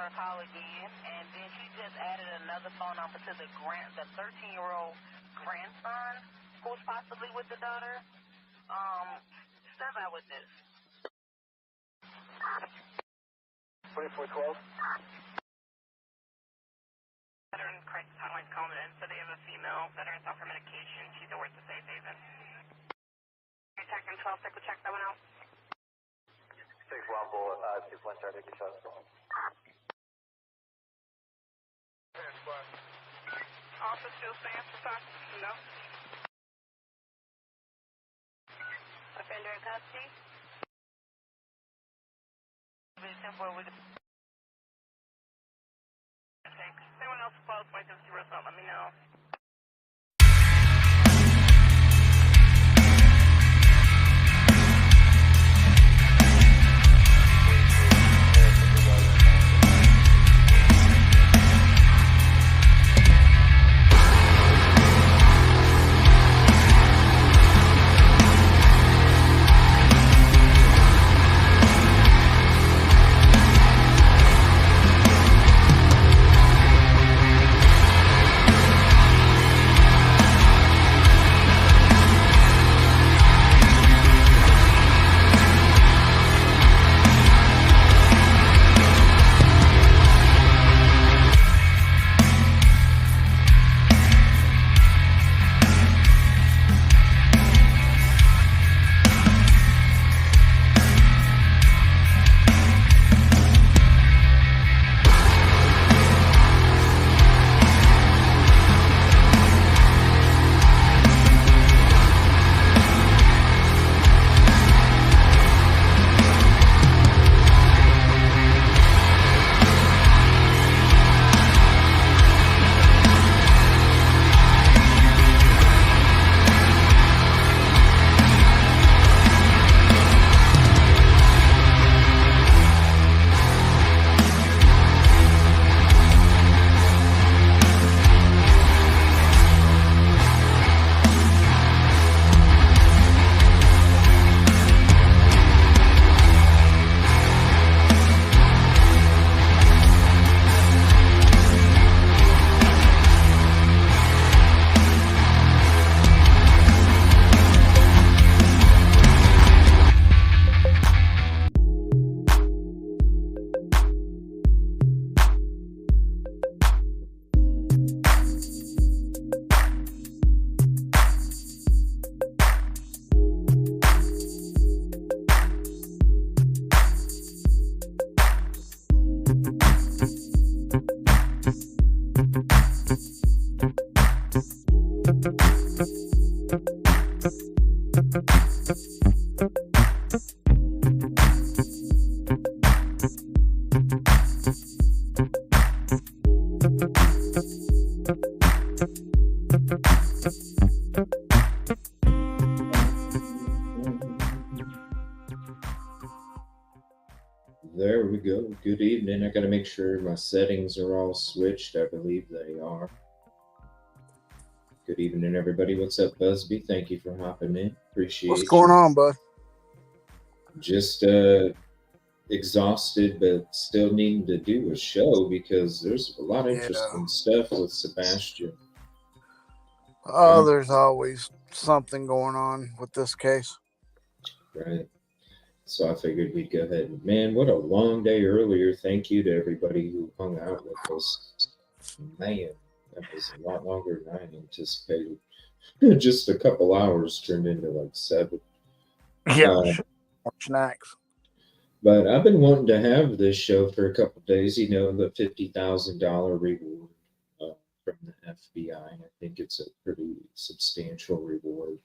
her call again, and then she just added another phone number to the 13-year-old grandson who's possibly with the daughter. Step out with this. 2412. Veteran crisis hotline's calling in, so they have a female veteran's off her medication. She's at work to safe haven. Attacking 12, take the check that went out. 6 Rumble, 2 Flint, try to take the shot. Officer still stands for talk? No. Offender in custody? Temporary. Thanks. Anyone else close, wait to see result, let me know. There we go. Good evening. I got to make sure my settings are all switched. I believe they are. Good evening, everybody. What's up, Busby? Thank you for hopping in. Appreciate What's going on, bud? Just exhausted, but still needing to do a show because there's a lot of interesting stuff with Sebastian. Oh, there's always something going on with this case. Right. So I figured we'd go ahead. Man, what a long day earlier. Thank you to everybody who hung out with us. Man, that was a lot longer than I anticipated. Just a couple hours turned into like 7. Yeah, snacks. But I've been wanting to have this show for a couple of days. You know, the $50,000 reward from the FBI. I think it's a pretty substantial reward.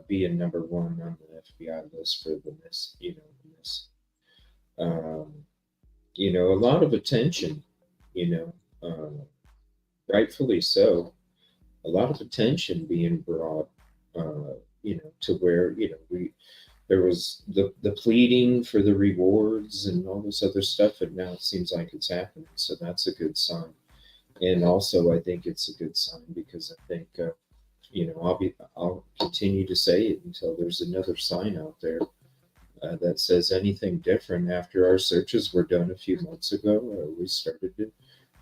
Being number 1 on the FBI list for the miss, a lot of attention, rightfully so, a lot of attention being brought, to where, there was the pleading for the rewards and all this other stuff, and now it seems like it's happening. So that's a good sign. And also, I think it's a good sign because I think, I'll continue to say it until there's another sign out there that says anything different. After our searches were done a few months ago, we started to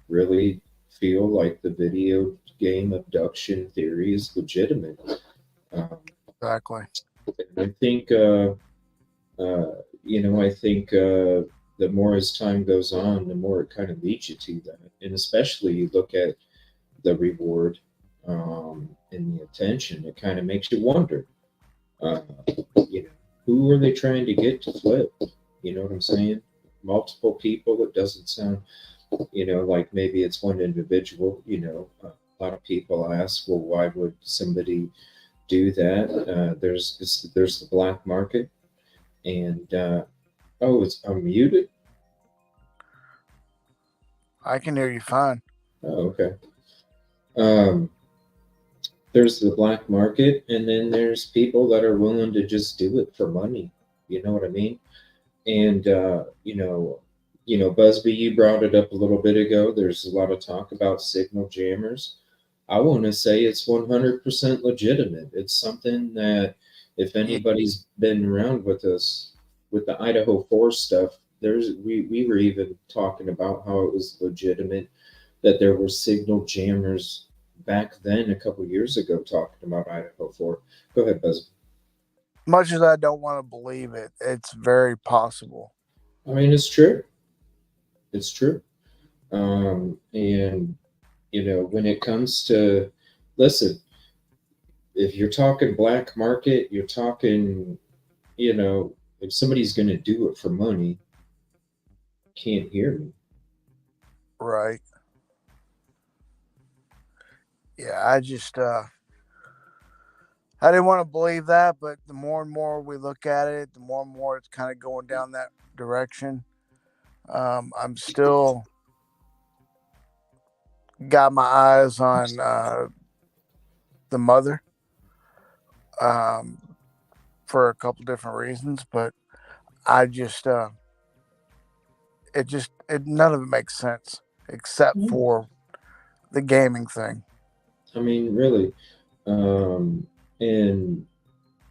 really feel like the video game abduction theory is legitimate. Um, Exactly. I think, I think the more as time goes on, the more it kind of leads you to that. And especially you look at the reward and the attention, it kind of makes you wonder, uh, you know, who are they trying to get to flip? You know what I'm saying? Multiple people. It doesn't sound, like maybe it's one individual. A lot of people ask, well, why would somebody do that? There's the black market, and I'm muted. I can hear you fine. Oh, okay. Um, there's the black market, and then there's people that are willing to just do it for money. You know what I mean? And Busby, you brought it up a little bit ago. There's a lot of talk about signal jammers. I want to say it's 100% legitimate. It's something that if Yeah, anybody's been around with us with the Idaho 4 stuff, we were even talking about how it was legitimate that there were signal jammers back then a couple years ago talking about Idaho 4. Go ahead, Busby. much as I don't want to believe it, it's very possible. I mean, it's true. It's true. And when it comes to, listen, if you're talking black market, you're talking, if somebody's going to do it for money, can't hear me. Right. Yeah, I didn't want to believe that, but the more and more we look at it, the more and more it's kind of going down that direction. I'm still got my eyes on the mother um, for a couple different reasons, but I just none of it makes sense except for the gaming thing. I mean, really. And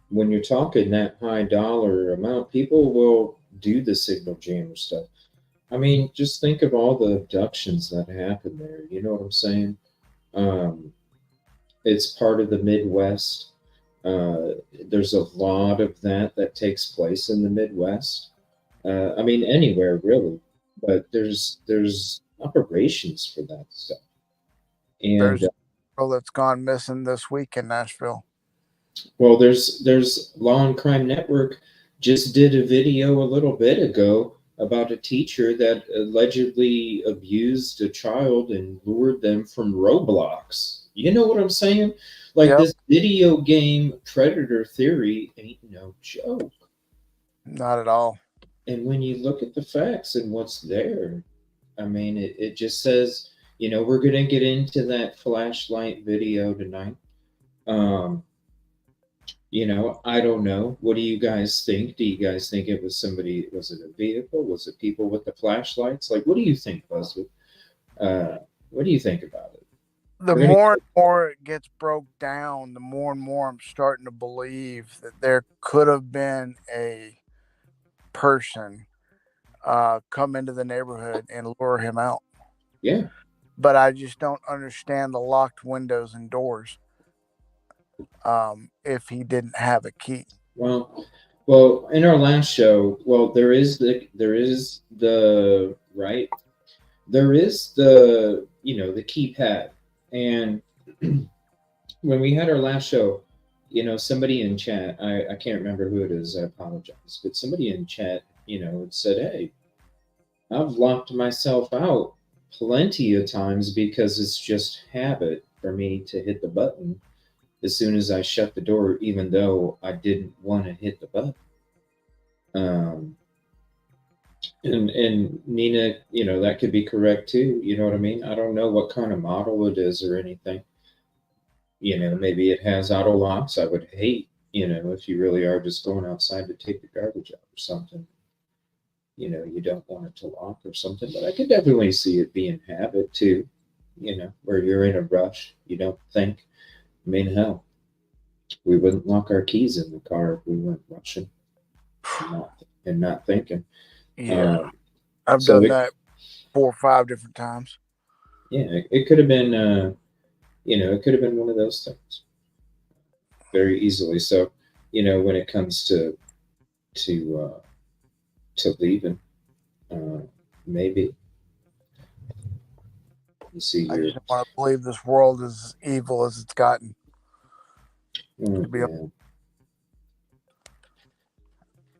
when you're talking that high dollar amount, people will do the signal jammer stuff. I mean, just think of all the abductions that happen there. You know what I'm saying? Um, it's part of the Midwest. Uh, there's a lot of that takes place in the Midwest. I mean, anywhere really, but there's operations for that stuff. And There's a girl that's gone missing this week in Nashville. well, there's Law and Crime Network just did a video a little bit ago about a teacher that allegedly abused a child and lured them from Roblox. You know what I'm saying? Like Yep, this video game predator theory ain't no joke. not at all. And when you look at the facts and what's there, I mean, it just says, we're going to get into that flashlight video tonight. Um, I don't know. What do you guys think? Do you guys think it was somebody? Was it a vehicle? Was it people with the flashlights? Like, what do you think, Buzzwood? What do you think about it? The We're gonna. more and more it gets broke down, the more and more I'm starting to believe that there could have been a person come into the neighborhood and lure him out. Yeah. But I just don't understand the locked windows and doors if he didn't have a key. Well, in our last show, there is the right. There is the keypad, and when we had our last show, somebody in chat, I can't remember who it is, I apologize, but somebody in chat, had said, hey, I've locked myself out plenty of times because it's just habit for me to hit the button as soon as I shut the door, even though I didn't want to hit the button. Um, and Nina, that could be correct too. You know what I mean? I don't know what kind of model it is or anything. Maybe it has auto locks. I would hate, if you really are just going outside to take the garbage out or something. You don't want it to lock or something, but I could definitely see it being habit too, where you're in a rush, you don't think. I mean, hell, we wouldn't lock our keys in the car if we weren't rushing. and not thinking. Yeah, I've So done that 4 or 5 different times. yeah, it could have been, it could have been one of those things very easily. So, when it comes to to leaving, uh, maybe you see I your, just don't want to believe this world is as evil as it's gotten. oh, To be,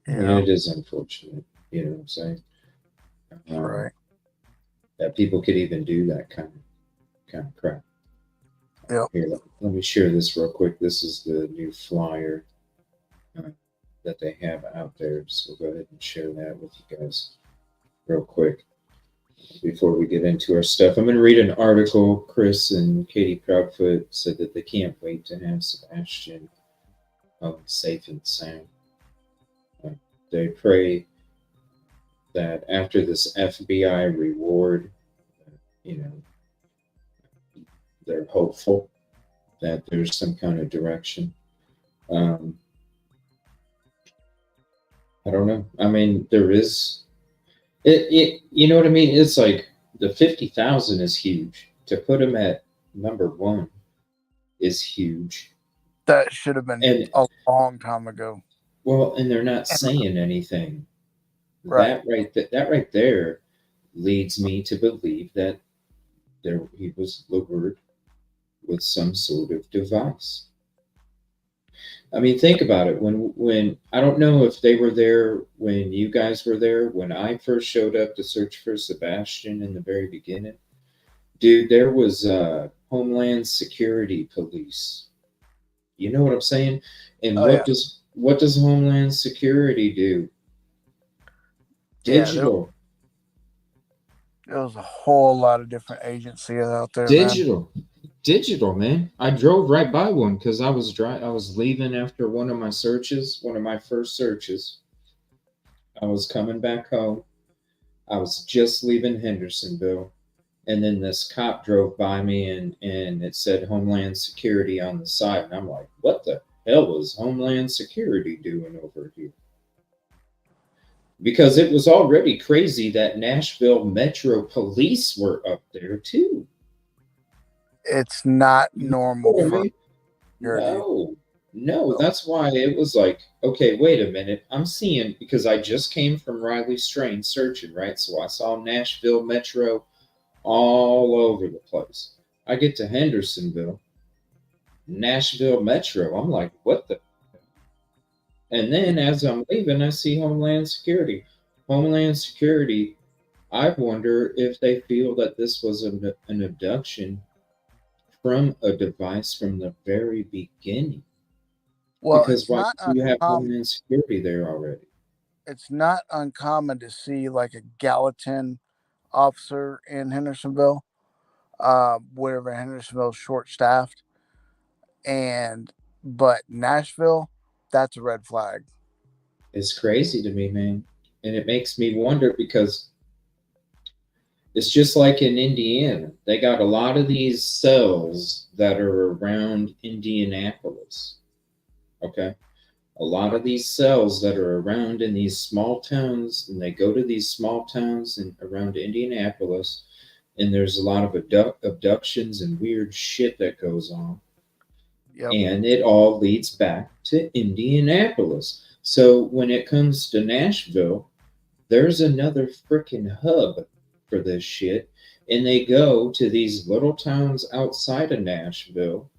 yeah, it is unfortunate. You know what I'm saying? right. That people could even do that kind of crap. Yep. Here, let me share this real quick. This is the new flyer uh, that they have out there. So we'll go ahead and share that with you guys real quick before we get into our stuff. I'm going to read an article. Chris and Katie Proudfoot said that they can't wait to have Sebastian safe and sound. They pray that after this FBI reward, you know, they're hopeful that there's some kind of direction. Um, I don't know. I mean, there is it. You know what I mean? It's like the 50,000 is huge. To put him at number one is huge, That should have been and a long time ago. well, and they're not saying anything. Right. That right there leads me to believe that he was lured with some sort of device. I mean, think about it. When I don't know if they were there when you guys were there when I first showed up to search for Sebastian in the very beginning. Dude, there was Homeland Security police. You know what I'm saying? And Oh yeah. what does Homeland Security do? Yeah. Digital. There was a whole lot of different agencies out there, man. Digital, man. I drove right by one because I was leaving after one of my searches, one of my first searches. I was coming back home. I was just leaving Hendersonville, and then this cop drove by me, and it said Homeland Security on the side, and I'm like, what the hell is Homeland Security doing over here? Because it was already crazy that Nashville Metro Police were up there too. It's not You know normal what I for mean? security. No, that's why it was like, okay, wait a minute. I'm seeing, because I just came from Riley Strain searching, right? So I saw Nashville Metro all over the place. I get to Hendersonville, Nashville Metro. I'm like, what the? And then as I'm leaving, I see Homeland Security. Homeland Security, I wonder if they feel that this was an abduction from a device from the very beginning. Well, Because why do you have Homeland Security there already? it's not uncommon to see like a Gallatin officer in Hendersonville, wherever Hendersonville's short staffed, and but Nashville, that's a red flag. It's crazy to me, man. And it makes me wonder because it's just like in Indiana. They got a lot of these cells that are around Indianapolis. Okay. A lot of these cells that are around in these small towns, and they go to these small towns and around Indianapolis, and there's a lot of abductions and weird shit that goes on. Yep. And it all leads back to Indianapolis. So when it comes to Nashville, there's another freaking hub for this shit. And they go to these little towns outside of Nashville,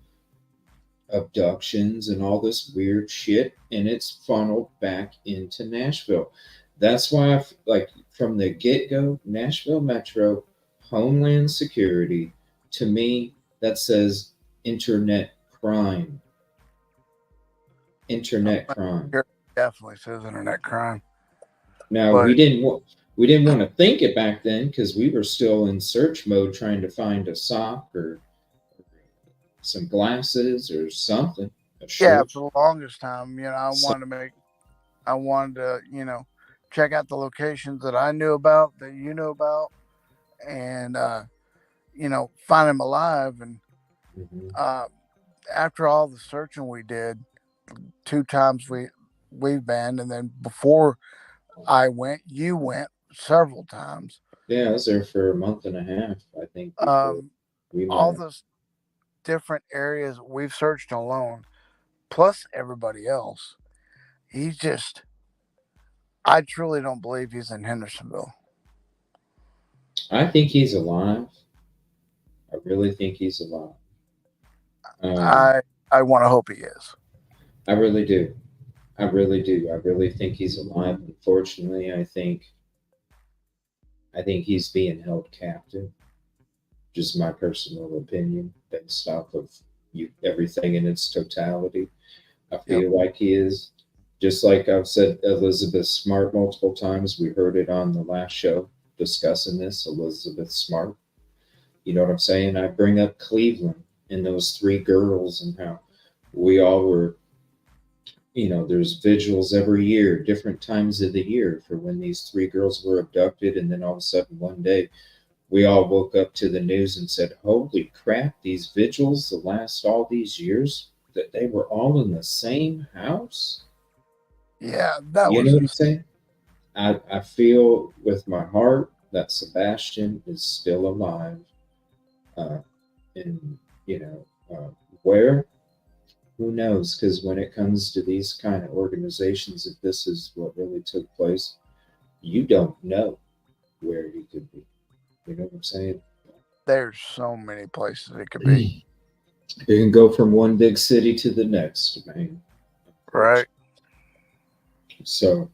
abductions and all this weird shit, and it's funneled back into Nashville. That's why, like, from the get go, Nashville Metro, Homeland Security, to me, that says internet crime. Internet crime. Definitely says internet crime. Now But we didn't want to think it back then because we were still in search mode trying to find a sock or some glasses or something. A yeah, shirt. for the longest time, So, I wanted to, check out the locations that I knew about, that you knew about, and find him alive. And mhm. uh, after all the searching we did, 2 times we've been, and then before I went, you went several times. Yeah, I was there for a month and a half, I think, before Um, we all met. those different areas we've searched alone, plus everybody else. He's just, I truly don't believe he's in Hendersonville. I think he's alive. I really think he's alive. Um, I I want to hope he is. I really do. I really do. I really think he's alive. Unfortunately, I think he's being held captive. Just my personal opinion, based off of everything in its totality. I Yep. feel like he is. Just like I've said, Elizabeth Smart multiple times. We heard it on the last show discussing this. Elizabeth Smart. You know what I'm saying? I bring up Cleveland and those three girls and how we all were, there's vigils every year, different times of the year for when these three girls were abducted. And then all of a sudden, one day, we all woke up to the news and said, holy crap, these vigils that last all these years, that they were all in the same house? Yeah, that You was know what I'm insane. saying? I feel with my heart that Sebastian is still alive. Uh, and, where? Who knows? Because when it comes to these kind of organizations, if this is what really took place, you don't know where he could be. You know what I'm saying? There's so many places it could be. You can go from one big city to the next, man. Right. So,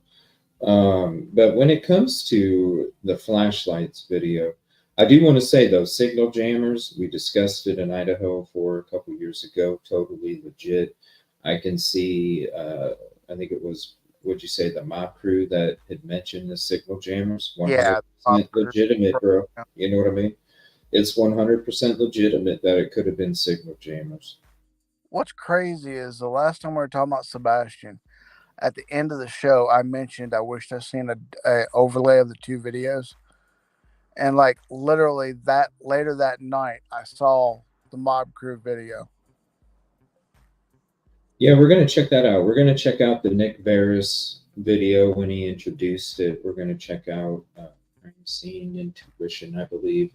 but when it comes to the flashlights video, I do want to say though, signal jammers, we discussed it in Idaho for a couple years ago, totally legit. I can see, I think it was, would you say the mob crew that had mentioned the signal jammers? Yeah. 100% legitimate, bro. You know what I mean? It's 100% legitimate that it could have been signal jammers. What's crazy is the last time we were talking about Sebastian, at the end of the show, I mentioned I wished I seen a overlay of the two videos, and like literally that later that night, I saw the mob crew video. Yeah, we're going to check that out. We're going to check out the Nick Varys video when he introduced it. We're going to check out Scene Intuition, I believe,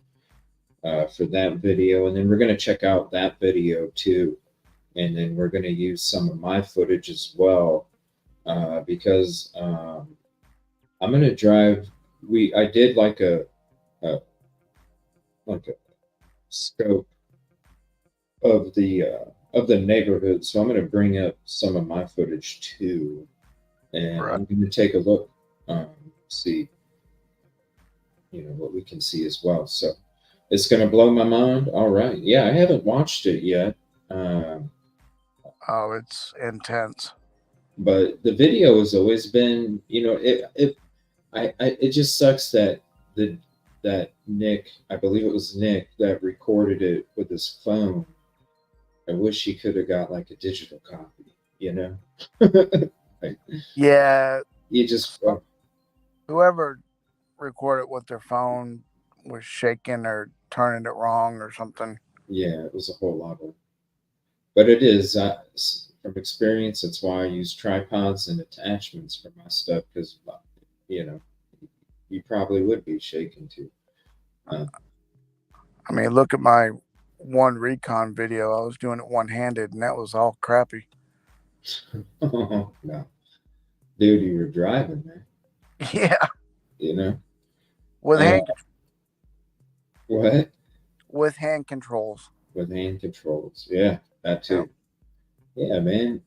for that video. And then we're going to check out that video too. And then we're going to use some of my footage as well because I'm going to drive. I did a like a scope of the neighborhood, so I'm going to bring up some of my footage too, and Right. I'm going to take a look, see, what we can see as well. So it's going to blow my mind. All right, yeah, I haven't watched it yet, Oh, it's intense. but the video has always been, it just sucks that the that Nick, I believe it was Nick that recorded it with his phone. I wish he could have got like a digital copy, you know? Like, Yeah. you just, Whoever recorded with their phone was shaking or turning it wrong or something. yeah, it was a whole lot of, but it is, from experience, that's why I use tripods and attachments for my stuff because, you know, you probably would be shaking too. Uh, I mean, look at my one recon video. I was doing it one handed, and that was all crappy. oh, no. Dude, you were driving, man, Yeah, you know? with Uh, hand what? with hand controls. With hand controls. Yeah, that Yep. too. Yeah, man.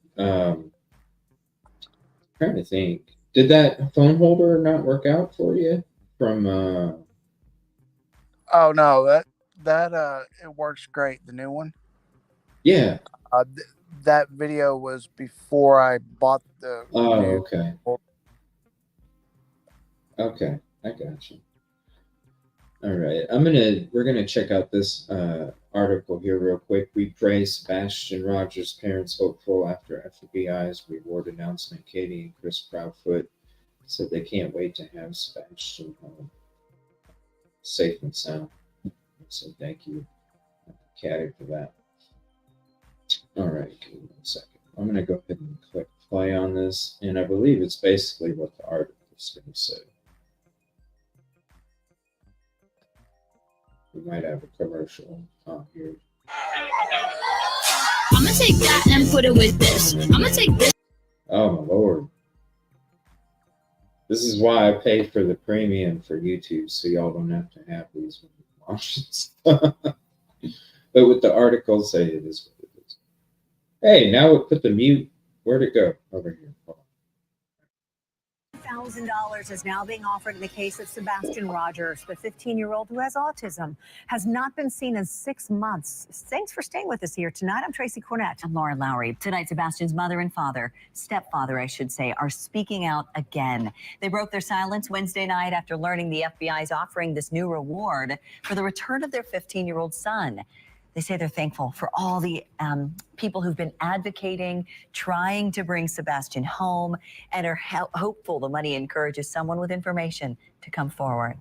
Trying to think. Did that phone holder not work out for you? From Oh no, that it works great. The new one. yeah. That video was before I bought the Oh, new. okay. Okay, I got you. All right, we're gonna check out this article here real quick. We praise Sebastian Rogers' parents hopeful after FBI's reward announcement. Katie and Chris Proudfoot said they can't wait to have Sebastian home, safe and sound. So thank you, Caddy, for that. All right, give me 1 second. I'm gonna go ahead and click play on this, and I believe it's basically what the article is going to say. We might have a commercial on here. I'm gonna take that and put it with this. I'm gonna take this. Oh my lord. This is why I pay for the premium for YouTube, so y'all don't have to have these when you watch stuff. But with the article, say it is what it is. Hey, now it put the mute. Where'd it go? Over here. $1,000 is now being offered in the case of Sebastian Rogers. The 15-year-old who has autism has not been seen in 6 months. Thanks for staying with us here tonight. I'm Tracy Cornett. I'm Laura Lowry. Tonight, Sebastian's mother and stepfather, I should say, are speaking out again. They broke their silence Wednesday night after learning the FBI is offering this new reward for the return of their 15-year-old son. They say they're thankful for all the people who've been advocating, trying to bring Sebastian home, and are hopeful the money encourages someone with information to come forward.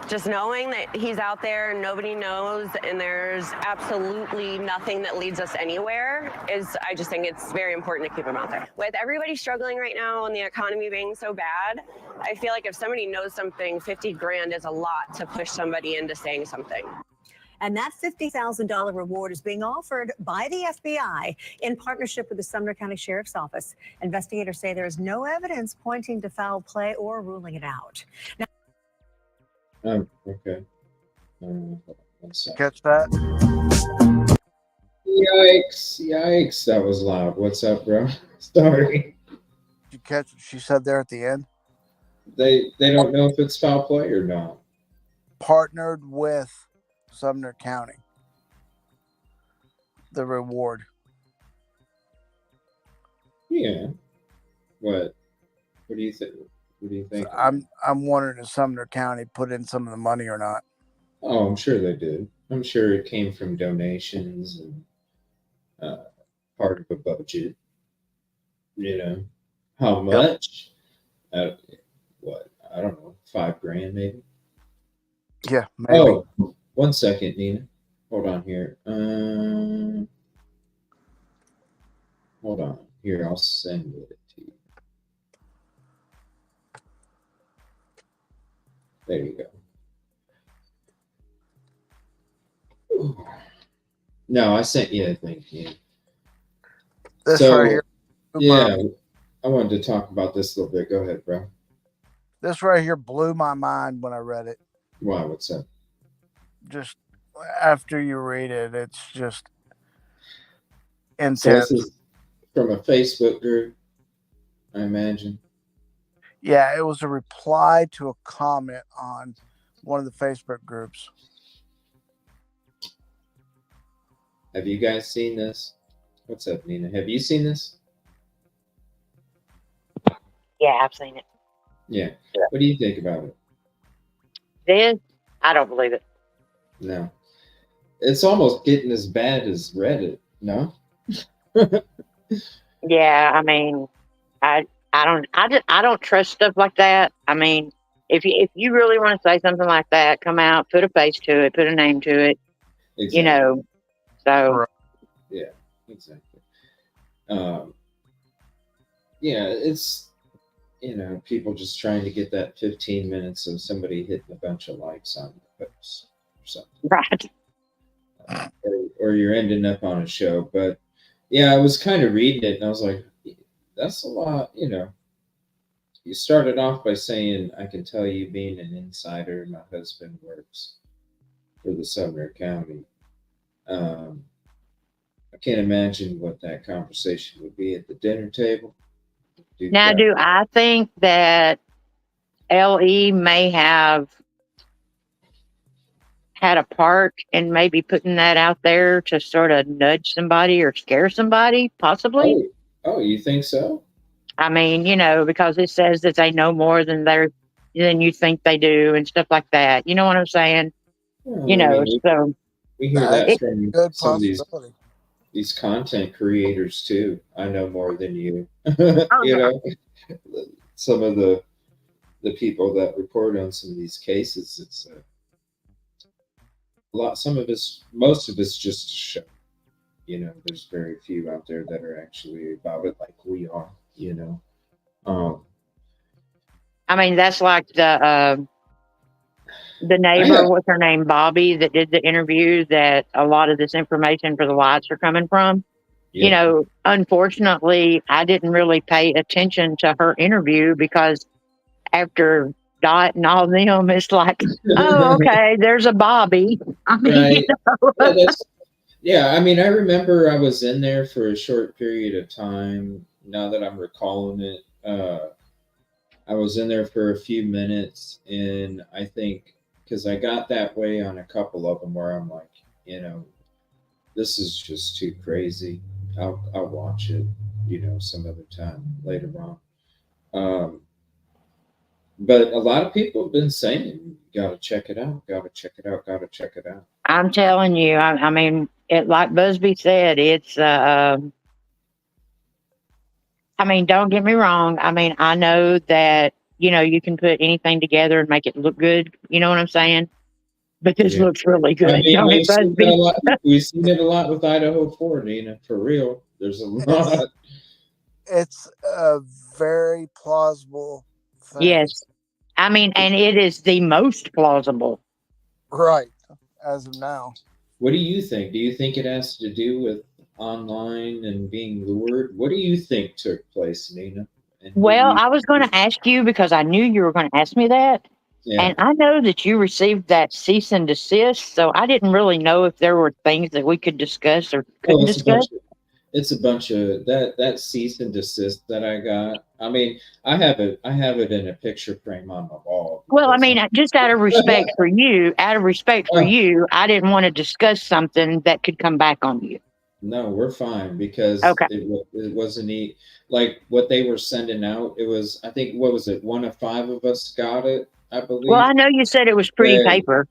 Just knowing that he's out there and nobody knows and there's absolutely nothing that leads us anywhere I just think it's very important to keep him out there. With everybody struggling right now and the economy being so bad, I feel like if somebody knows something, 50 grand is a lot to push somebody into saying something. And that $50,000 reward is being offered by the FBI in partnership with the Sumner County Sheriff's Office. Investigators say there is no evidence pointing to foul play or ruling it out. Now, okay. Catch that? Yikes. That was loud. What's up, bro? Sorry. Did you catch what she said there at the end? They don't know if it's foul play or not. Partnered with Sumner County. The reward. Yeah. What do you think? What do you think? I'm wondering if Sumner County put in some of the money or not. Oh, I'm sure they did. I'm sure it came from donations and part of a budget. You know, how much? What? I don't know. $5,000 maybe. Yeah, maybe. Oh, 1 second, Nina. Hold on here. Hold on. Here, I'll send it to you. There you go. Ooh. No, I sent you a link. Yeah. This right here. Yeah, I wanted to talk about this a little bit. Go ahead, bro. This right here blew my mind when I read it. Why? What's up? Just after you read it, it's just intense. So this is from a Facebook group, I imagine. Yeah, it was a reply to a comment on one of the Facebook groups. Have you guys seen this? What's up, Nina? Have you seen this? Yeah, I've seen it. Yeah. What do you think about it? Then I don't believe it. No. It's almost getting as bad as Reddit, no? Yeah, I mean, I don't trust stuff like that. I mean, if you really want to say something like that, come out, put a face to it, put a name to it. Exactly. You know. So yeah, exactly. Yeah, it's people just trying to get that 15 minutes of somebody hitting a bunch of likes on the post or something. Right. Or you're ending up on a show. But yeah, I was kind of reading it and I was like, that's a lot, You started off by saying, I can tell you being an insider, my husband works for the Sumner County. I can't imagine what that conversation would be at the dinner table. Do I think that LE may have had a part in maybe putting that out there to sort of nudge somebody or scare somebody, possibly? Oh, you think so? I mean, because it says that they know more than you think they do and stuff like that. You know what I'm saying? Well, so we hear that from good some of these content creators too. I know more than you. Some of the people that report on some of these cases, it's a lot. Most of it's just a show. You know, there's very few out there that are actually about it like we are. You know, um, I mean, that's like the I neighbor, have, what's her name, Bobby, that did the interview that a lot of this information for the lights are coming from. You yep. know, unfortunately, I didn't really pay attention to her interview because after Dot and all them, it's like, oh, okay, there's a Bobby. I mean, Right. Yeah, that's yeah. I mean, I remember I was in there for a short period of time. Now that I'm recalling it, I was in there for a few minutes, and I think because I got that way on a couple of them where I'm like, you know, this is just too crazy. I'll watch it, you know, some other time later on. Um, but a lot of people have been saying, "Got to check it out. Got to check it out. Got to check it out." I'm telling you, I mean, like Busby said, it's I mean, don't get me wrong. I mean, I know that, you know, you can put anything together and make it look good. You know what I'm saying? But this Yeah. looks really I good, mean, don't it, we've seen that a Busby? lot. We've seen it a lot with Idaho 4, Nina. For real, there's a It's lot. it's a very plausible thing, Yes. I mean, and it is the most plausible. right? As of now, What do you think? Do you think it has to do with online and being lured? What do you think took place, Nina? And do Well, you? I was going to ask you because I knew you were going to ask me that. Yeah. And I know that you received that cease and desist. So I didn't really know if there were things that we could discuss or Oh, couldn't discuss. it's a bunch of that cease and desist that I got. I mean, I have it in a picture frame on my wall Well, I because mean, just out of respect for oh, you, I didn't want to discuss something that could come back on you. no, we're fine because Okay. it wasn't like what they were sending out. It was, I think, what was it? One of five of us got it, I Well, believe. I know you said it was pretty And paper.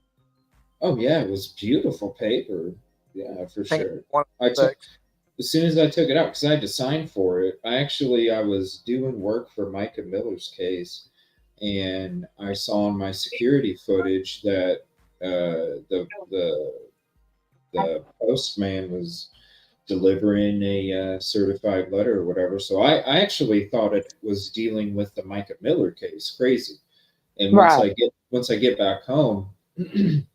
oh yeah, it was beautiful paper. Yeah, for I think sure. one I took six. as soon as I took it out because I had to sign for it. I was doing work for Micah Miller's case, and I saw in my security footage that the postman was delivering a certified letter or whatever. So I actually thought it was dealing with the Micah Miller case. Crazy. And Right. once I get back home, and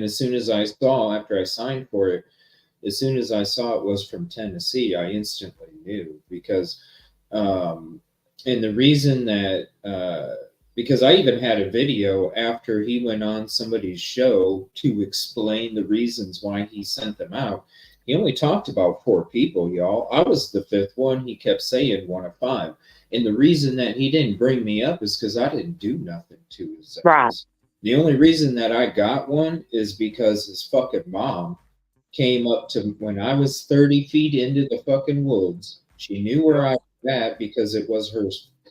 as soon as I saw after I signed for it, as soon as I saw it was from Tennessee, I instantly knew because, and the reason that because I even had a video after he went on somebody's show to explain the reasons why he sent them out. He only talked about four people, y'all. I was the fifth one. He kept saying one of five. And the reason that he didn't bring me up is because I didn't do nothing to his Right. ass. The only reason that I got one is because his fucking mom came up to when I was 30 feet into the fucking woods. She knew where I was at because it was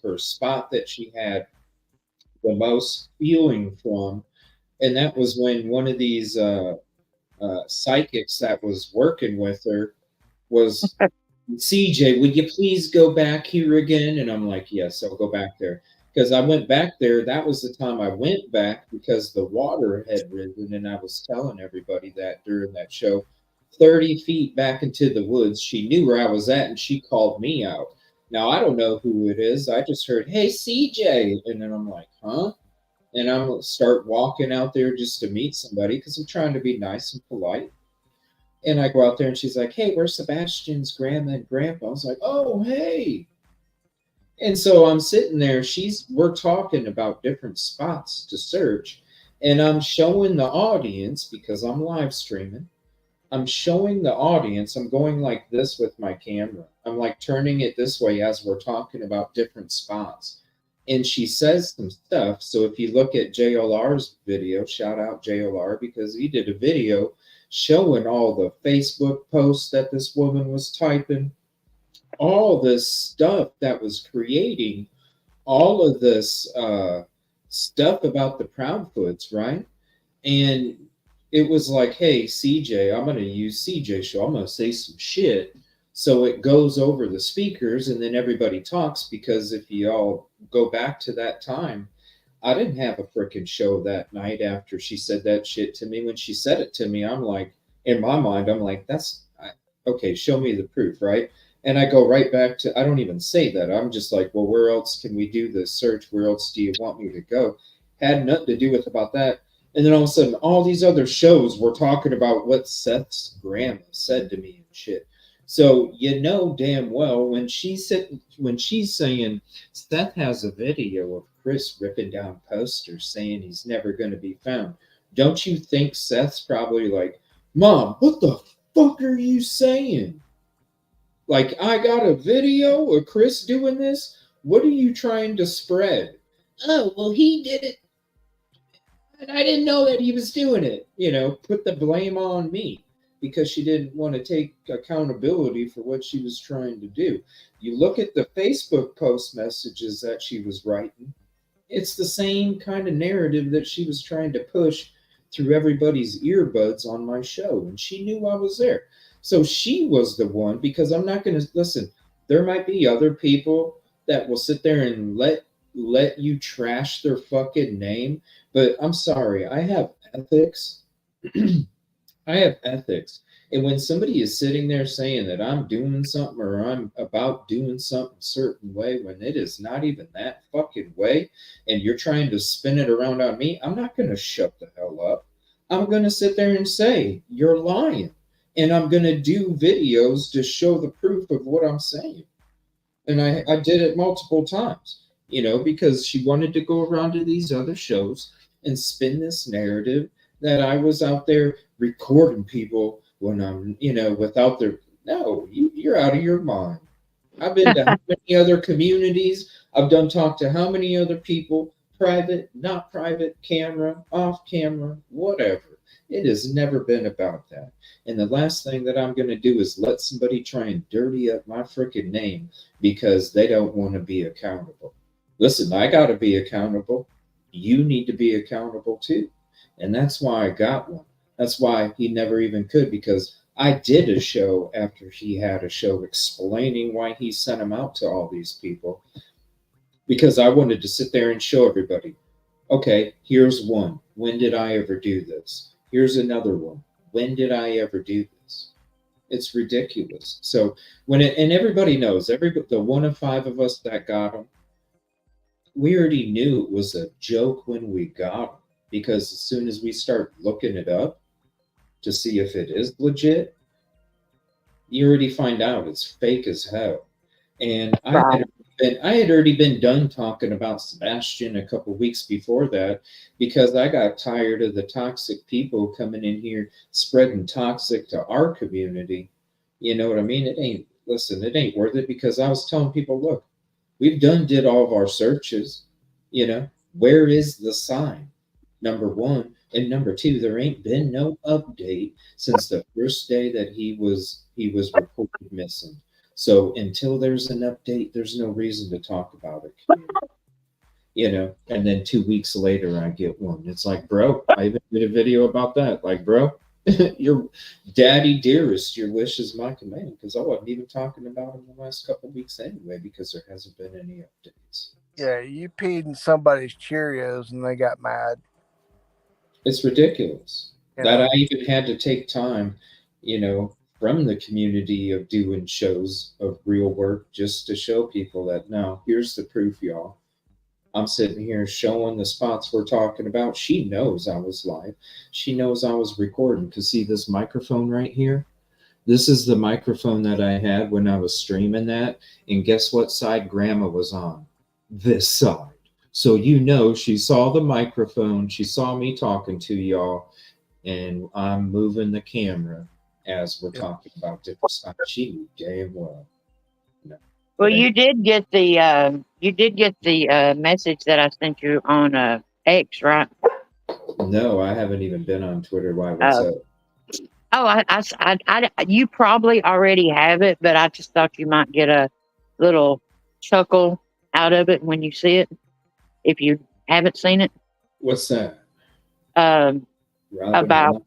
her spot that she had the most feeling from. And that was when one of these psychics that was working with her was, CJ, would you please go back here again? And I'm like, yes, I'll go back there. Because I went back there. That was the time I went back because the water had risen. And I was telling everybody that during that show. 30 feet back into the woods, she knew where I was at and she called me out. Now, I don't know who it is. I just heard, hey, CJ. And then I'm like, huh? And I'm gonna start walking out there just to meet somebody because I'm trying to be nice and polite. And I go out there and she's like, hey, where's Sebastian's grandma and grandpa? I was like, oh, hey. And so I'm sitting there, we're talking about different spots to search. And I'm showing the audience because I'm live streaming. I'm showing the audience, I'm going like this with my camera. I'm like turning it this way as we're talking about different spots. And she says some stuff. So if you look at JLR's video, shout out JLR because he did a video showing all the Facebook posts that this woman was typing, all this stuff that was creating all of this stuff about the Proudfoots, right? And it was like, hey, CJ, I'm going to use CJ show. I'm going to say some shit. So it goes over the speakers and then everybody talks because if you all go back to that time, I didn't have a freaking show that night after she said that shit to me. When she said it to me, I'm like, in my mind, I'm like, okay, show me the proof, right? And I go right back to, I don't even say that. I'm just like, well, where else can we do this search? Where else do you want me to go? Had nothing to do with about that. And then all of a sudden, all these other shows were talking about what Seth's grandma said to me and shit. So you know damn well when she's saying Seth has a video of Chris ripping down posters saying he's never going to be found. Don't you think Seth's probably like, Mom, what the fuck are you saying? Like, I got a video of Chris doing this? What are you trying to spread? Oh, well, he did it. And I didn't know that he was doing it. You know, put the blame on me because she didn't want to take accountability for what she was trying to do. You look at the Facebook post messages that she was writing, it's the same kind of narrative that she was trying to push through everybody's earbuds on my show. And she knew I was there. So she was the one, because I'm not going to listen. There might be other people that will sit there and let you trash their fucking name. But I'm sorry, I have ethics. I have ethics. And when somebody is sitting there saying that I'm doing something or I'm about doing something a certain way when it is not even that fucking way, and you're trying to spin it around on me, I'm not going to shut the hell up. I'm going to sit there and say, you're lying. And I'm going to do videos to show the proof of what I'm saying. And I did it multiple times, you know, because she wanted to go around to these other shows and spin this narrative that I was out there recording people when I'm, you know, without their, no, you're out of your mind. I've been to how many other communities? I've done talk to how many other people, private, not private, camera, off camera, whatever. It has never been about that. And the last thing that I'm going to do is let somebody try and dirty up my freaking name because they don't want to be accountable. Listen, I got to be accountable. You need to be accountable too. And that's why I got one. That's why he never even could, because I did a show after he had a show explaining why he sent him out to all these people, because I wanted to sit there and show everybody, okay, here's one. When did I ever do this? Here's another one. When did I ever do this? It's ridiculous. So and everybody knows, the one of five of us that got him, we already knew it was a joke when we got him, because as soon as we start looking it up to see if it is legit, you already find out it's fake as hell. And I had already been done talking about Sebastian a couple weeks before that, because I got tired of the toxic people coming in here spreading toxic to our community. You know what I mean? It ain't worth it, because I was telling people, look, did all of our searches, you know, where is the sign? Number one. And number two, there ain't been no update since the first day that he was reported missing. So until there's an update, there's no reason to talk about it. You know, and then 2 weeks later I get one. It's like, bro, I even did a video about that. Like, bro, your daddy dearest, your wish is my command. Because I wasn't even talking about him the last couple of weeks anyway, because there hasn't been any updates. Yeah, you peed in somebody's Cheerios and they got mad. It's ridiculous that I even had to take time, you know, from the community of doing shows of real work just to show people that, no, here's the proof, y'all. I'm sitting here showing the spots we're talking about. She knows I was live. She knows I was recording. Because see this microphone right here? This is the microphone that I had when I was streaming that. And guess what side Grandma was on? This side. So you know she saw the microphone. She saw me talking to y'all. And I'm moving the camera as we're talking about different stuff. She knew damn well. No. Well, you did get the message that I sent you on X, right? No, I haven't even been on Twitter. Why? What's up? Oh, you probably already have it, but I just thought you might get a little chuckle out of it when you see it, if you haven't seen it. What's that? About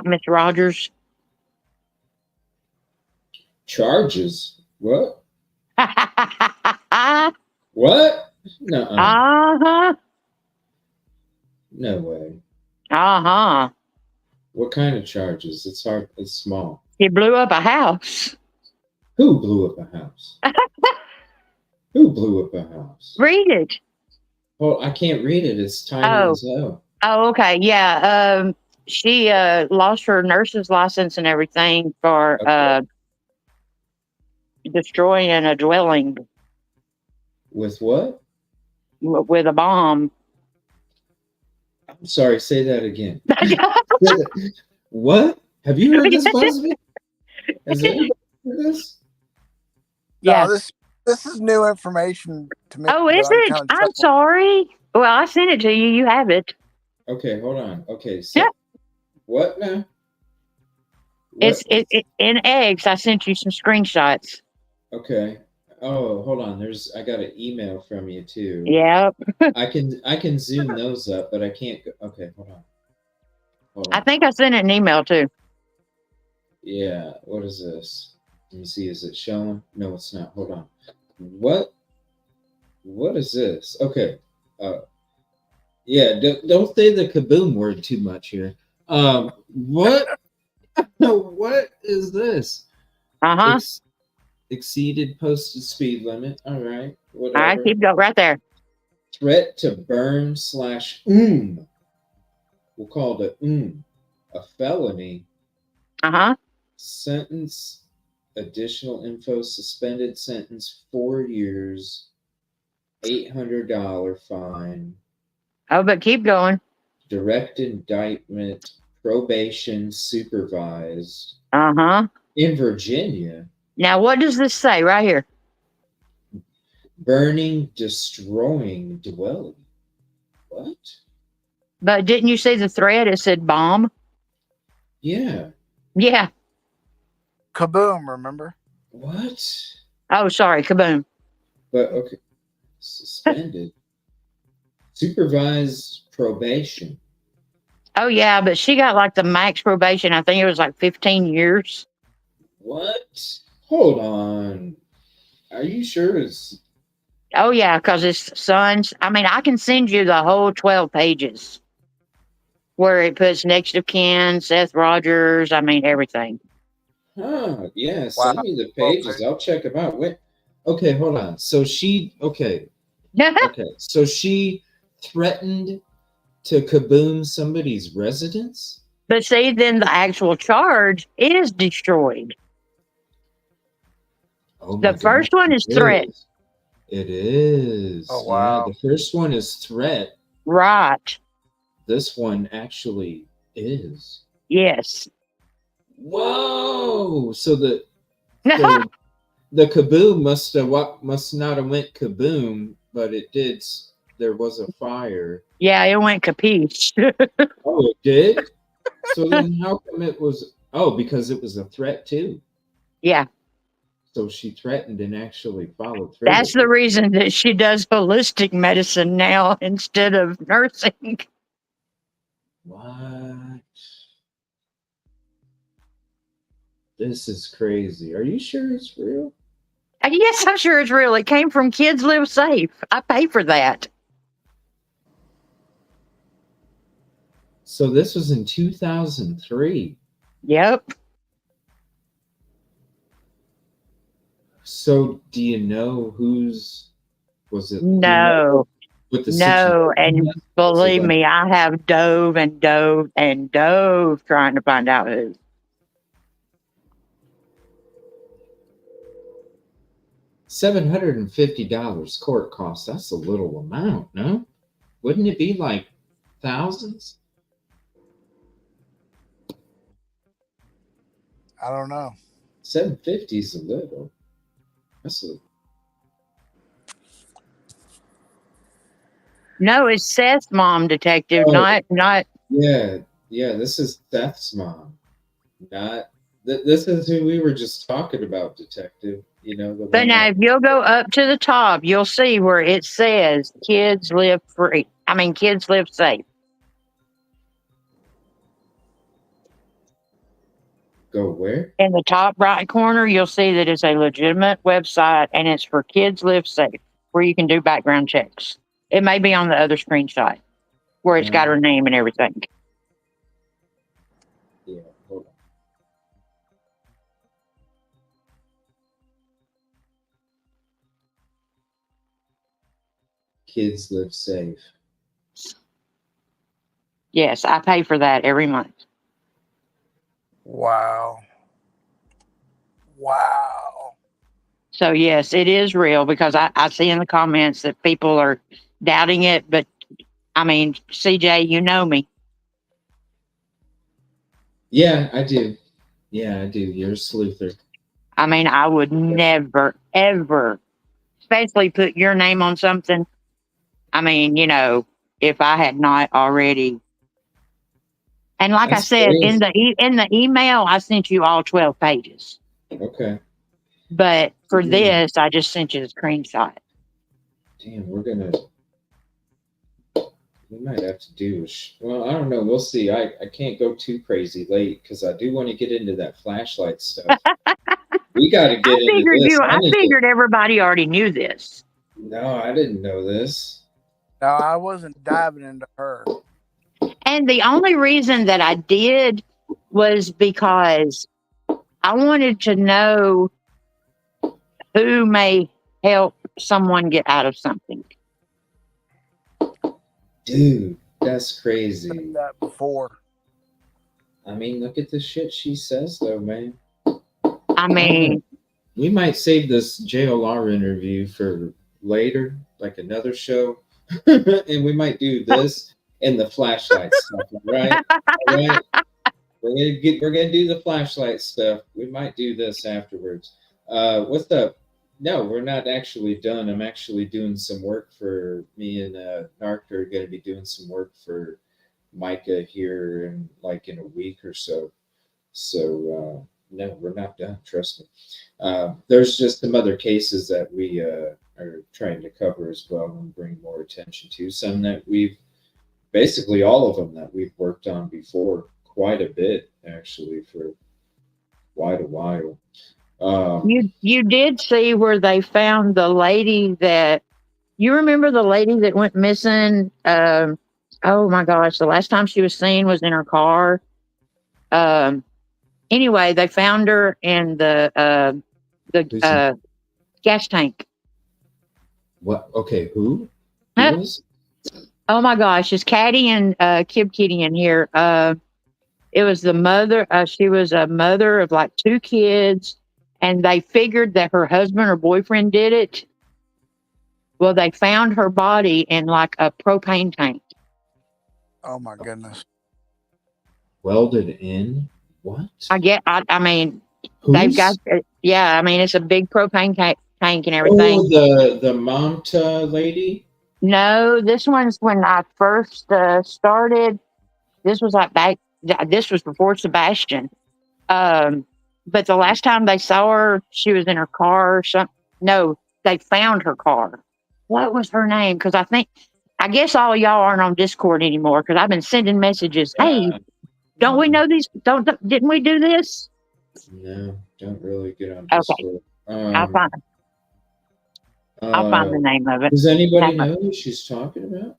Miss Rogers. Charges? What? What? No. Uh-huh. No way. Uh-huh. What kind of charges? It's hard. It's small. She blew up a house. Who blew up a house? Who blew up a house? Read it. Well, I can't read it. It's tiny as hell. Oh, okay. Yeah. She lost her nurse's license and everything for destroying a dwelling With what? with a bomb. I'm sorry, say that again. What? Have you heard this, Busby? Has anybody heard this? Yeah. No, this is new information to me. Oh, but is it? kinda I'm sorry. Well, I sent it to you. You have it. Okay, hold on. Okay, so Yeah. what now? It's in eggs. I sent you some screenshots. Okay. Oh, hold on. I got an email from you too. Yep. I can zoom those up, but I can't go. Okay, hold on. I think I sent it an email too. Yeah. What is this? Let me see. Is it showing? No, it's not. Hold on. What is this? Okay. Yeah. Don't say the kaboom word too much here. What? What is this? Exceeded posted speed limit. All right. Whatever. All right, keep going right there. Threat to burn / We'll call it a felony. Sentence, additional info, suspended sentence, 4 years, $800 fine. Oh, but keep going. Direct indictment, probation supervised. In Virginia. Now, what does this say right here? Burning, destroying dwelling. What? But didn't you see the thread? It said bomb. Yeah. Yeah. Kaboom, remember? What? Oh, sorry, kaboom. But okay. Suspended. Supervised probation. Oh, yeah, but she got like the max probation. I think it was like 15 years. What? Hold on. Are you sure it's... Oh, yeah, because it's sons. I mean, I can send you the whole 12 pages where it puts next of kin, Seth Rogers. I mean, everything. Huh. Yeah, send me the pages. I'll check them out. Wait. Okay, hold on. So she... Okay. Okay. So she threatened to kaboom somebody's residence? But see, then the actual charge is destroyed. Oh, the first one is threat. It is. Oh, wow. Yeah, the first one is threat. Right. This one actually is. Yes. Whoa! So the kaboom must not have went kaboom, but it did. There was a fire. Yeah, it went capiche. Oh, it did? So then how come it was... Oh, because it was a threat too. Yeah. So she threatened and actually followed through. That's the reason that she does holistic medicine now instead of nursing. What? This is crazy. Are you sure it's real? Yes, I'm sure it's real. It came from Kids Live Safe. I pay for that. So this was in 2003. Yep. So do you know was it? No. With the no, and believe me, I have dove and dove and dove trying to find out who. $750 court costs. That's a little amount, no? Wouldn't it be like thousands? I don't know. 750 is a little. That's a... No, it's Seth's mom, detective, not. Yeah, this is Seth's mom. Not this is who we were just talking about, detective. You know, but now if you'll go up to the top, you'll see where it says kids live free. I mean, kids live safe. Go where? In the top right corner, you'll see that it's a legitimate website and it's for Kids Live Safe, where you can do background checks. It may be on the other screenshot where it's got her name and everything. Yeah, hold kids live safe. Yes, I pay for that every month. Wow. Wow. So yes, it is real because I see in the comments that people are doubting it, but I mean, CJ, you know me. Yeah, I do. Yeah, I do. You're a sleuther. I mean, I would never, ever, especially put your name on something. I mean, you know, if I had not already. And like I That's said in crazy. the email, I sent you all 12 pages. Okay. But for Damn, this, I just sent you the screenshot. we might have to do well, I don't know. We'll see. I can't go too crazy late because I do want to get into that flashlight stuff. We got to get into this. I figured everybody already knew this. No, I didn't know this. No, I wasn't diving into her. And the only reason that I did was because I wanted to know who may help someone get out of something. Dude, that's crazy. That before. I mean, look at the shit she says, though, man. I mean, we might save this JLR interview for later, like another show, and we might do this and the flashlight stuff. Right? All right. We're gonna do the flashlight stuff. We might do this afterwards. What's up? No, we're not actually done. I'm actually doing some work for me and Narc are going to be doing some work for Micah here in a week or so. So no, we're not done. Trust me. There's just some other cases that we are trying to cover as well and bring more attention to. Some that we've basically all of them that we've worked on before, quite a bit actually for quite a while. You did see where they found the lady that you remember the lady that went missing. Oh my gosh, the last time she was seen was in her car. Anyway, they found her in the gas tank. What? Okay, who? Who was? Oh my gosh, is Caddy and Kib Kitty in here? It was the mother. She was a mother of like 2 kids, and they figured that her husband or boyfriend did it. Well, they found her body in like a propane tank. Oh my goodness. Welded in? What? I mean, Who's? they've got. Yeah, I mean, it's a big propane tank and everything. Oh, the Manta lady? No, this one's when I first started. This was like back. This was before Sebastian. But the last time they saw her, she was in her car or something. No, they found her car. What was her name? Because I guess all y'all aren't on Discord anymore because I've been sending messages. Hey, don't we know these? Didn't we do this? No, don't really get on Discord. Okay. I'll find the name of it. Does anybody know who she's talking about?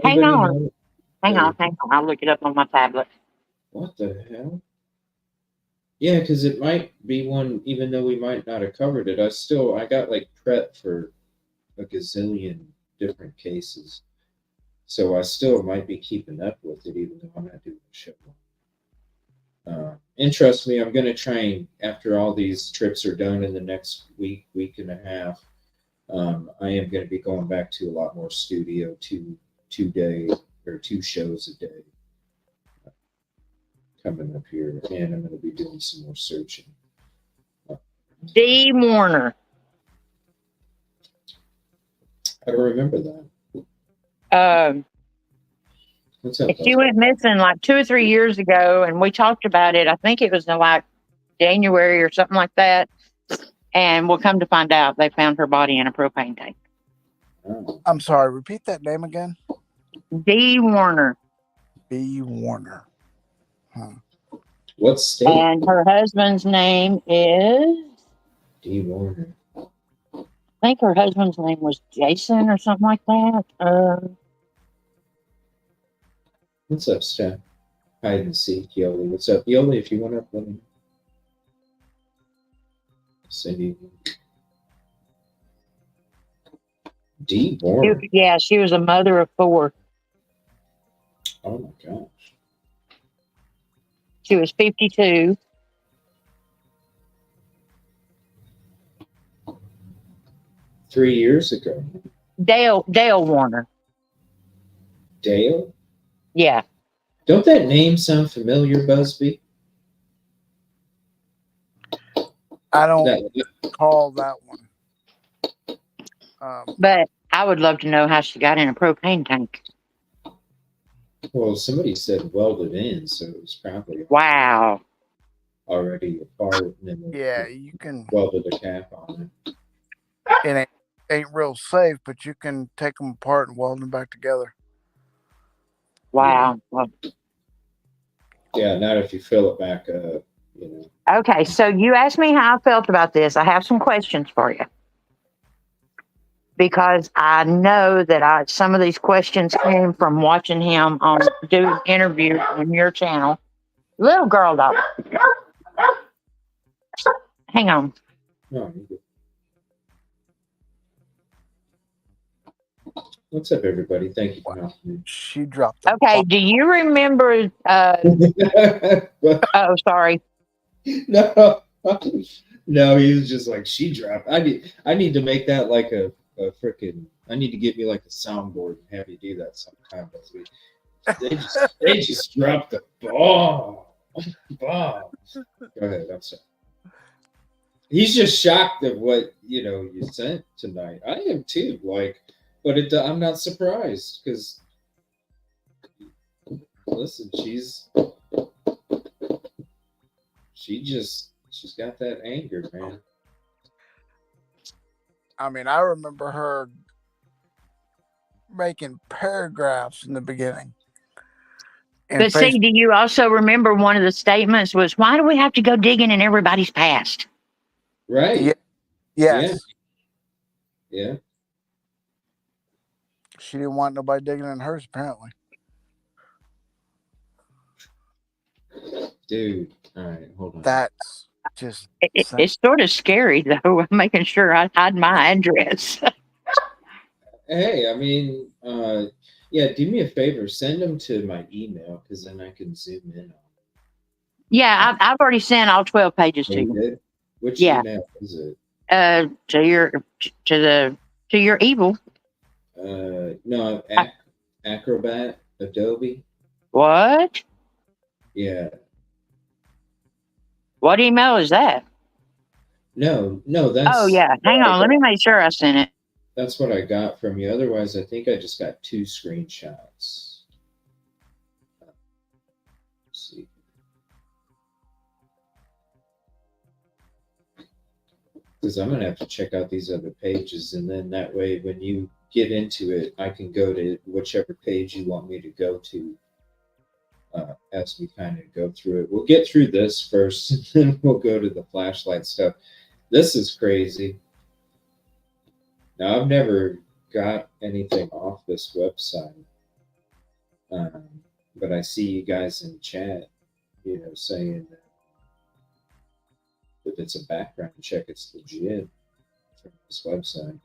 Hang on. Hang on. I'll look it up on my tablet. What the hell? Yeah, because it might be one, even though we might not have covered it. I got like prep for a gazillion different cases. So I still might be keeping up with it, even though I'm not doing the show. And trust me, I'm going to try and, after all these trips are done in the next week and a half, I am going to be going back to a lot more studio, two shows a day coming up here, and I'm going to be doing some more searching. D. Warner. I don't remember that. What's up? She went missing like 2 or 3 years ago, and we talked about it. I think it was in like January or something like that. And we'll come to find out they found her body in a propane tank. Oh. I'm sorry. Repeat that name again. D. Warner. D. Warner. Huh. What state? And her husband's name is D. Warner. I think her husband's name was Jason or something like that. What's up, Steph? Hide and seek, Yoli. What's up, Yoli? If you want to, let me send you. Deborn. Yeah, she was a mother of 4. Oh my gosh. She was 52. Three years ago. Dale Warner. Dale? Yeah. Don't that name sound familiar, Busby? I don't call that one. But I would love to know how she got in a propane tank. Well, somebody said welded in, so it was probably Wow. already apart. And then Yeah, you can. Welded a cap on it. It ain't real safe, but you can take them apart and weld them back together. Wow. Yeah, not if you fill it back up, you know. Okay, so you asked me how I felt about this. I have some questions for you. Because I know that some of these questions came from watching him do an interview on your channel. Little girl, dog. Hang on. No, you're good. What's up, everybody? Thank you for helping me. She dropped the Okay, do you remember? Oh, sorry. No, no, he was just like, she dropped. I need to make that like a freaking. I need to get me like a soundboard and have you do that sometime. They just dropped the ball. Go ahead. I'm sorry. He's just shocked at what you sent tonight. I am too. Like, but I'm not surprised because listen, she's got that anger, man. I mean, I remember her making paragraphs in the beginning. But see, do you also remember one of the statements was, why do we have to go digging in everybody's past? Right. Yeah. Yes. Yeah. She didn't want nobody digging in hers, apparently. Dude. All right, hold on. That's just... It's sort of scary, though. I'm making sure I hide my address. Hey, I mean, yeah, do me a favor. Send them to my email because then I can zoom in on them. Yeah, I've already sent all 12 pages to you. Did? Which email is it? To your evil. No, Acrobat, Adobe. What? Yeah. What email is that? No, that's. Oh yeah, hang on. Let me make sure I sent it. That's what I got from you. Otherwise, I think I just got 2 screenshots. Let's see. Because I'm gonna have to check out these other pages, and then that way, when you get into it, I can go to whichever page you want me to go to. As we kind of go through it, we'll get through this first, and then we'll go to the flashlight stuff. This is crazy. Now, I've never got anything off this website, but I see you guys in chat, saying that if it's a background check, it's legit from this website.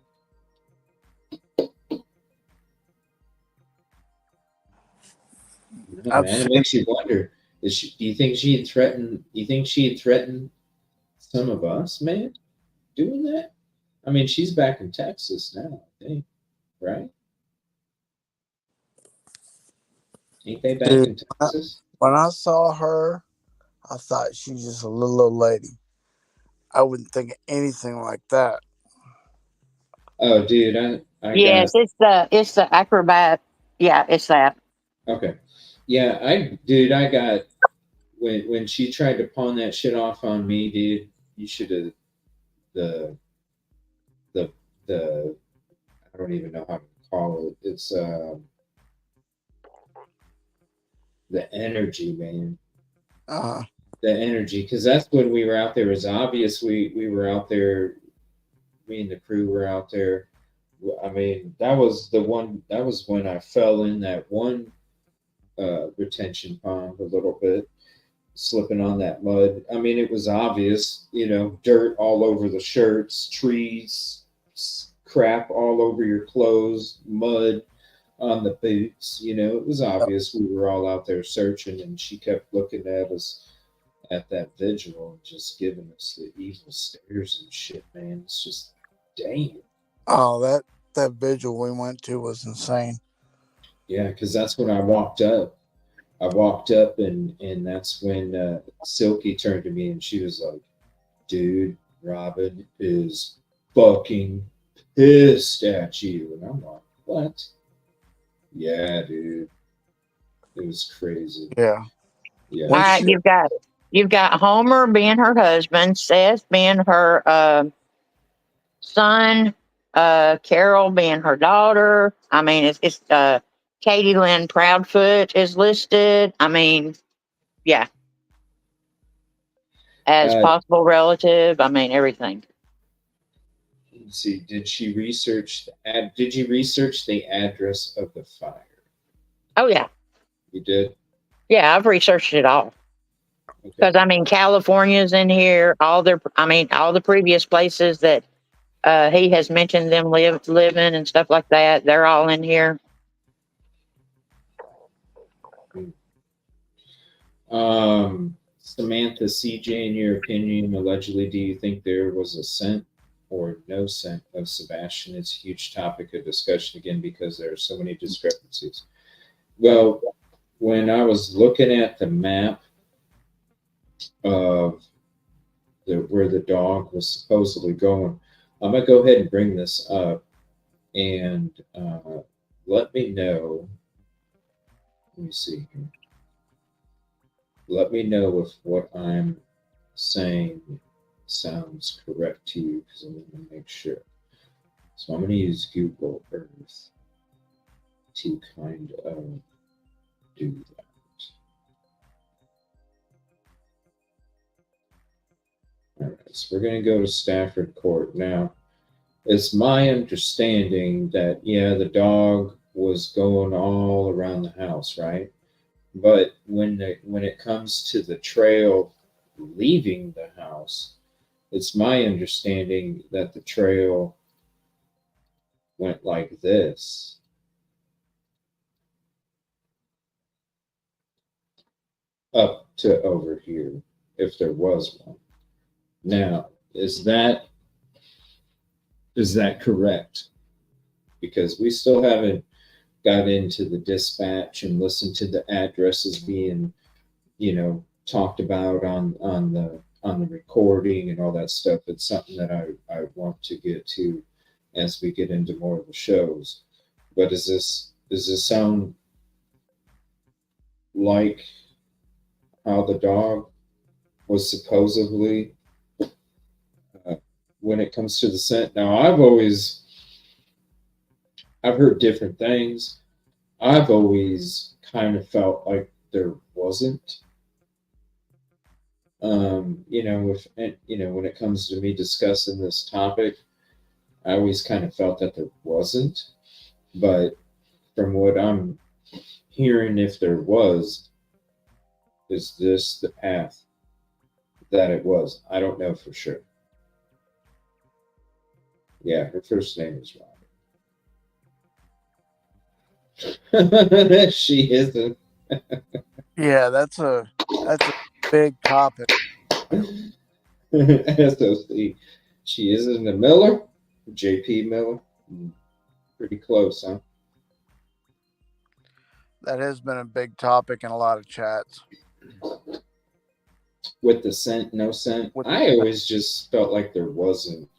Man, it makes you wonder. Do you think she had threatened? You think she had threatened some of us, man, doing that? I mean, she's back in Texas now, I think, right? Ain't they back in Texas? When I saw her, I thought she was just a little old lady. I wouldn't think of anything like that. Oh, dude, yes, it's the Acrobat. Yeah, it's that. Okay. Yeah, I got when she tried to pawn that shit off on me, dude, you should have the I don't even know how to call it. It's the energy, man. The energy, because that's when we were out there. It was obvious we were out there. Me and the crew were out there. I mean, that was when I fell in that one retention pond a little bit, slipping on that mud. I mean, it was obvious, dirt all over the shirts, trees, crap all over your clothes, mud on the boots. You know, it was obvious we were all out there searching, and she kept looking at us at that vigil and just giving us the evil stares and shit, man. It's just, damn. Oh, that vigil we went to was insane. Yeah, because that's when I walked up. I walked up, and that's when Silky turned to me and she was like, dude, Robin is fucking pissed at you. And I'm like, what? Yeah, dude. It was crazy. Yeah. Yeah. All right, you've got Homer being her husband, Seth being her son, Carol being her daughter. I mean, it's Katie Lynn Proudfoot is listed. I mean, yeah, as possible relative. I mean, everything. Let's see, did you research the address of the fire? Oh yeah, You did? yeah. I've researched it all because I mean, California's in here. All the previous places that he has mentioned them living and stuff like that. They're all in here. Samantha CJ, in your opinion, allegedly, do you think there was a scent or no scent of Sebastian? It's a huge topic of discussion again because there are so many discrepancies. Well, when I was looking at the map of where the dog was supposedly going, I'm gonna go ahead and bring this up and let me know. Let me see here. Let me know if what I'm saying sounds correct to you, because I'm going to make sure. So I'm going to use Google Earth to kind of do that. All right, so we're going to go to Stafford Court. Now, it's my understanding that, yeah, the dog was going all around the house, right? But when it comes to the trail leaving the house, it's my understanding that the trail went like this. Up to over here, if there was one. Now, is that correct? Because we still haven't got into the dispatch and listened to the addresses being, talked about on the recording and all that stuff. It's something that I want to get to as we get into more of the shows. But does this sound like how the dog was supposedly when it comes to the scent? Now, I've heard different things. I've always kind of felt like there wasn't. When it comes to me discussing this topic, I always kind of felt that there wasn't. But from what I'm hearing, if there was, is this the path that it was? I don't know for sure. Yeah, her first name is Robin. She isn't. Yeah, that's a big topic. SOC. She isn't a Miller? JP Miller? Pretty close, huh? That has been a big topic in a lot of chats. With the scent, no scent? I always just felt like there wasn't.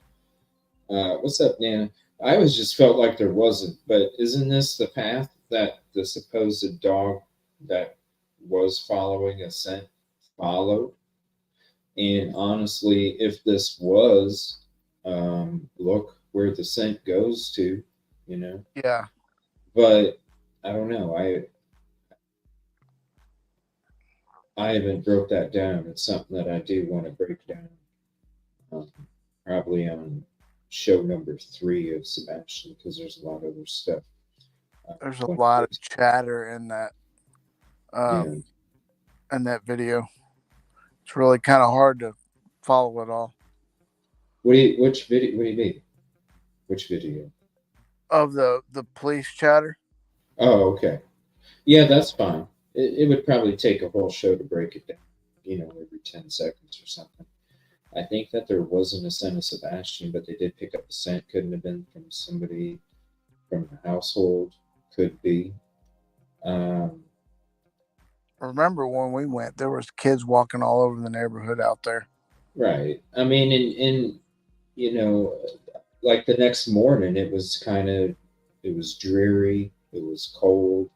What's up, Nana? I always just felt like there wasn't. But isn't this the path that the supposed dog that was following a scent followed? And honestly, if this was, look where the scent goes to, Yeah. But I don't know. I haven't broke that down. It's something that I do want to break down. Probably on show number 3 of Sebastian, because there's a lot of other stuff. There's a lot of chatter in that in that video. It's really kind of hard to follow it all. Which video? What do you mean? Which video? of the police chatter. Oh, okay. Yeah, that's fine. It would probably take a whole show to break it down, every 10 seconds or something. I think that there wasn't a scent of Sebastian, but they did pick up the scent. Couldn't have been from somebody from the household. Could be. Um, Remember when we went, there was kids walking all over the neighborhood out there. right. I mean, like the next morning, it was dreary. It was cold.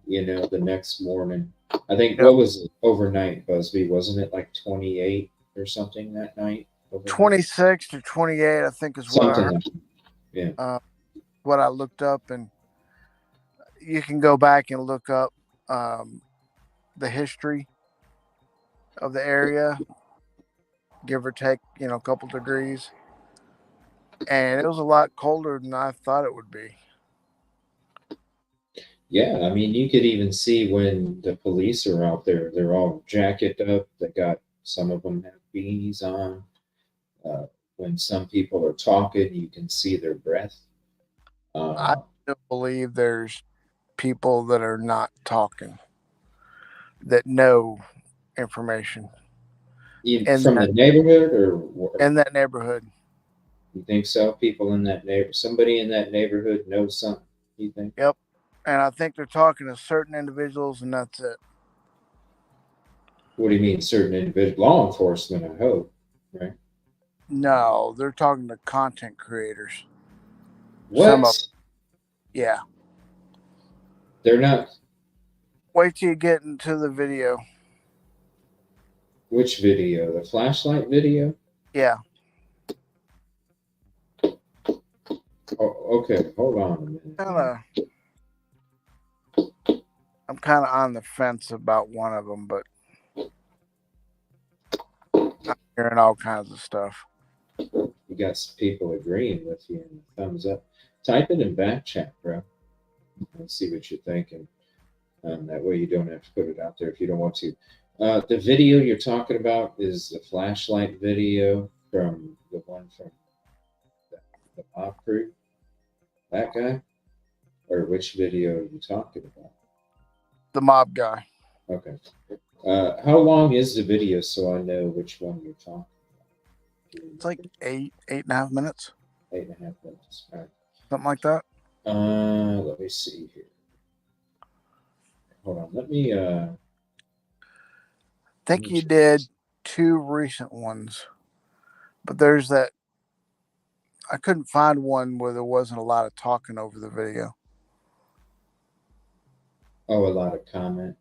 The next morning. I think, Yep. what was it overnight, Busby? Wasn't it like 28 or something that night? Overnight? 26 to 28, I think, is what I Something heard. like that. Yeah. What I looked up, and you can go back and look up the history of the area, give or take, a couple degrees. And it was a lot colder than I thought it would be. Yeah, I mean, you could even see when the police are out there, they're all jacketed up. Some of them have beanies on. When some people are talking, you can see their breath. I still believe there's people that are not talking that know information From the neighborhood, or in that neighborhood. You think so? People in that somebody in that neighborhood knows something, you think? Yep. And I think they're talking to certain individuals, and that's it. What do you mean, certain individual? Law enforcement, I hope, right? No, they're talking to content creators. What? Yeah. They're not. Wait till you get into the video. Which video? The flashlight video? Yeah. Oh, okay. Hold on a minute. I'm kind of on the fence about one of them, but I'm hearing all kinds of stuff. You got some people agreeing with you and thumbs up. Type it in back chat, bro. Let's see what you're thinking. That way you don't have to put it out there if you don't want to. The video you're talking about is the flashlight video from the one from the mob crew. That guy? Or which video are you talking about? The mob guy. Okay. How long is the video so I know which one you're talking about? It's like 8.5 minutes. 8.5 minutes. All right. Something like that. Let me see here. Hold on. Let me I think you did 2 recent ones. But there's that. I couldn't find one where there wasn't a lot of talking over the video. Oh, a lot of commenting.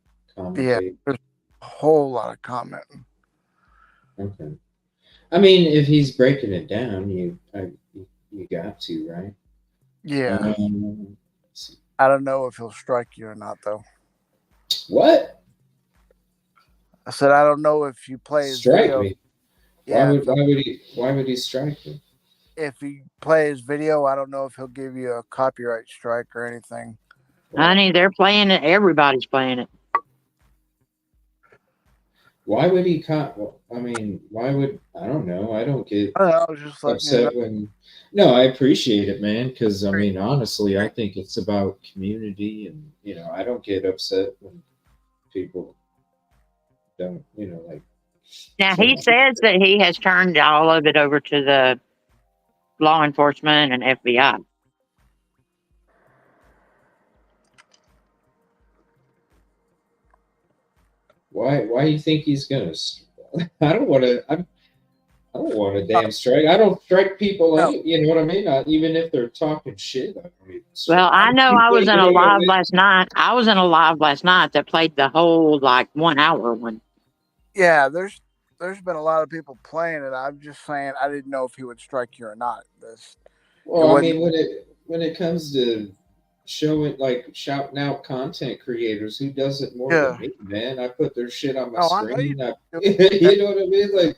Yeah, there's a whole lot of commenting. Okay. I mean, if he's breaking it down, you got to, right? Yeah. I don't know if he'll strike you or not, though. What? I said I don't know if you play his strike video. Me. Yeah. Why would he strike me? If you play his video, I don't know if he'll give you a copyright strike or anything. Honey, they're playing it. Everybody's playing it. Why would he why would, I don't know. I don't get just upset when. No, I appreciate it, man. Because honestly, I think it's about community, and I don't get upset when people don't, like. Now he says that he has turned all of it over to the law enforcement and FBI. Why do you think he's gonna? I don't want to. I don't want a damn strike. I don't strike people. You know what I mean? Even if they're talking shit. Well, I know I was in a live last night. I was in a live last night that played the whole 1 hour one. Yeah, there's been a lot of people playing it. I'm just saying I didn't know if he would strike you or not. Well, I mean, when it comes to shouting out content creators, who does it more than me, man? I put their shit on my screen. You know what I mean? Like,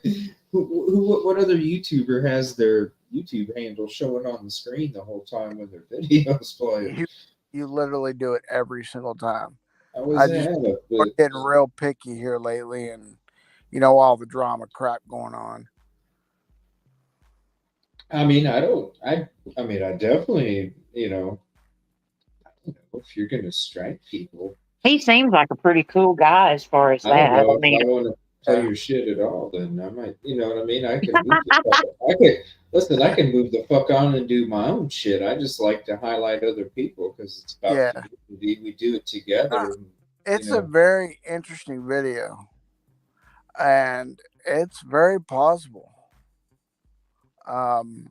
what other YouTuber has their YouTube handle showing on the screen the whole time when their videos play? You literally do it every single time. We're getting real picky here lately, and all the drama crap going on. I mean, I mean, I definitely, you know, if you're going to strike people, He seems like a pretty cool guy as far as I don't that. I know if mean, I want to play Yeah. your shit at all. Then I might, you know what I mean? I can move the fuck. I could listen. I can move the fuck on and do my own shit. I just like to highlight other people because it's about Yeah. community. We do it Uh, together. And, you it's a know, very interesting video, and it's very plausible. Um,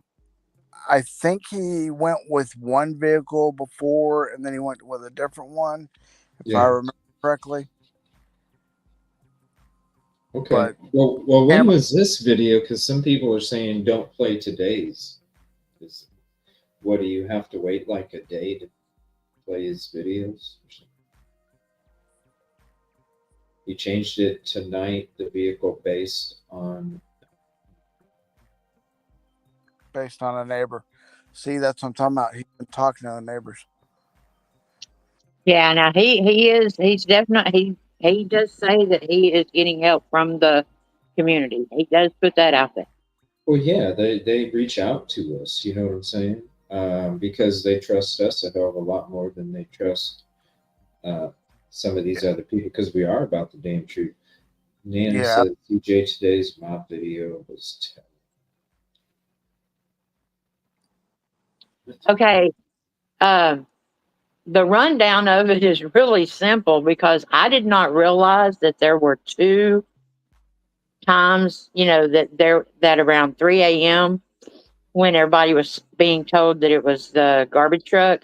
I think he went with one vehicle before, and then he went with a different one, if I yeah. remember correctly. Okay. But Well, when camera was this video? Because some people are saying don't play today's. Is, what do you have to wait like a day to play his videos? He changed it tonight. The vehicle based on a neighbor. See, that's what I'm talking about. He's been talking to the neighbors. yeah. Now he's definitely he does say that he is getting help from the community. He does put that out there. Well, yeah, they reach out to us. You know what I'm saying? Because they trust us a hell of a lot more than they trust uh, some of these other people. Because we are about the damn truth. Nana Yeah. said TJ today's mob video was. Okay. Um, the rundown of it is really simple because I did not realize that there were two times, that around 3 a.m. when everybody was being told that it was the garbage truck.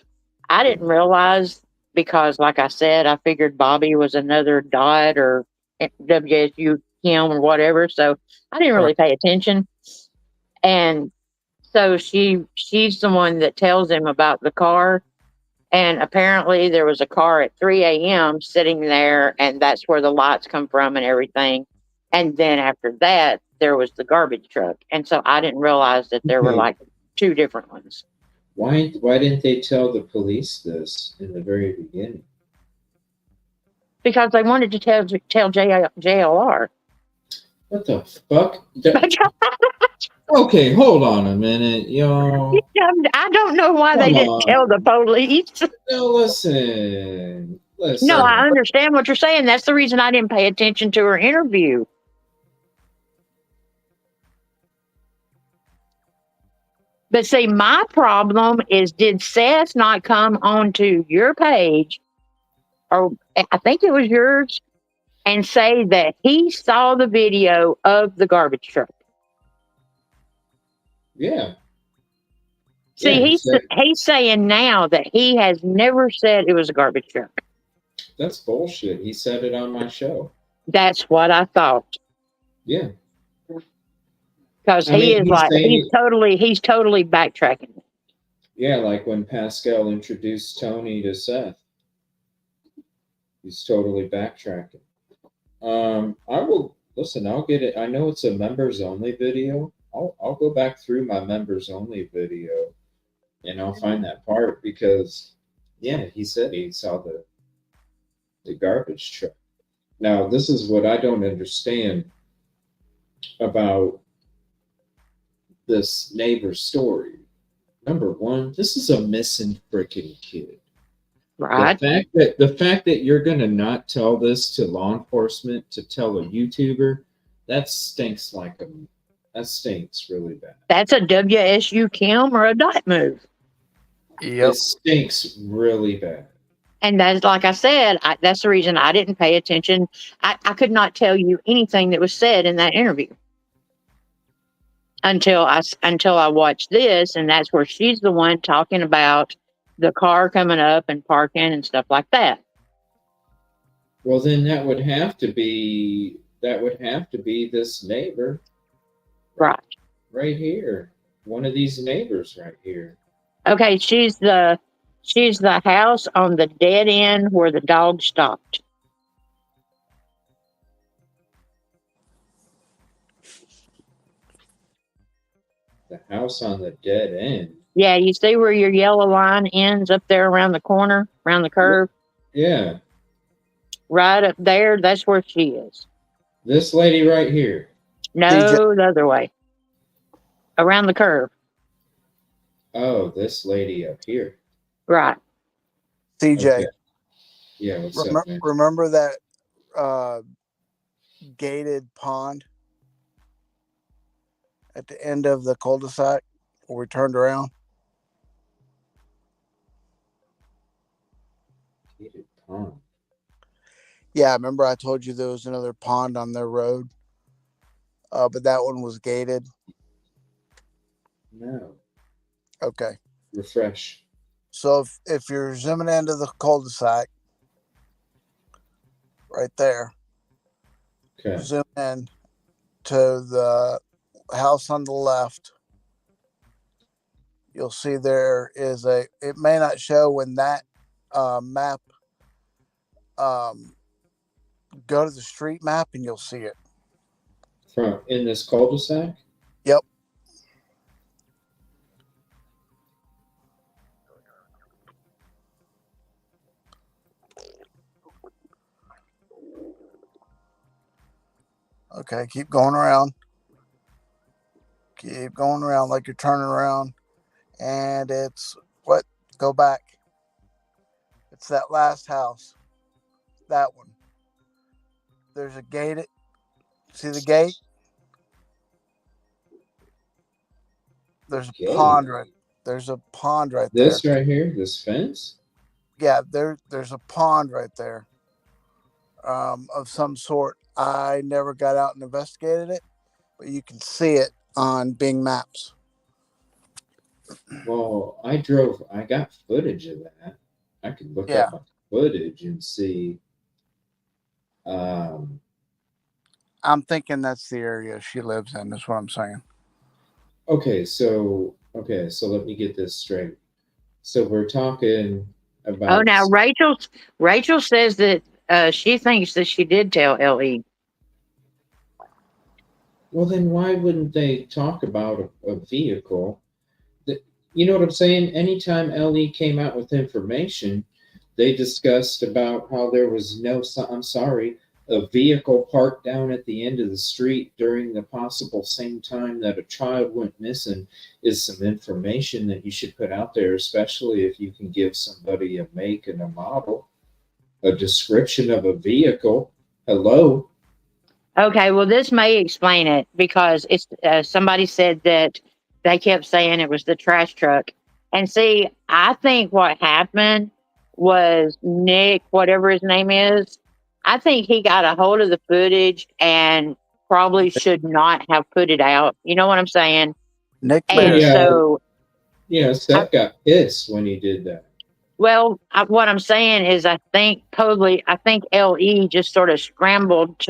I didn't realize because, like I said, I figured Bobby was another Dot or WSU Kim or whatever. So I didn't Right. really pay attention. And so she's the one that tells him about the car. And apparently there was a car at 3 a.m. sitting there, and that's where the lights come from and everything. And then after that, there was the garbage truck. And so I didn't realize that there were Okay, like two different ones why didn't they tell the police this in the very beginning? because they wanted to tell JLR. What the fuck? Okay, hold on a minute, yo. I don't know why they Come didn't tell on. the police. No, listen. No, I Listen. understand what you're saying. That's the reason I didn't pay attention to her interview. But see, my problem is did Seth not come onto your page, or I think it was yours, and say that he saw the video of the garbage truck? Yeah. Yeah, See, he said he's saying now that he has never said it was a garbage truck. that's bullshit. He said it on my show. That's what I thought. Yeah. Because I he mean, is he's like saying, he's totally backtracking. yeah, like when Pascal introduced Tony to Seth. He's totally backtracking. I will listen. I'll get it. I know it's a members only video. I'll go back through my members only video, and I'll find that part because, yeah, he said he saw the garbage truck. Now, this is what I don't understand about this neighbor story. Number one, this is a missing freaking kid. Right. The fact that you're gonna not tell this to law enforcement to tell a YouTuber, that stinks that stinks really bad. That's a WSU Kim or a Dot move. Yep. It stinks really bad. And that's like I said, that's the reason I didn't pay attention. I could not tell you anything that was said in that interview until I watched this, and that's where she's the one talking about the car coming up and parking and stuff like that. Well, then that would have to be this neighbor Right. right here. One of these neighbors right here. Okay, she's the house on the dead end where the dog stopped. The house on the dead end. Yeah, you see where your yellow line ends up there around the corner, around the curve? Yeah. Right up there, that's where she is. This lady right here. No, TJ. the other way. Around the curve. Oh, this lady up here. Right. CJ, Okay. Yeah, what's up, man? remember that gated pond at the end of the cul-de-sac where we turned around? Gated pond. Yeah, remember I told you there was another pond on their road, but that one was gated. No. Okay. Refresh. So if you're zooming into the cul-de-sac, right there, Okay. zoom in to the house on the left, you'll see there is a. It may not show when that map. Go to the street map and you'll see it. From in this cul-de-sac? Yep. Okay, keep going around. Keep going around like you're turning around. And it's what? Go back. It's that last house. That one. There's a gate. See the gate? There's a pond right. There's a pond right there. This right here, this fence? Yeah, there's a pond right there. Of some sort. I never got out and investigated it, but you can see it on Bing Maps. Well, I got footage of that. I could look up my footage and see. I'm thinking that's the area she lives in. That's what I'm saying. Okay, so let me get this straight. So we're talking about. Oh, now Rachel says that she thinks that she did tell Le. Well, then why wouldn't they talk about a vehicle? You know what I'm saying? Anytime LE came out with information, they discussed about how there was a vehicle parked down at the end of the street during the possible same time that a child went missing is some information that you should put out there, especially if you can give somebody a make and a model, a description of a vehicle. Hello? Okay, well, this may explain it because it's somebody said that they kept saying it was the trash truck. And see, I think what happened was Nick, whatever his name is, I think he got a hold of the footage and probably should not have put it out. You know what I'm saying? Nick And Seth got pissed when he did that. Well, what I'm saying is I think LE just sort of scrambled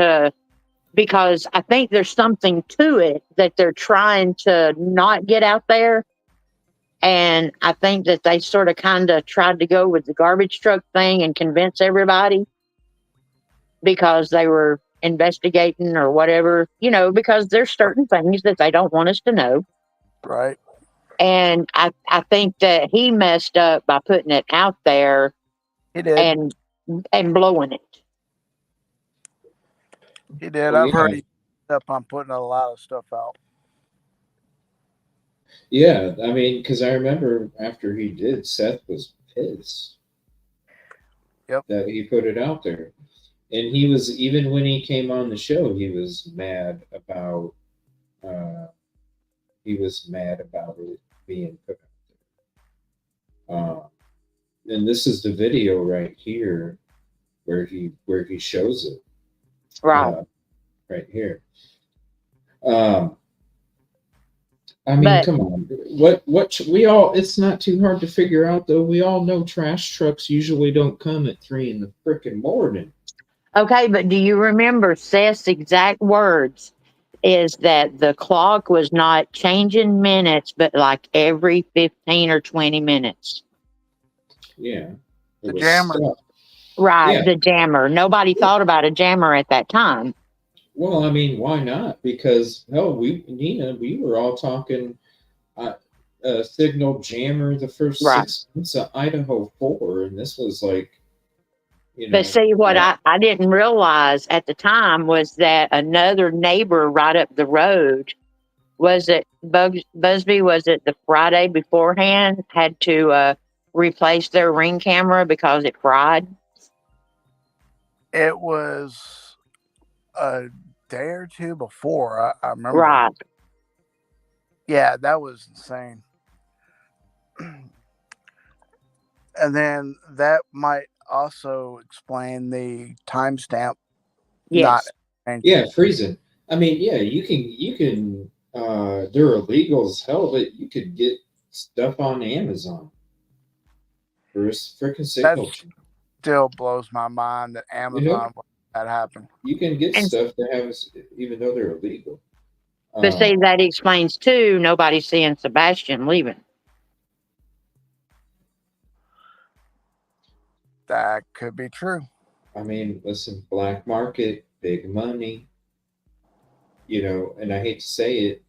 because I think there's something to it that they're trying to not get out there. And I think that they sort of kind of tried to go with the garbage truck thing and convince everybody because they were investigating or whatever, because there's certain things that they don't want us to know. Right. And I think that he messed up by putting it out there. He did. And blowing it. He did. I've heard he up on putting a lot of stuff out. Yeah, I mean, because I remember after he did, Seth was pissed. Yep. That he put it out there. And he was, even when he came on the show, he was mad about it being put out there. And this is the video right here where he shows it. Right. Right here. I mean, come on. What we all, it's not too hard to figure out, though. We all know trash trucks usually don't come at 3 in the frickin' morning. Okay, but do you remember Seth's exact words is that the clock was not changing minutes, but like every 15 or 20 minutes. Yeah. The jammer. Right, yeah. The jammer. Nobody thought about a jammer at that time. Well, I mean, why not? Because, we were all talking signal jammer the first 6 months of Idaho 4, and this was like, But see, what I didn't realize at the time was that another neighbor right up the road Was it Busby? Was it the Friday beforehand had to replace their Ring camera because it fried? It was a day or two before. I remember. Right. Yeah, that was insane. And then that might also explain the timestamp not Yes. changing. Yeah, freezing. I mean, yeah, you can they're illegal as hell, but you could get stuff on Amazon for a freaking signal That chain. still blows my mind that Amazon let that happen. You can get And- stuff that has, even though they're illegal. But see, that explains too. Nobody's seeing Sebastian leaving. That could be true. I mean, listen, black market, big money, you know, and I hate to say it,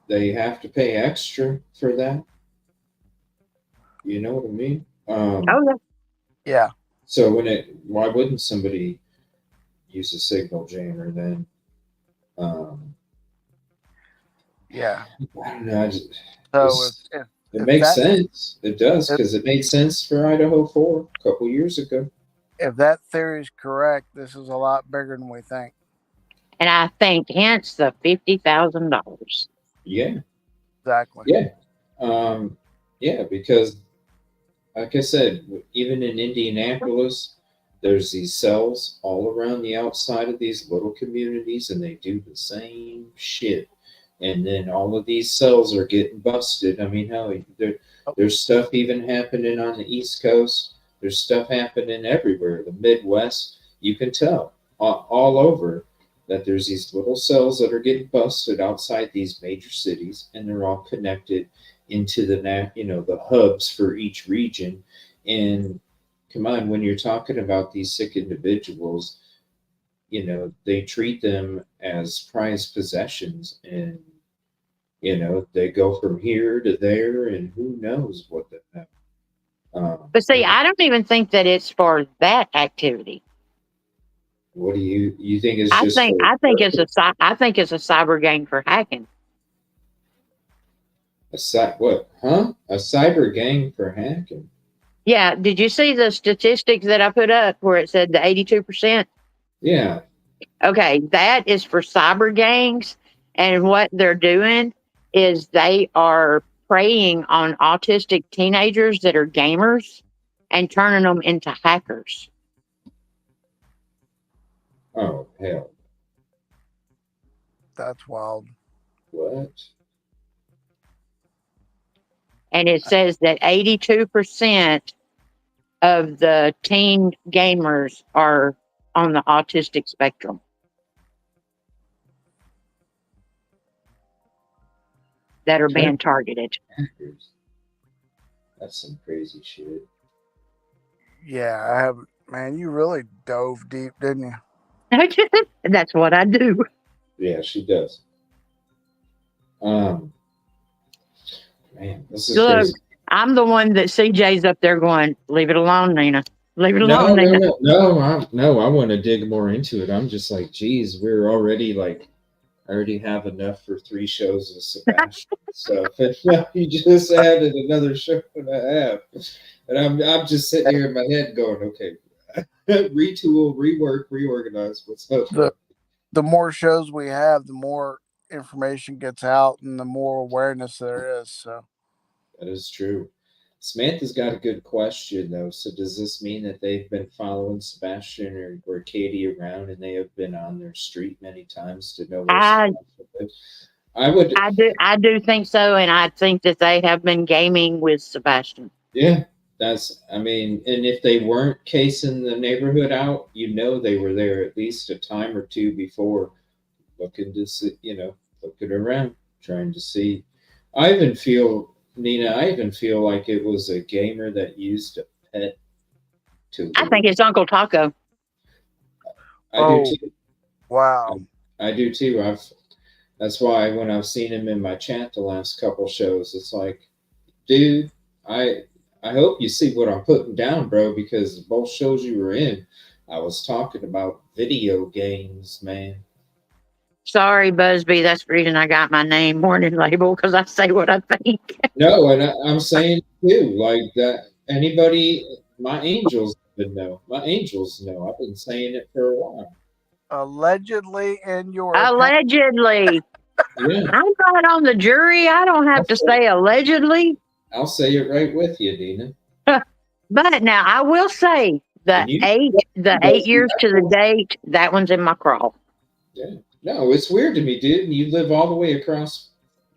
they have to pay extra for that. You know what I mean? Oh yeah. Yeah. So why wouldn't somebody use a signal jammer then? Yeah. I don't know. If Makes sense. It does, because it made sense for Idaho 4 a couple years ago. If that theory is correct, this is a lot bigger than we think. And I think hence the $50,000. Yeah. Exactly. Yeah. Yeah, because like I said, even in Indianapolis, there's these cells all around the outside of these little communities, and they do the same shit. And then all of these cells are getting busted. I mean, hell, there's stuff even happening on the East Coast. There's stuff happening everywhere. The Midwest, you can tell all over that there's these little cells that are getting busted outside these major cities, and they're all connected into the hubs for each region. And come on, when you're talking about these sick individuals, they treat them as prized possessions, and they go from here to there, and who knows what they have. But see, I don't even think that it's for that activity. What do you think? It's I just think it's a cyber gang for hacking. a cyber gang for hacking? Yeah. Did you see the statistics that I put up where it said the 82%? Yeah. Okay, that is for cyber gangs, and what they're doing is they are preying on autistic teenagers that are gamers and turning them into hackers. Oh hell. That's wild. What? And it says that 82% of the teen gamers are on the autistic spectrum. That are being targeted. Hackers. That's some crazy shit. Yeah, I have. Man, you really dove deep, didn't you? That's what I do. Yeah, she does. Man, this is Look, crazy. I'm the one that CJ's up there going, leave it alone, Nina. Leave it alone, No, Nina. I want to dig more into it. I'm just like, geez, we're already like, I already have enough for 3 shows of Sebastian stuff. And now you just added another show and a half. And I'm just sitting here in my head going, okay, retool, rework, reorganize. What's up? The more shows we have, the more information gets out and the more awareness there is. So that is true. Samantha's got a good question though. So does this mean that they've been following Sebastian or Katie around, and they have been on their street many times to know where Sebastian lives? I do think so, and I think that they have been gaming with Sebastian. Yeah, and if they weren't casing the neighborhood out, they were there at least a time or two before, looking to see, looking around, trying to see. Nina, I even feel like it was a gamer that used a pet to. I think it's Uncle Taco. I do too. Wow. I do too. That's why when I've seen him in my chat the last couple shows, it's like, dude, I hope you see what I'm putting down, bro, because both shows you were in, I was talking about video games, man. Sorry, Busby. That's the reason I got my name warning label, because I say what I think. No, and I'm saying too, like that. Anybody, my angels would know. My angels know. I've been saying it for a while. Allegedly, in your opinion. Allegedly. Yeah, I'm not on the jury. I don't have to say allegedly. I'll say it right with you, Dina. But now I will say the And you, 8 years to the date, that one's in my crawl. yeah. No, it's weird to me, dude. You live all the way across,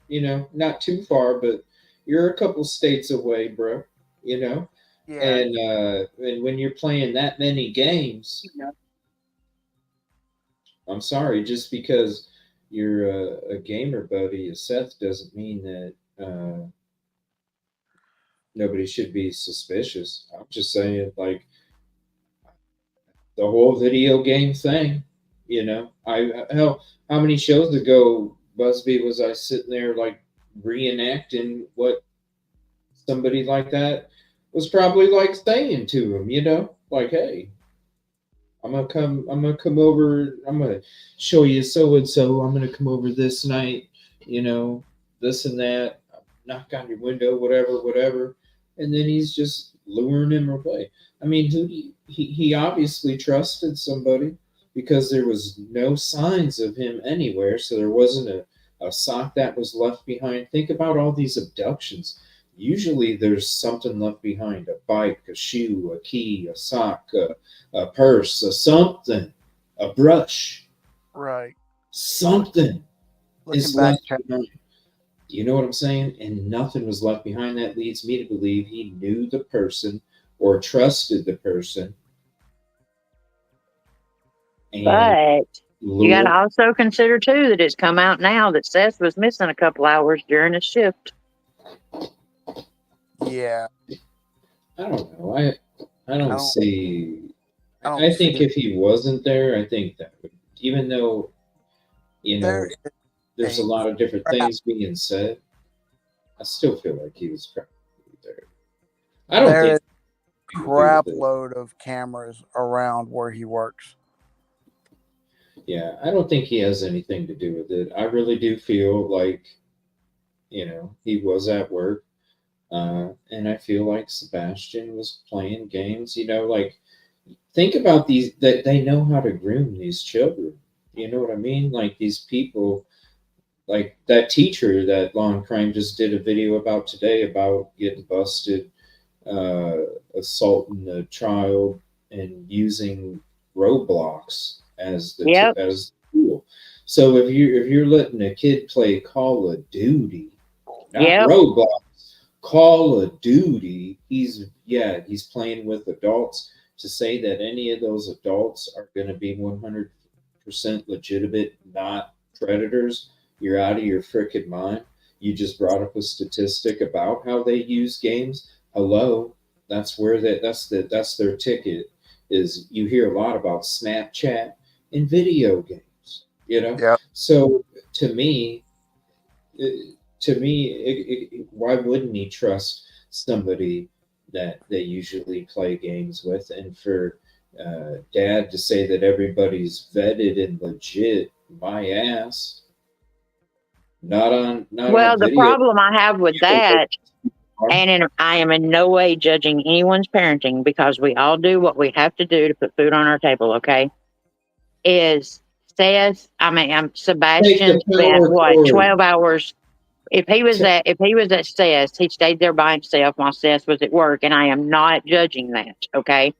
not too far, but you're a couple states away, bro. You know, Yeah. and when you're playing that many games, I'm sorry, just because you're a gamer buddy of Seth doesn't mean that nobody should be suspicious. I'm just saying, like, the whole video game thing. Hell, how many shows ago, Busby, was I sitting there like reenacting what somebody like that was probably like saying to him? Like, hey, I'm gonna come over. I'm gonna show you so and so. I'm gonna come over this night. This and that. Knock on your window, whatever. And then he's just luring him away. I mean, he obviously trusted somebody because there was no signs of him anywhere. So there wasn't a sock that was left behind. Think about all these abductions. Usually there's something left behind: a bike, a shoe, a key, a sock, a purse, a something, a brush, Right. something is Looking back, left behind. You know what I'm saying? And nothing was left behind. That leads me to believe he knew the person or trusted the person. And But you got to lured. also consider too that it's come out now that Seth was missing a couple hours during his shift. yeah. I don't know. I don't see. I don't I think see if he wasn't there, I think that would, even though there is there's a lot of different things being said, I still feel like he was probably there. I don't there think is a crap load of cameras around where he works. Yeah, I don't think he has anything to do with it. I really do feel like, he was at work, and I feel like Sebastian was playing games. Like, think about these, that they know how to groom these children. You know what I mean? Like, these people, like that teacher that Lon Crime just did a video about today about getting busted, uh, assaulting a child and using Roblox as the Yep. as the tool. So if you're letting a kid play Call of Duty, not Yep. Roblox, Call of Duty, he's playing with adults. To say that any of those adults are going to be 100% legitimate, not predators, you're out of your freaking mind. You just brought up a statistic about how they use games. Hello, that's where that's their ticket. Is you hear a lot about Snapchat and video games. Yep. So to me, why wouldn't he trust somebody that they usually play games with? And for Dad to say that everybody's vetted and legit, my ass. Not on Well, the video. problem I have with that, and I am in no way judging anyone's parenting because we all do what we have to do to put food on our table, okay? Sebastian spent what, 12 hours. If he was at Seth, he stayed there by himself while Seth was at work, and I am not judging that, okay?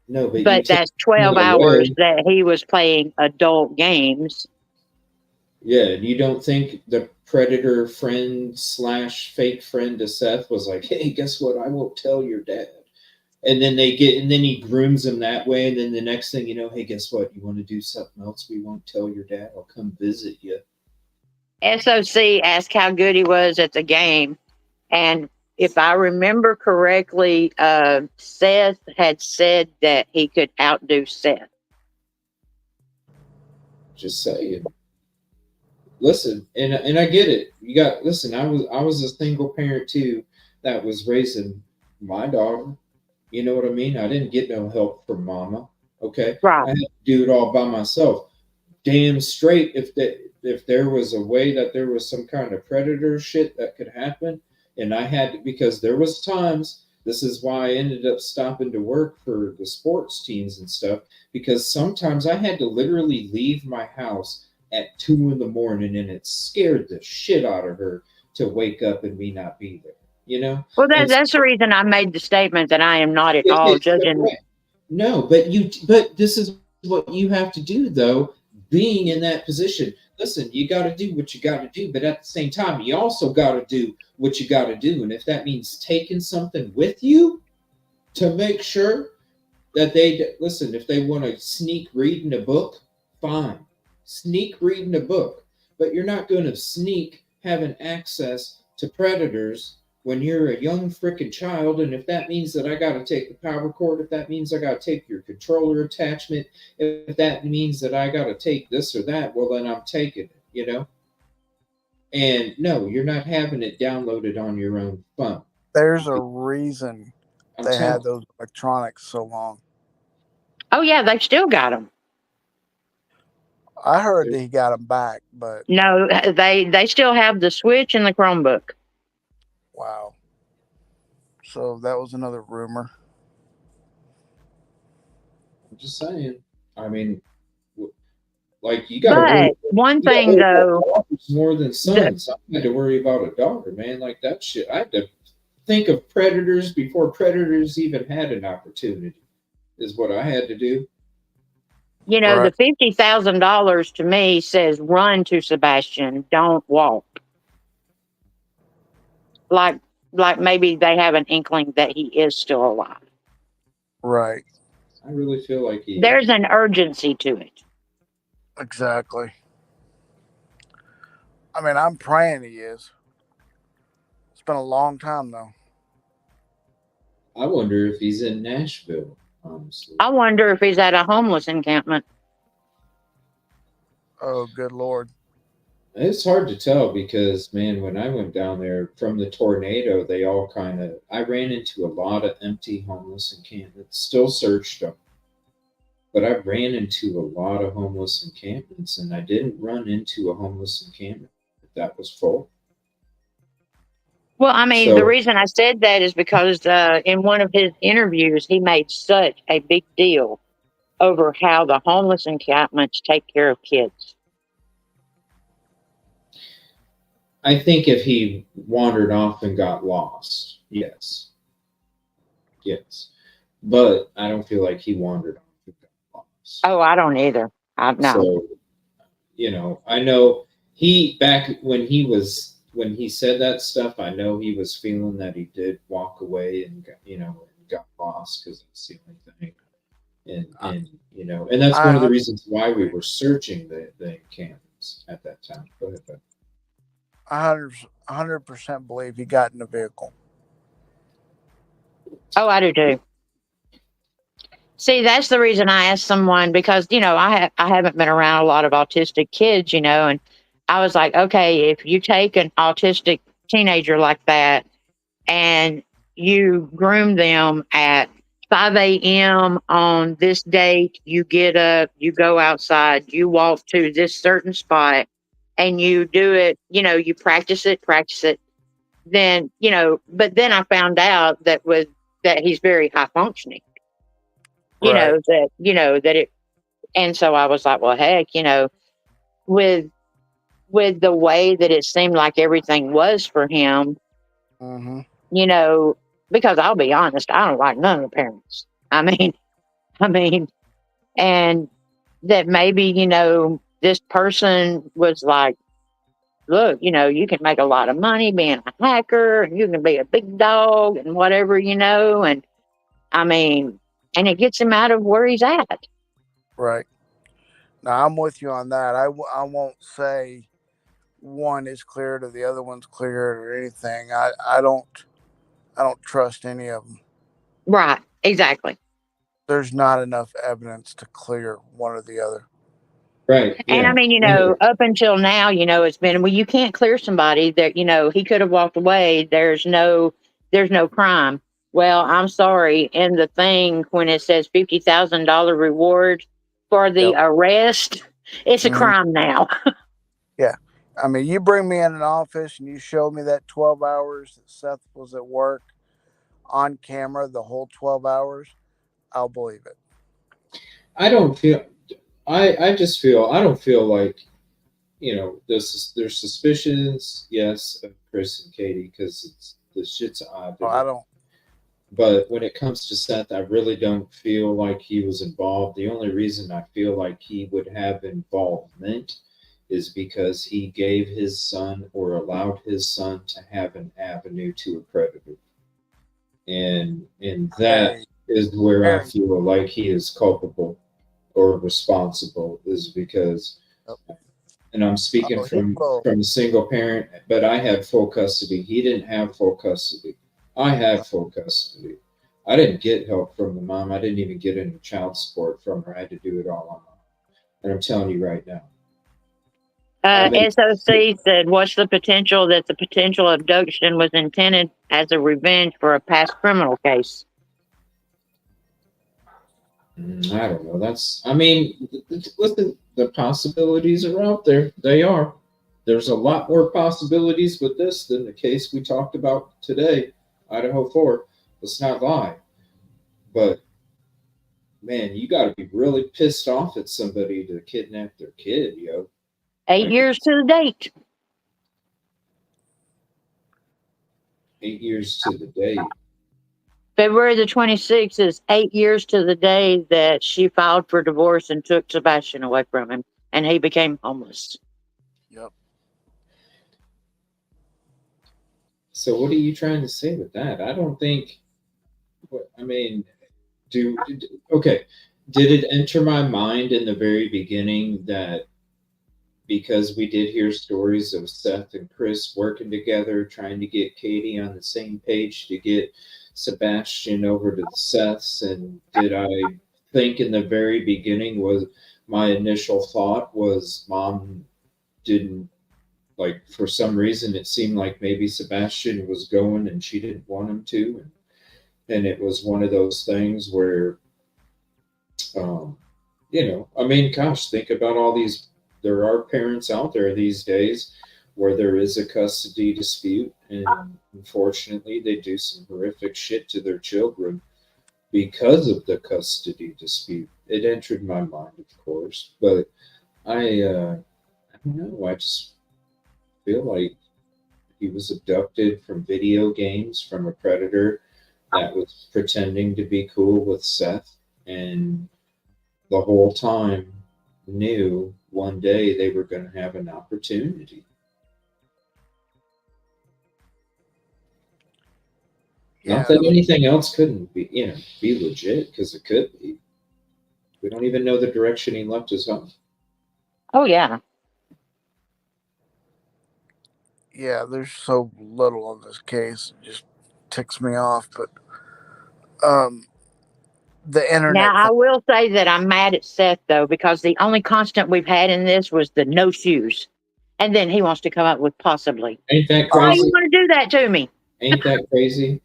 No, But that's 12 hours that he was playing adult games. Yeah, and you don't think the predator friend / fake friend to Seth was like, "Hey, guess what? I won't tell your dad." And then he grooms him that way, and then the next thing you know, hey, guess what? You want to do something else? We won't tell your dad. I'll come visit you. SOC asked how good he was at the game, and if I remember correctly, Seth had said that he could outdo Seth. Just saying. Listen, and I get it. Listen. I was a single parent too that was raising my daughter. You know what I mean? I didn't get no help from mama. Okay, Right. I had to do it all by myself. Damn straight, if there was a way that there was some kind of predator shit that could happen, and I had to, because there was times. This is why I ended up stopping to work for the sports teams and stuff, because sometimes I had to literally leave my house at 2 in the morning, and it scared the shit out of her to wake up and me not be there. You know, Well, and that's the reason I made the statement that I am not at all judging. no, but this is what you have to do though, being in that position. Listen, you got to do what you got to do, but at the same time, you also got to do what you got to do. And if that means taking something with you to make sure that they listen, if they want to sneak reading a book, fine, sneak reading a book, but you're not going to sneak having access to predators when you're a young freaking child. And if that means that I got to take the power cord, if that means I got to take your controller attachment, if that means that I got to take this or that, well, then I'm taking it, you know? And no, you're not having it downloaded on your own phone. There's a reason I'm they telling had those electronics so long. Oh yeah, they still got them. I heard that he got them back, but No, they still have the Switch and the Chromebook. wow. So that was another rumor. I'm just saying. I mean, like you got to worry. But one You got to thing worry about though, daughters more than sons. I had to worry about a daughter, man. Like that shit. I had to think of predators before predators even had an opportunity. Is what I had to do. you know, Right. the $50,000 to me says run to Sebastian, don't walk. Like maybe they have an inkling that he is still alive. Right. I really feel like he There's is. an urgency to it. Exactly. I mean, I'm praying he is. It's been a long time though. I wonder if he's in Nashville. Honestly, I wonder if he's at a homeless encampment. Oh, good Lord. it's hard to tell because man, when I went down there from the tornado, they all kind of. I ran into a lot of empty homeless encampments. Still searched them. But I ran into a lot of homeless encampments, and I didn't run into a homeless encampment that was full. Well, I mean, the So reason I said that is because in one of his interviews, he made such a big deal over how the homeless encampments take care of kids. I think if he wandered off and got lost, yes, yes, but I don't feel like he wandered off and got lost. Oh, I don't either. No. So I know he back when he said that stuff. I know he was feeling that he did walk away and got lost because it's the only thing. And that's one of the I reasons why we were searching the encampments at that time. Go ahead, Ben. 100% believe he got in the vehicle. Oh, I do too. See, that's the reason I asked someone because I haven't been around a lot of autistic kids, and I was like, okay, if you take an autistic teenager like that and you groom them at 5 a.m. on this date, you get up, you go outside, you walk to this certain spot, and you do it, you practice it, then, but then I found out that he's very high functioning, Right. that it, and so I was like, well, heck, with the way that it seemed like everything was for him, Mm-hmm. because I'll be honest, I don't like none of the parents. I mean, and that maybe, this person was like, look, you can make a lot of money being a hacker and you can be a big dog and whatever, and I mean, and it gets him out of where he's at. Right. Now I'm with you on that. I won't say one is cleared or the other one's cleared or anything. I don't trust any of them. Right. Exactly. There's not enough evidence to clear one or the other. Right. And I Yeah. mean, up until now, it's been, well, you can't clear somebody that, he could have walked away. There's no crime. Well, I'm sorry. In the thing, when it says $50,000 reward for the Yep. arrest, it's a Mhm. crime now. Yeah. I mean, you bring me in an office and you show me that 12 hours that Seth was at work on camera, the whole 12 hours, I'll believe it. I don't feel. I just feel. I don't feel like there's suspicions, yes, of Chris and Katie because it's the shit's odd. Oh, I don't. But when it comes to Seth, I really don't feel like he was involved. The only reason I feel like he would have involvement is because he gave his son or allowed his son to have an avenue to a predator. And that I is where I very. feel like he is culpable or responsible is because, and I'm speaking Oh, he will. from a single parent, but I had full custody. He didn't have full custody. I have full custody. I didn't get help from the mom. I didn't even get any child support from her. I had to do it all on my own. And I'm telling you right now. SOC said, what's the potential that the potential abduction was intended as a revenge for a past criminal case? I don't know. Listen, the possibilities are out there. They are. There's a lot more possibilities with this than the case we talked about today, Idaho 4. Let's not lie. But, man, you got to be really pissed off at somebody to kidnap their kid, yo. 8 years to the date. 8 years to the date. February the 26th is 8 years to the day that she filed for divorce and took Sebastian away from him, and he became homeless. Yep. So what are you trying to say with that? I don't think. I mean, okay. Did it enter my mind in the very beginning that because we did hear stories of Seth and Chris working together, trying to get Katie on the same page to get Sebastian over to the Seths, and did I think in the very beginning was my initial thought was mom didn't like for some reason it seemed like maybe Sebastian was going and she didn't want him to, and it was one of those things where I mean, gosh, think about all these. There are parents out there these days where there is a custody dispute, and unfortunately, they do some horrific shit to their children because of the custody dispute. It entered my mind, of course, but I don't know. I just feel like he was abducted from video games from a predator that was pretending to be cool with Seth, and the whole time knew one day they were going to have an opportunity. Yeah. Not that anything else couldn't be, be legit, because it could be. We don't even know the direction he left his home. Oh, yeah. Yeah, there's so little on this case. It just ticks me off. But the internet. Now, I will say that I'm mad at Seth, though, because the only constant we've had in this was the no shoes. And then he wants to come up with possibly. Ain't that Why crazy? you want to do that to me? Ain't that crazy?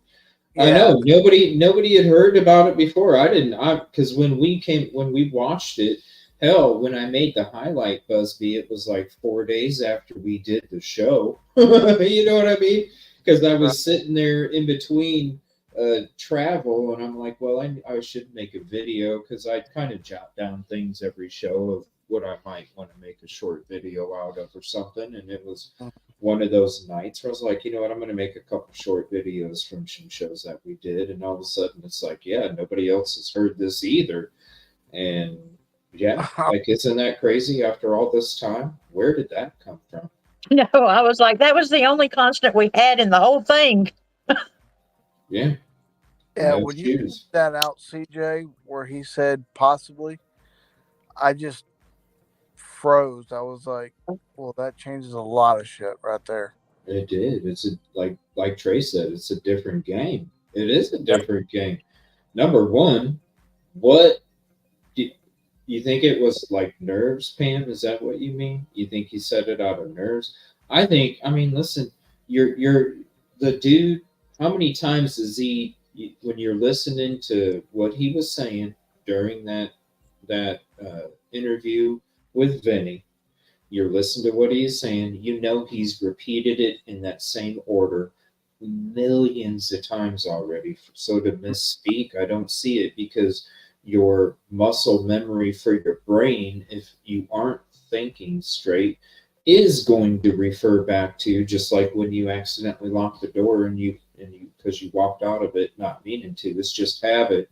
Yeah. I know nobody had heard about it before. I didn't. Because when we watched it, hell, when I made the highlight, Busby, it was like 4 days after we did the show. You know what I mean? Because I was sitting there in between travel, and I'm like, well, I should make a video because I kind of jot down things every show of what I might want to make a short video out of or something. And it was one of those nights where I was like, you know what, I'm going to make a couple short videos from some shows that we did. And all of a sudden it's like, yeah, nobody else has heard this either. And yeah, like, isn't that crazy after all this time? Where did that come from? No, I was like, that was the only constant we had in the whole thing. Yeah. Yeah, when you put that out, CJ, where he said possibly, I just froze. I was like, well, that changes a lot of shit right there. It did. It's like Trey said, it's a different game. It is a different game. Number one, what do you think it was like nerves, Pam? Is that what you mean? You think he said it out of nerves? I mean, listen, you're the dude. How many times has he when you're listening to what he was saying during that interview with Vinny, you're listening to what he's saying. You know he's repeated it in that same order millions of times already. So to misspeak, I don't see it because your muscle memory for your brain, if you aren't thinking straight, is going to refer back to just like when you accidentally lock the door and you because you walked out of it not meaning to. It's just habit.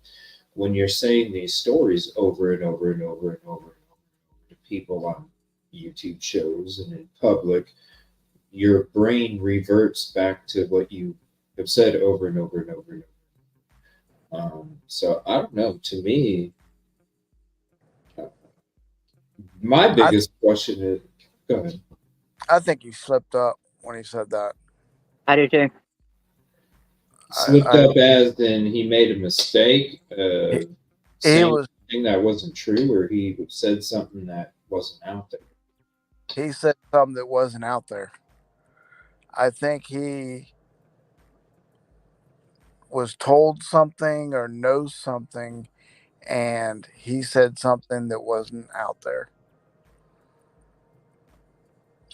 When you're saying these stories over and over and over and over and over to people on YouTube shows and in public, your brain reverts back to what you have said over and over and over and over. So I don't know. To me, my biggest question is, go ahead. I think he slipped up when he said that. I do too. Slipped up as in he made a mistake, he saying was something that wasn't true, or he said something that wasn't out there. he said something that wasn't out there. I think he was told something or knows something, and he said something that wasn't out there.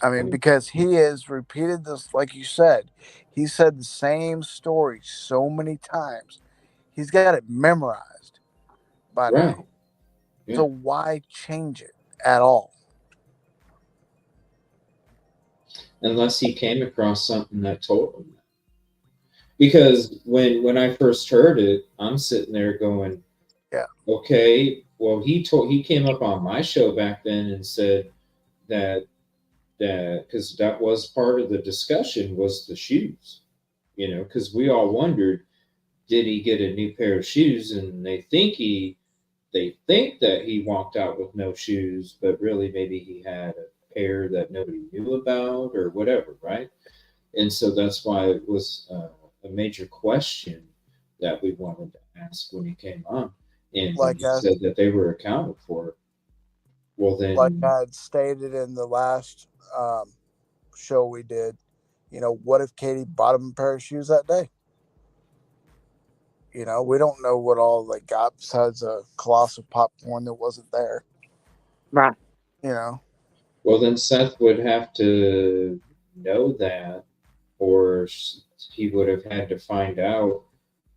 I mean, because he has repeated this, like you said, he said the same story so many times. He's got it memorized by Right. now. Yeah. So why change it at all? Unless he came across something that told him that. Because when I first heard it, I'm sitting there going, Yeah. Okay, well he came up on my show back then and said that because that was part of the discussion was the shoes, because we all wondered, did he get a new pair of shoes? And they think that he walked out with no shoes, but really maybe he had a pair that nobody knew about or whatever, right? And so that's why it was a major question that we wanted to ask when he came on. And when Like he said that they were accounted for, well, like then, I had stated in the last show we did, what if Katie bought him a pair of shoes that day? We don't know what all they got besides a colossal popcorn that wasn't there. Right. well, then Seth would have to know that, or he would have had to find out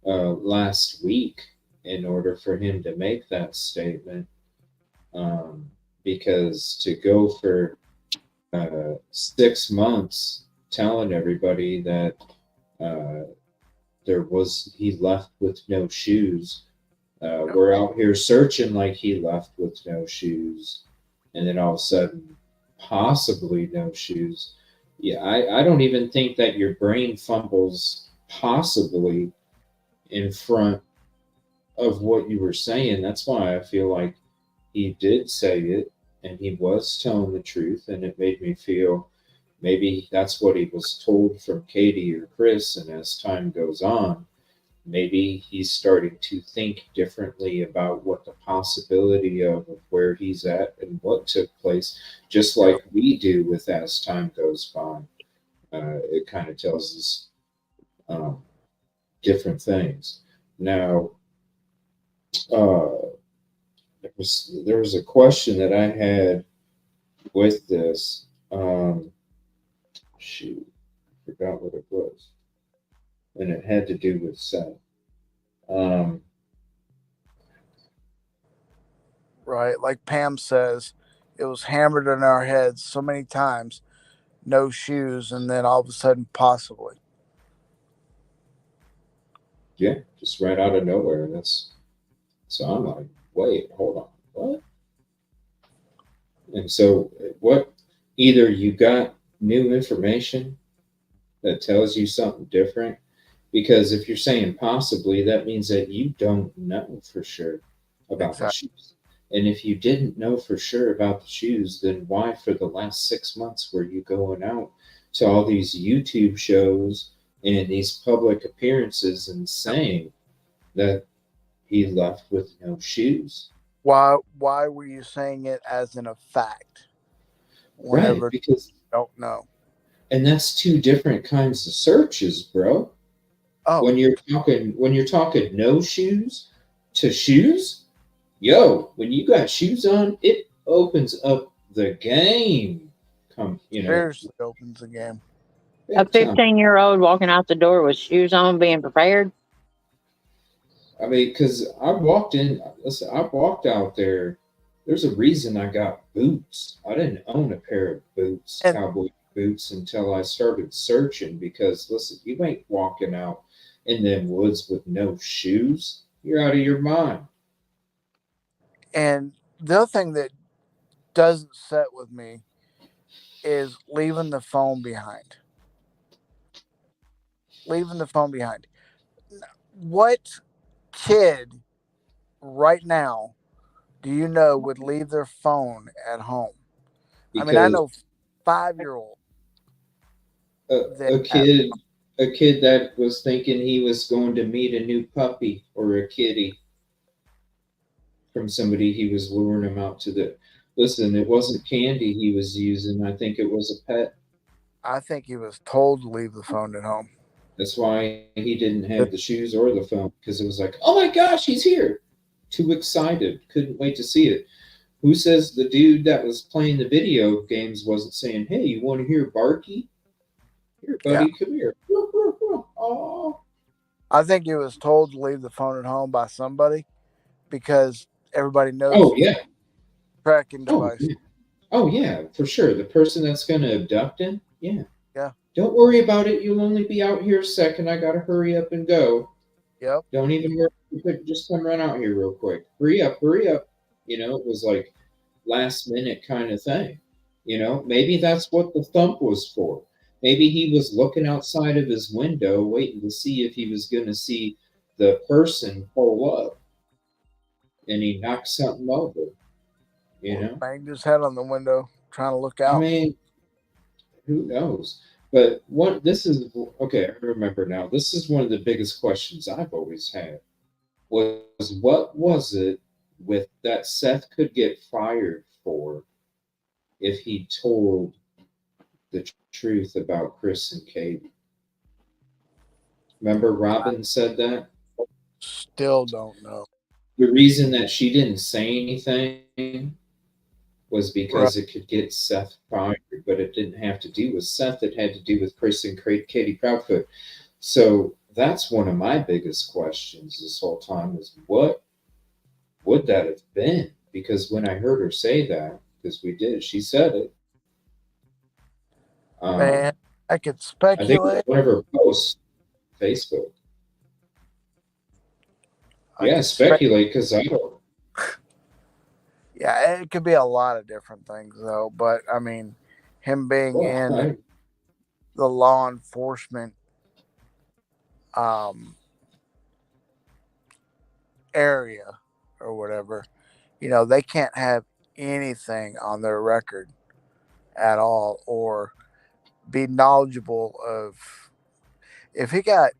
last week in order for him to make that statement. Because to go for 6 months telling everybody that he left with no shoes. We're out here searching like he left with no shoes, and then all of a sudden, possibly no shoes. Yeah, I don't even think that your brain fumbles possibly in front of what you were saying. That's why I feel like he did say it and he was telling the truth, and it made me feel maybe that's what he was told from Katie or Chris. And as time goes on, maybe he's starting to think differently about what the possibility of where he's at and what took place, just like we do with as time goes by. It kind of tells us different things. Now, there was a question that I had with this. Shoot, I forgot what it was, and it had to do with Seth. Right, like Pam says, it was hammered in our heads so many times. No shoes, and then all of a sudden, possibly. Yeah, just right out of nowhere. So I'm like, wait, hold on, what? And so what? Either you got new information that tells you something different, because if you're saying possibly, that means that you don't know for sure about the shoes. And if you didn't know for sure about the shoes, then why for the last 6 months were you going out to all these YouTube shows and these public appearances and saying that he left with no shoes? Why were you saying it as in a fact? Right, because you don't know. And that's two different kinds of searches, bro. Oh, When you're talking no shoes to shoes, yo, when you got shoes on, it opens up the game. seriously opens the game. A Big time. 15-year-old walking out the door with shoes on, being prepared. I mean, because I walked in, listen, I walked out there. There's a reason I got boots. I didn't own a pair of boots, And cowboy boots, until I started searching. Because listen, you ain't walking out in them woods with no shoes. You're out of your mind. and the other thing that doesn't set with me is leaving the phone behind. Leaving the phone behind. What kid right now do you know would leave their phone at home? I mean, I Because know 5-year-old a, that a kid, a kid that was thinking he was going to meet a new puppy or a kitty from somebody, he was luring him out to the. Listen, it wasn't candy he was using. I think it was a pet. I think he was told to leave the phone at home. That's why he didn't have the shoes or the phone, because it was like, oh my gosh, he's here. Too excited. Couldn't wait to see it. Who says the dude that was playing the video games wasn't saying, hey, you want to hear Barky? Here, Yeah. buddy, come here. Oh. I think he was told to leave the phone at home by somebody because everybody knows Oh, it's yeah. a tracking Oh, device. yeah. Oh, yeah, for sure. The person that's going to abduct him, yeah. Yeah. Don't worry about it. You'll only be out here a second. I got to hurry up and go. Yep. Don't even worry. Just come run out here real quick. Hurry up, hurry up. It was like last minute kind of thing. Maybe that's what the thump was for. Maybe he was looking outside of his window, waiting to see if he was going to see the person pull up, and he knocked something over. Banged his head on the window trying to look I out. mean, who knows? But this is okay. I remember now. This is one of the biggest questions I've always had. Was what was it with that Seth could get fired for if he told the truth about Chris and Katie? Remember Robin said that? Still don't know. The reason that she didn't say anything was because it could get Seth fired, but it didn't have to do with Seth. It had to do with Chris and Katie Proudfoot. So that's one of my biggest questions this whole time is what would that have been? Because when I heard her say that, because she said it. Man, I could I think speculate. one of her posts, Facebook. Yeah, speculate because I don't. Yeah, it could be a lot of different things though. But I mean, him being in the law enforcement area or whatever, they can't have anything on their record at all or be knowledgeable of. If he got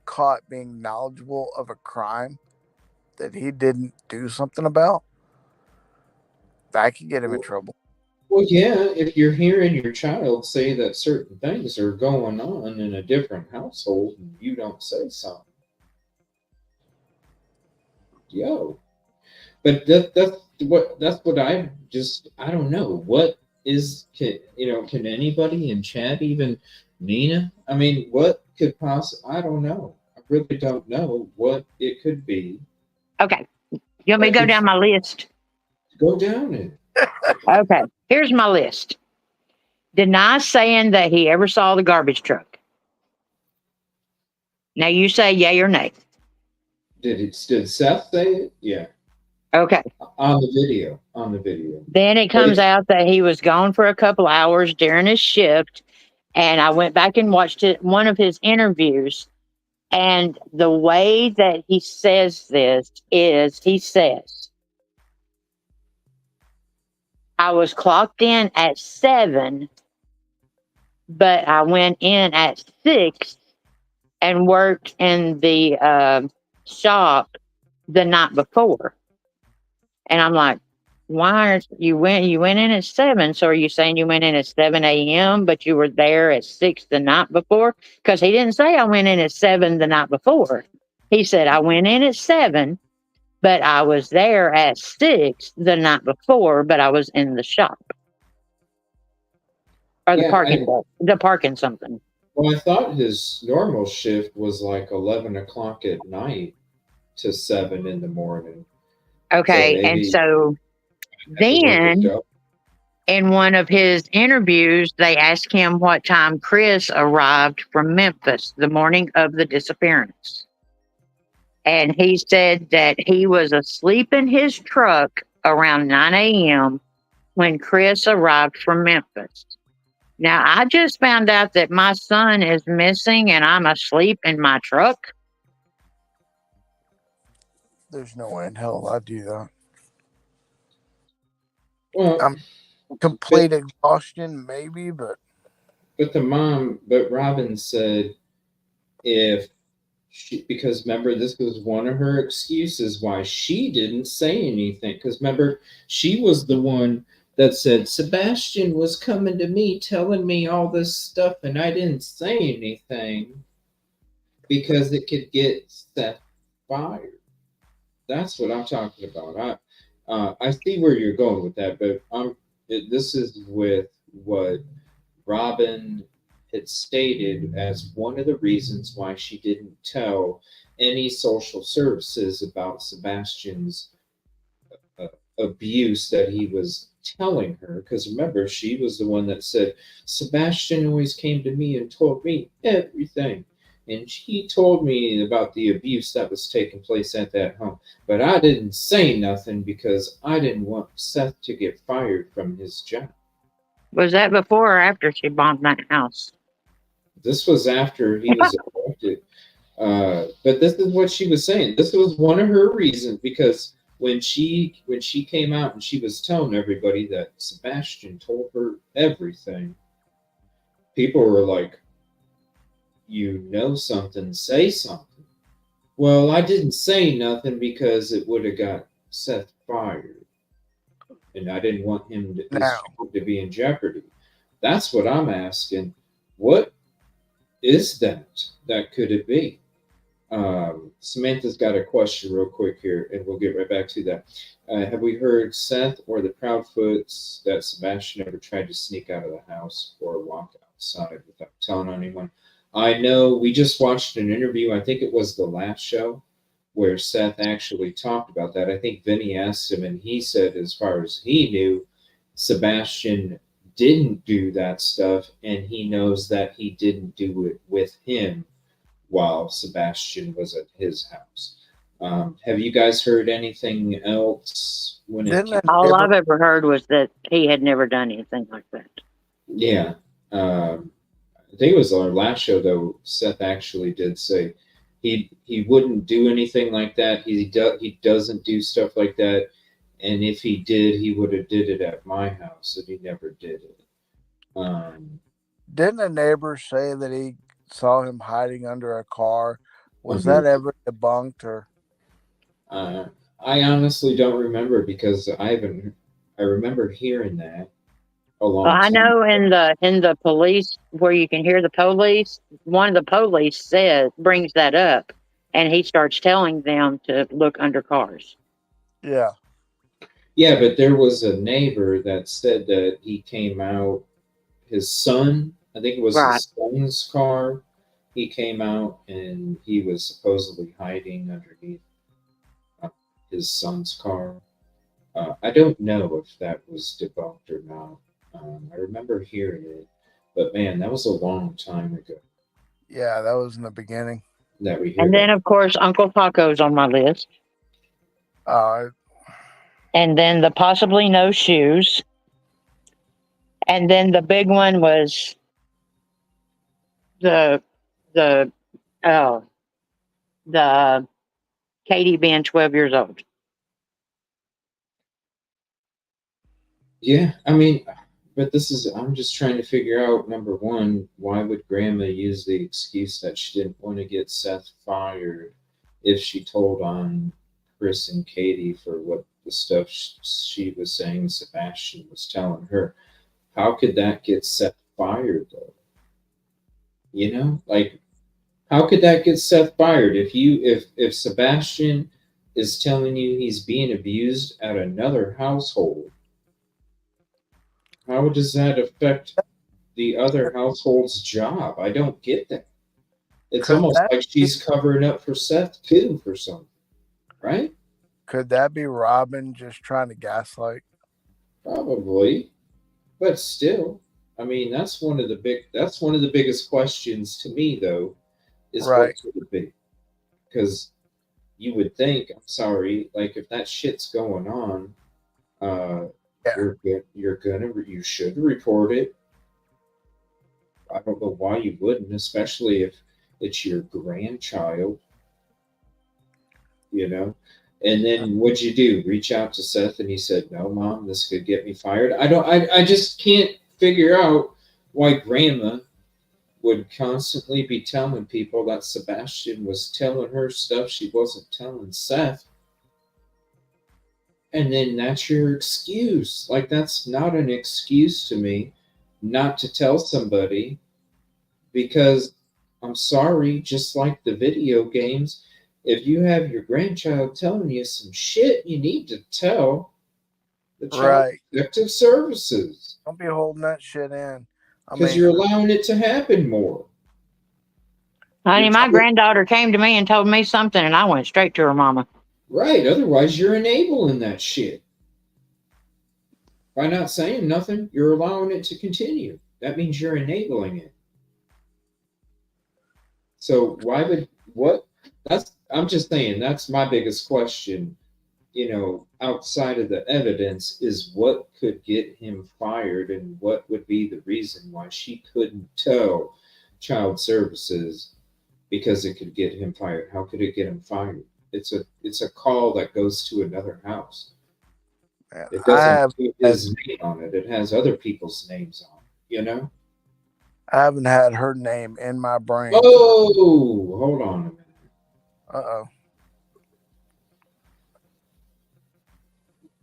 caught being knowledgeable of a crime that he didn't do something about, that could get him in trouble. Well, yeah, if you're hearing your child say that certain things are going on in a different household and you don't say something. Yo. But that's what I don't know. What can anybody in chat, even Nina? I mean, what could possibly, I don't know. I really don't know what it could be. Okay. You want me to go down my list? Go down it. Okay. Here's my list. Deny saying that he ever saw the garbage truck. Now you say yay or nay. Did Seth say it? Yeah. Okay. On the video. Then it comes out that he was gone for a couple hours during his shift. And I went back and watched one of his interviews. And the way that he says this is he says, I was clocked in at 7, but I went in at 6 and worked in the shop the night before. And I'm like, why you went in at 7? So are you saying you went in at 7 a.m. but you were there at 6 the night before? Because he didn't say I went in at 7 the night before. He said I went in at 7, but I was there at 6 the night before, but I was in the shop or Yeah, the parking something. well, I thought his normal shift was like 11 o'clock at night to 7 in the morning. So Okay, and maybe so I had to work a then double. in one of his interviews, they asked him what time Chris arrived from Memphis the morning of the disappearance. And he said that he was asleep in his truck around 9 a.m. when Chris arrived from Memphis. Now, I just found out that my son is missing and I'm asleep in my truck. There's no way in hell I'd do that. Well, I'm complete exhaustion, maybe, but but Robin said if because remember, this was one of her excuses why she didn't say anything. Because remember, she was the one that said Sebastian was coming to me telling me all this stuff, and I didn't say anything because it could get Seth fired. That's what I'm talking about. I see where you're going with that, but this is with what Robin had stated as one of the reasons why she didn't tell any social services about Sebastian's uh, abuse that he was telling her. Because remember, she was the one that said, Sebastian always came to me and told me everything. And he told me about the abuse that was taking place at that home. But I didn't say nothing because I didn't want Seth to get fired from his job. Was that before or after she bombed that house? This was after he was elected. But this is what she was saying. This was one of her reasons because when she came out and she was telling everybody that Sebastian told her everything, people were like, "You know something, say something." Well, I didn't say nothing because it would have got Seth fired, and I didn't want his now job to be in jeopardy. That's what I'm asking. What is that? That could it be? Samantha's got a question real quick here, and we'll get right back to that. Have we heard Seth or the Proudfoots that Sebastian ever tried to sneak out of the house or walk outside without telling anyone? I know we just watched an interview, I think it was the last show, where Seth actually talked about that. I think Vinny asked him, and he said, as far as he knew, Sebastian didn't do that stuff, and he knows that he didn't do it with him while Sebastian was at his house. Have you guys heard anything else when it? didn't a All neighbor I've ever heard was that he had never done anything like that. Yeah, I think it was our last show though. Seth actually did say he wouldn't do anything like that. He doesn't do stuff like that, and if he did, he would have did it at my house, and he never did it. didn't a neighbor say that he saw him hiding under a car? Was Mhm. that ever debunked or? Uh, I honestly don't remember because I haven't. I remember hearing that a Well, long I time. know in the police where you can hear the police, one of the police brings that up, and he starts telling them to look under cars. Yeah. Yeah, but there was a neighbor that said that he came out, his son, I think it was Right. his son's car. He came out and he was supposedly hiding underneath uh, his son's car. I don't know if that was debunked or not. I remember hearing it, but man, that was a long time ago Yeah, that was in the beginning. that we hear And then, that. of course, Uncle Paco's on my list. Uh, And then the possibly no shoes. And then the big one was the the oh the Katie being 12 years old. Yeah, I mean, but I'm just trying to figure out number one, why would Grandma use the excuse that she didn't want to get Seth fired if she told on Chris and Katie for what the stuff she was saying Sebastian was telling her. How could that get Seth fired though? You know, like how could that get Seth fired if Sebastian is telling you he's being abused at another household? How does that affect the other household's job? I don't get that. It's Could almost that like she's covering up for Seth too for something, right? could that be Robin just trying to gaslight? Probably, but still, I mean, that's one of the biggest questions to me though, is Right. what could it be? Because you would think, I'm sorry, like if that shit's going on, Yeah. you should report it. I don't know why you wouldn't, especially if it's your grandchild, you know. And then what'd you do? Reach out to Seth and he said, "No, Mom, this could get me fired." I just can't figure out why grandma would constantly be telling people that Sebastian was telling her stuff she wasn't telling Seth. And then that's your excuse. Like, that's not an excuse to me not to tell somebody because I'm sorry, just like the video games, if you have your grandchild telling you some shit, you need to tell the Child Right. Protective Services Don't be holding that shit in. I because mean, you're allowing it to happen more. Honey, You're my tell- granddaughter came to me and told me something, and I went straight to her mama. right, otherwise, you're enabling that shit. By not saying nothing, you're allowing it to continue. That means you're enabling it. So why would what? I'm just saying that's my biggest question. You know, outside of the evidence, is what could get him fired, and what would be the reason why she couldn't tell Child Services because it could get him fired. How could it get him fired? It's a call that goes to another house. man, It I doesn't have put his name on it. It has other people's names on it, you know? I haven't had her name in my brain. Oh, hold on a minute. Uh-oh.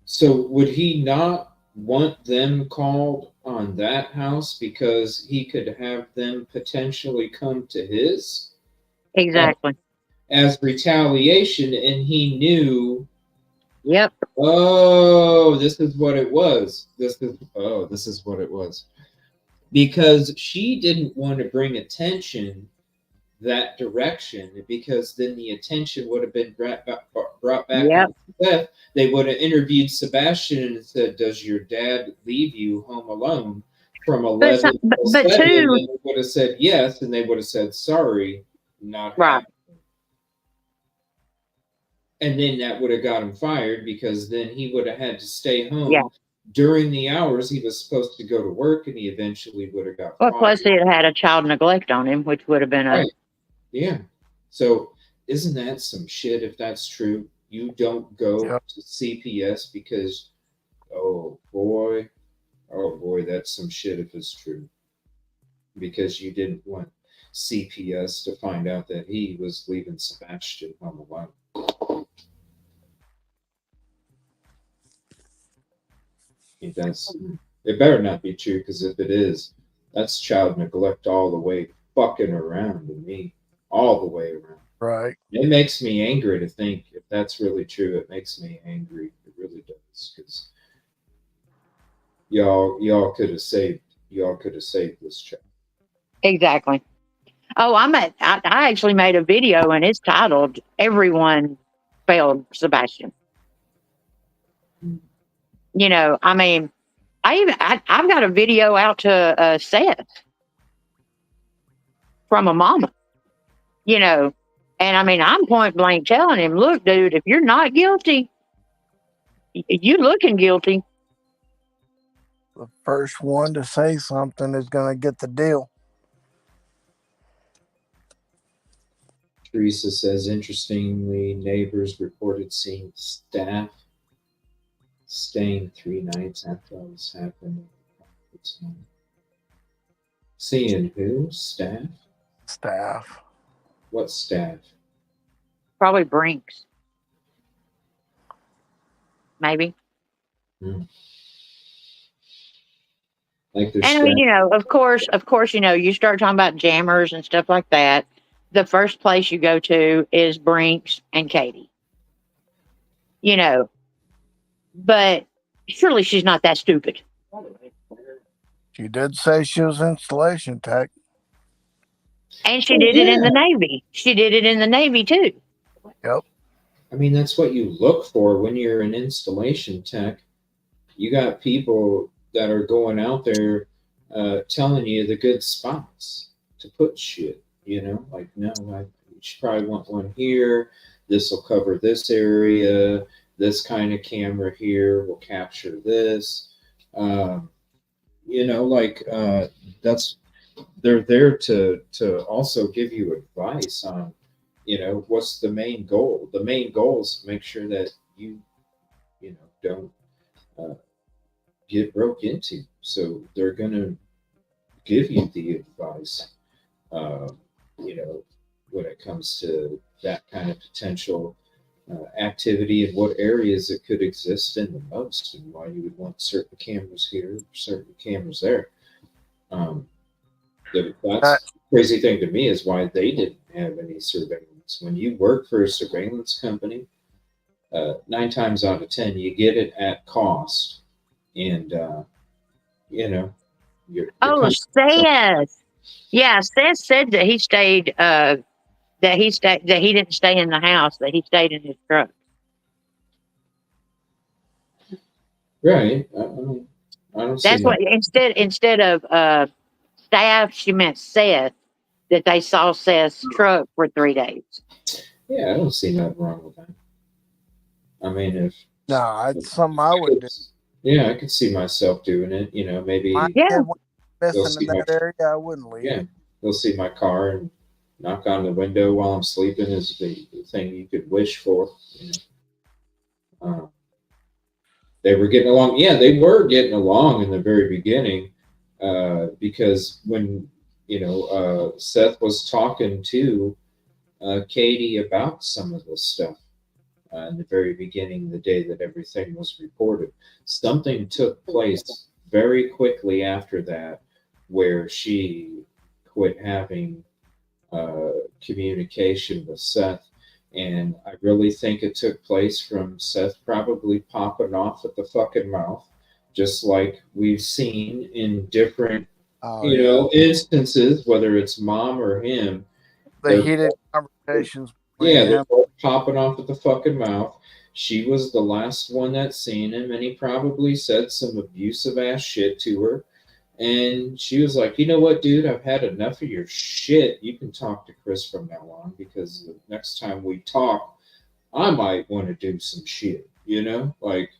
So would he not want them called on that house because he could have them potentially come to his Exactly. as retaliation and he knew, Yep. oh, this is what it was. This is what it was. Because she didn't want to bring attention that direction because then the attention would have been brought back Yep. on Seth. They would have interviewed Sebastian and said, "Does your dad leave you home alone from 11 till But 7?" And too, they would have said yes, and they would have said, "Sorry, not right. happening." And then that would have got him fired because then he would have had to stay home Yeah. during the hours he was supposed to go to work, and he eventually would have got Well, fired. plus he had a child neglect on him, which would have been a Right. Yeah. So isn't that some shit if that's true? You don't go Yep. to CPS because, oh boy, that's some shit if it's true. Because you didn't want CPS to find out that he was leaving Sebastian home alone. It better not be true because if it is, that's child neglect all the way fucking around to me. All the way around. Right. It makes me angry to think if that's really true. It makes me angry. It really does because y'all could have saved this child. exactly. Oh, I actually made a video, and it's titled "Everyone Failed Sebastian." You know, I mean, I've got a video out to Seth from a mama. You know, and I mean, I'm point blank telling him, "Look, dude, if you're not guilty, you looking guilty." The first one to say something is going to get the deal. Teresa says, interestingly, neighbors reported seeing staff staying 3 nights after all this happened. Seeing who? Staff? Staff. What staff? Probably Brinks. maybe. Like they're And I mean, strapped. of course, you start talking about jammers and stuff like that. The first place you go to is Brinks and Katie. But surely she's not that stupid. She did say she was installation tech. And she Oh, did it in yeah. the Navy. She did it in the Navy too. Yep. I mean, that's what you look for when you're an installation tech. You got people that are going out there telling you the good spots to put shit. Like, no, you should probably want one here. This will cover this area. This kind of camera here will capture this. Like that's they're there to also give you advice on what's the main goal. The main goal is to make sure that don't uh, get broke into. So they're going to give you the advice, uh, when it comes to that kind of potential activity and what areas it could exist in the most, and why you would want certain cameras here, certain cameras there. That's the crazy thing to me is why they didn't have any surveillance. When you work for a surveillance company, 9 times out of 10, you get it at cost. And, you're Oh, kind Seth. Yeah, Seth said that that he didn't stay in the house, that he stayed in his truck. right. I don't see That's what instead of staff, she meant Seth, that they saw Seth's truck for 3 days. Yeah, I don't see nothing wrong with that. I mean, if No, it's something I would do. yeah, I could see myself doing it. Maybe My Yeah. kid went they'll missing in see my that area, I wouldn't leave. yeah, they'll see my car and knock on the window while I'm sleeping is the thing you could wish for. They were getting along. Yeah, they were getting along in the very beginning, because when Seth was talking to Katie about some of this stuff in the very beginning, the day that everything was reported. Something took place very quickly after that, where she quit having communication with Seth. And I really think it took place from Seth probably popping off at the fucking mouth, just like we've seen in different, instances, whether it's mom or him. The heated conversations between Yeah, they're him. both popping off at the fucking mouth. She was the last one that seen him, and he probably said some abusive ass shit to her. And she was like, you know what, dude, I've had enough of your shit. You can talk to Chris from now on, because the next time we talk, I might want to do some shit, Like,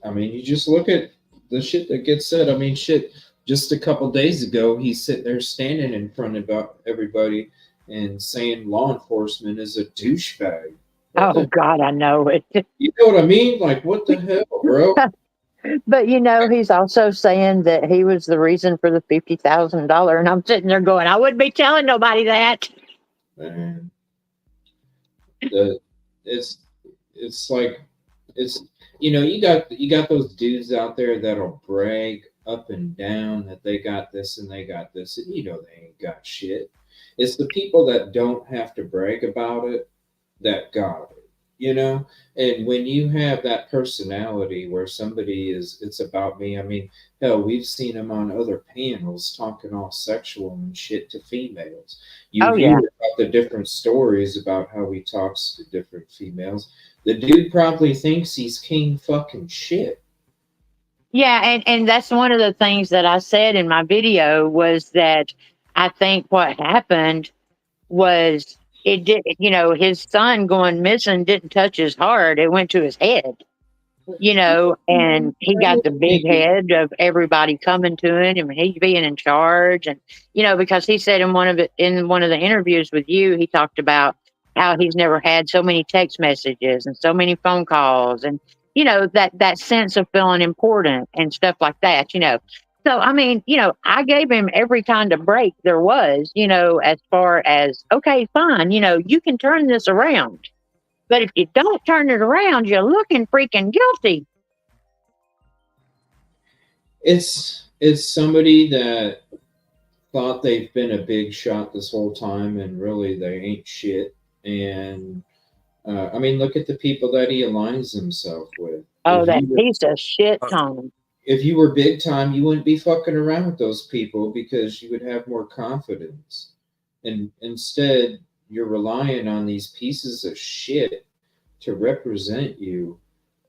I mean, you just look at the shit that gets said. I mean, shit, just a couple days ago, he's sitting there standing in front of everybody and saying law enforcement is a douchebag. Oh, God, I know it. You know what I mean? Like, what the hell, bro? But he's also saying that he was the reason for the $50,000, and I'm sitting there going, I wouldn't be telling nobody that. Man, it's like you got those dudes out there that'll brag up and down that they got this and they got this, and they ain't got shit. It's the people that don't have to brag about it that got it. And when you have that personality where somebody it's about me. I mean, hell, we've seen him on other panels talking all sexual and shit to females. You Oh, hear yeah. about the different stories about how he talks to different females. The dude probably thinks he's king fucking shit. Yeah, and that's one of the things that I said in my video was that I think what happened was it did, his son going missing didn't touch his heart. It went to his head, and he got the big head of everybody coming to him and he's being in charge. And, because he said in one of the interviews with you, he talked about how he's never had so many text messages and so many phone calls and, that sense of feeling important and stuff like that. So, I mean, I gave him every kind of break there was, as far as, okay, fine, you can turn this around. But if you don't turn it around, you're looking freaking guilty. It's somebody that thought they've been a big shot this whole time, and really they ain't shit. And I mean, look at the people that he aligns himself with. Oh, that piece of shit, Tony. If you were big time, you wouldn't be fucking around with those people because you would have more confidence. And instead, you're relying on these pieces of shit to represent you.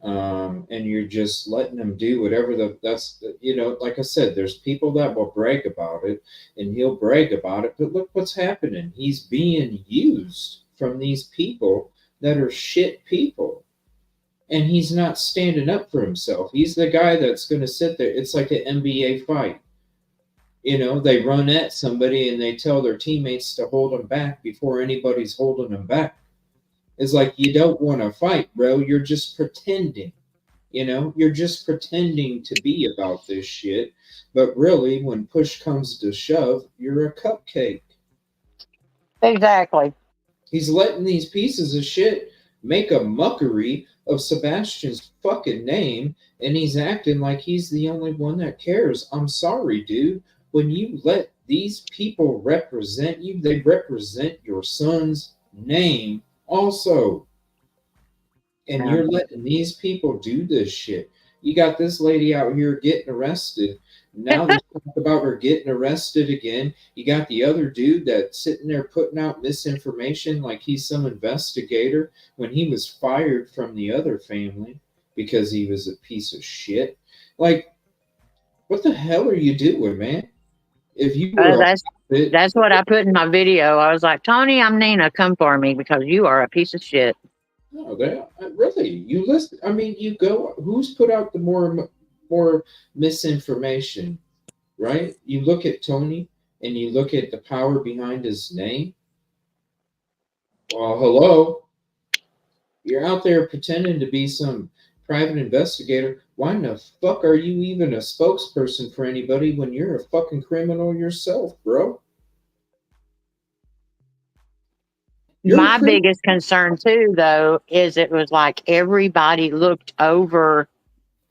And you're just letting them do whatever like I said, there's people that will brag about it, and he'll brag about it, but look what's happening. He's being used from these people that are shit people, and he's not standing up for himself. He's the guy that's going to sit there. It's like an NBA fight. They run at somebody and they tell their teammates to hold them back before anybody's holding them back. It's like, you don't want to fight, bro. You're just pretending. You're just pretending to be about this shit. But really, when push comes to shove, you're a cupcake. Exactly. He's letting these pieces of shit make a mockery of Sebastian's fucking name, and he's acting like he's the only one that cares. I'm sorry, dude. When you let these people represent you, they represent your son's name also. And you're letting these people do this shit. You got this lady out here getting arrested. Now they talk about her getting arrested again. You got the other dude that's sitting there putting out misinformation like he's some investigator when he was fired from the other family because he was a piece of shit. Like, what the hell are you doing, man? If you were that's what I put in my video. I was like, Tony, I'm Nina. Come for me because you are a piece of shit. No, really. You listen. I mean, you go. Who's put out the more misinformation, right? You look at Tony, and you look at the power behind his name. Well, hello. You're out there pretending to be some private investigator. Why in the fuck are you even a spokesperson for anybody when you're a fucking criminal yourself, bro? My biggest concern too, though, is it was like everybody looked over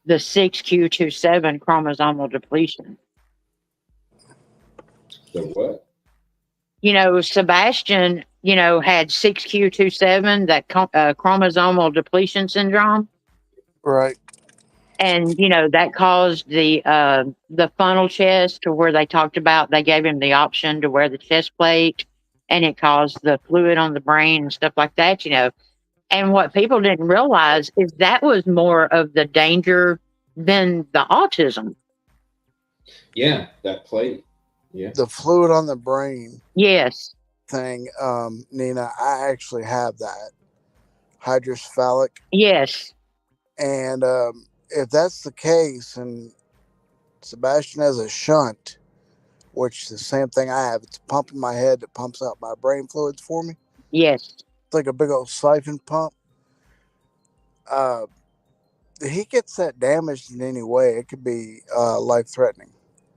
the 6q27 chromosomal depletion. The what? Sebastian, had 6q27, that chromosomal depletion syndrome. Right. And, that caused the funnel chest, to where they talked about, they gave him the option to wear the chest plate, and it caused the fluid on the brain and stuff like that, And what people didn't realize is that was more of the danger than the autism. Yeah, that plate. Yeah. The fluid on the brain. Yes. Thing, Nina, I actually have that. Hydrocephalic. Yes. And if that's the case, and Sebastian has a shunt, which is the same thing I have, it's a pump in my head that pumps out my brain fluids for me. Yes. It's like a big old siphon pump. He gets that damaged in any way, it could be life-threatening.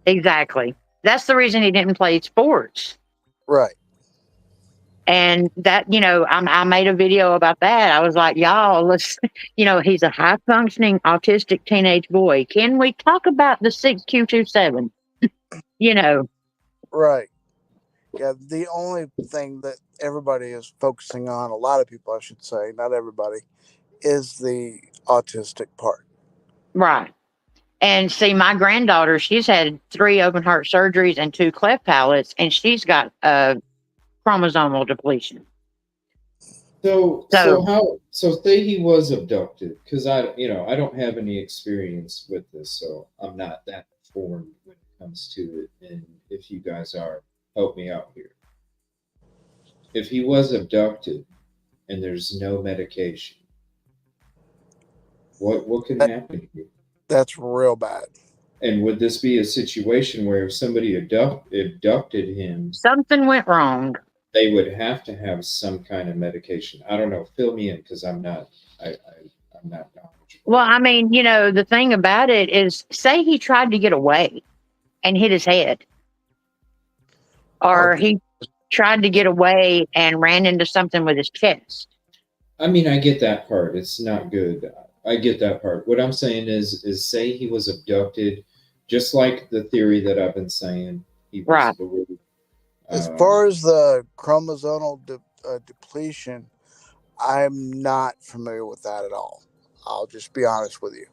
Exactly. That's the reason he didn't play sports. Right. And that, I made a video about that. I was like, y'all, let's, he's a high-functioning autistic teenage boy. Can we talk about the 6q27? Right. Yeah, the only thing that everybody is focusing on, a lot of people, I should say, not everybody, is the autistic part. Right. And see, my granddaughter, she's had 3 open heart surgeries and 2 cleft palates, and she's got chromosomal depletion. So say he was abducted, because I don't have any experience with this, so I'm not that informed when it comes to it. And if you guys are, help me out here. If he was abducted and there's no medication, what can happen here? That's real bad. And would this be a situation where if somebody abducted him, something went wrong, they would have to have some kind of medication? I don't know. Fill me in, because I'm not knowledgeable. Well, I mean, the thing about it is, say he tried to get away and hit his head, or he tried to get away and ran into something with his chest. I mean, I get that part. It's not good. I get that part. What I'm saying is say he was abducted, just like the theory that I've been saying. He was Right. lured. As Um, far as the chromosomal depletion, I'm not familiar with that at all. I'll just be honest with you.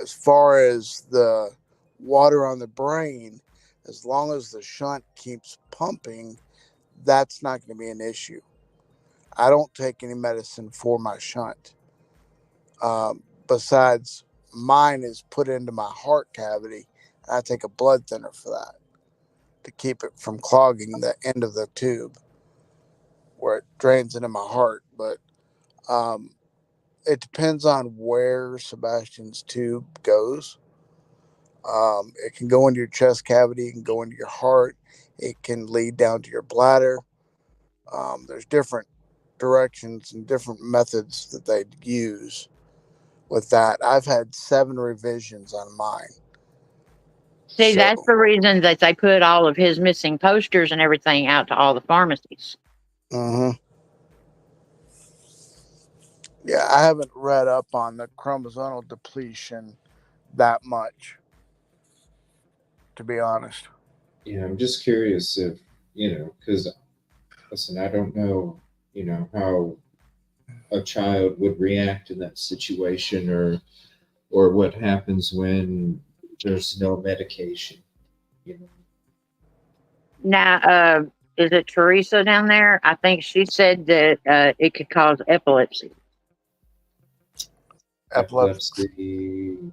As far as the water on the brain, as long as the shunt keeps pumping, that's not going to be an issue. I don't take any medicine for my shunt. Besides, mine is put into my heart cavity. I take a blood thinner for that to keep it from clogging the end of the tube where it drains into my heart. But um, it depends on where Sebastian's tube goes. It can go into your chest cavity, it can go into your heart, it can lead down to your bladder. There's different directions and different methods that they use with that. I've had 7 revisions on mine. See, So, that's the reason that they put all of his missing posters and everything out to all the pharmacies. yeah, I haven't read up on the chromosomal depletion that much, to be honest. yeah, I'm just curious if, because listen, I don't know, how a child would react in that situation, or what happens when there's no medication. You know, Now, is it Teresa down there? I think she said that it could cause epilepsy. Epilepsy. epilepsy.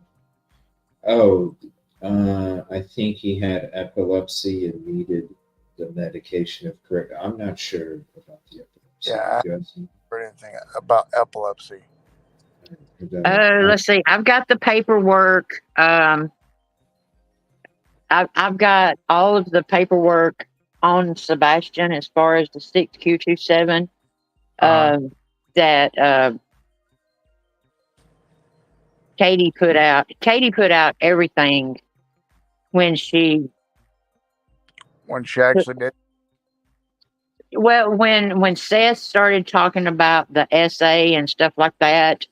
Oh, I think he had epilepsy and needed the medication of correct. I'm not sure about the epilepsy. Yeah, You guys know? or anything about epilepsy. Let's see. I've got the paperwork. I've got all of the paperwork on Sebastian as far as the 6Q27 that Katie put out. Katie put out everything when she actually did. Well, when Seth started talking about the essay and stuff like that,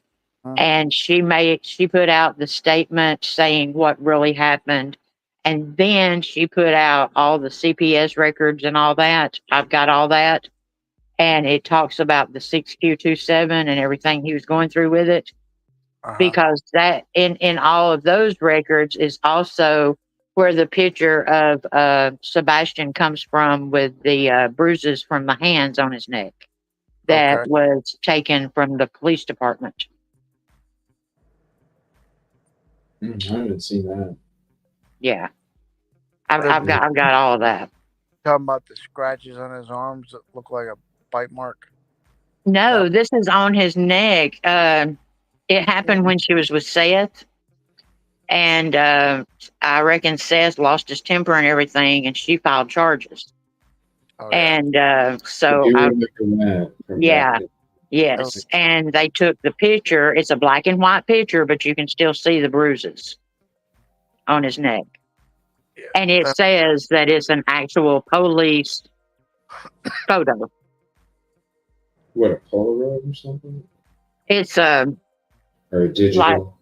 and she put out the statement saying what really happened, and then she put out all the CPS records and all that. I've got all that, and it talks about the 6Q27 and everything he was going through with it, because that in all of those records is also where the picture of Sebastian comes from with the bruises from the hands on his neck that was taken from the police department. I haven't seen that. Yeah, I've got all of that. Talking about the scratches on his arms that look like a bite mark. No, this is on his neck. It happened when she was with Seth. And I reckon Seth lost his temper and everything, and she filed charges. And so, yeah, yes. And they took the picture. It's a black and white picture, but you can still see the bruises on his neck. And it says that it's an actual police photo. What, a Polaroid or something? It's or a digital.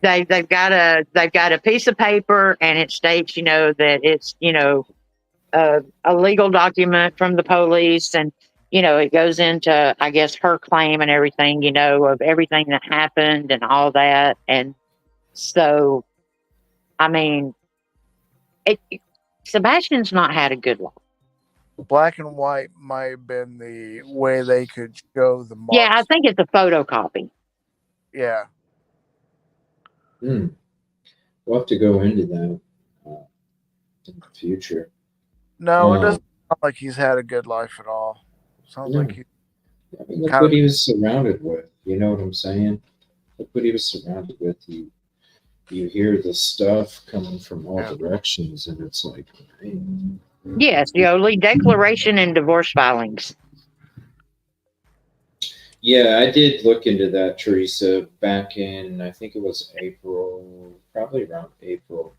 They've got a piece of paper, and it states, that it's, a legal document from the police, and it goes into, I guess, her claim and everything, of everything that happened and all that. And so, I mean, Sebastian's not had a good life. Black and white might have been the way they could show the marks. Yeah, I think it's a photocopy. Yeah. We'll have to go into that in the future. No, it doesn't sound like he's had a good life at all. Sounds like he. I mean, look what he was surrounded with. You know what I'm saying? Look what he was surrounded with. You hear the stuff coming from all directions, and it's like, man. Yes, Yoli, declaration and divorce filings. Yeah, I did look into that, Teresa, back in, I think it was April, probably around April,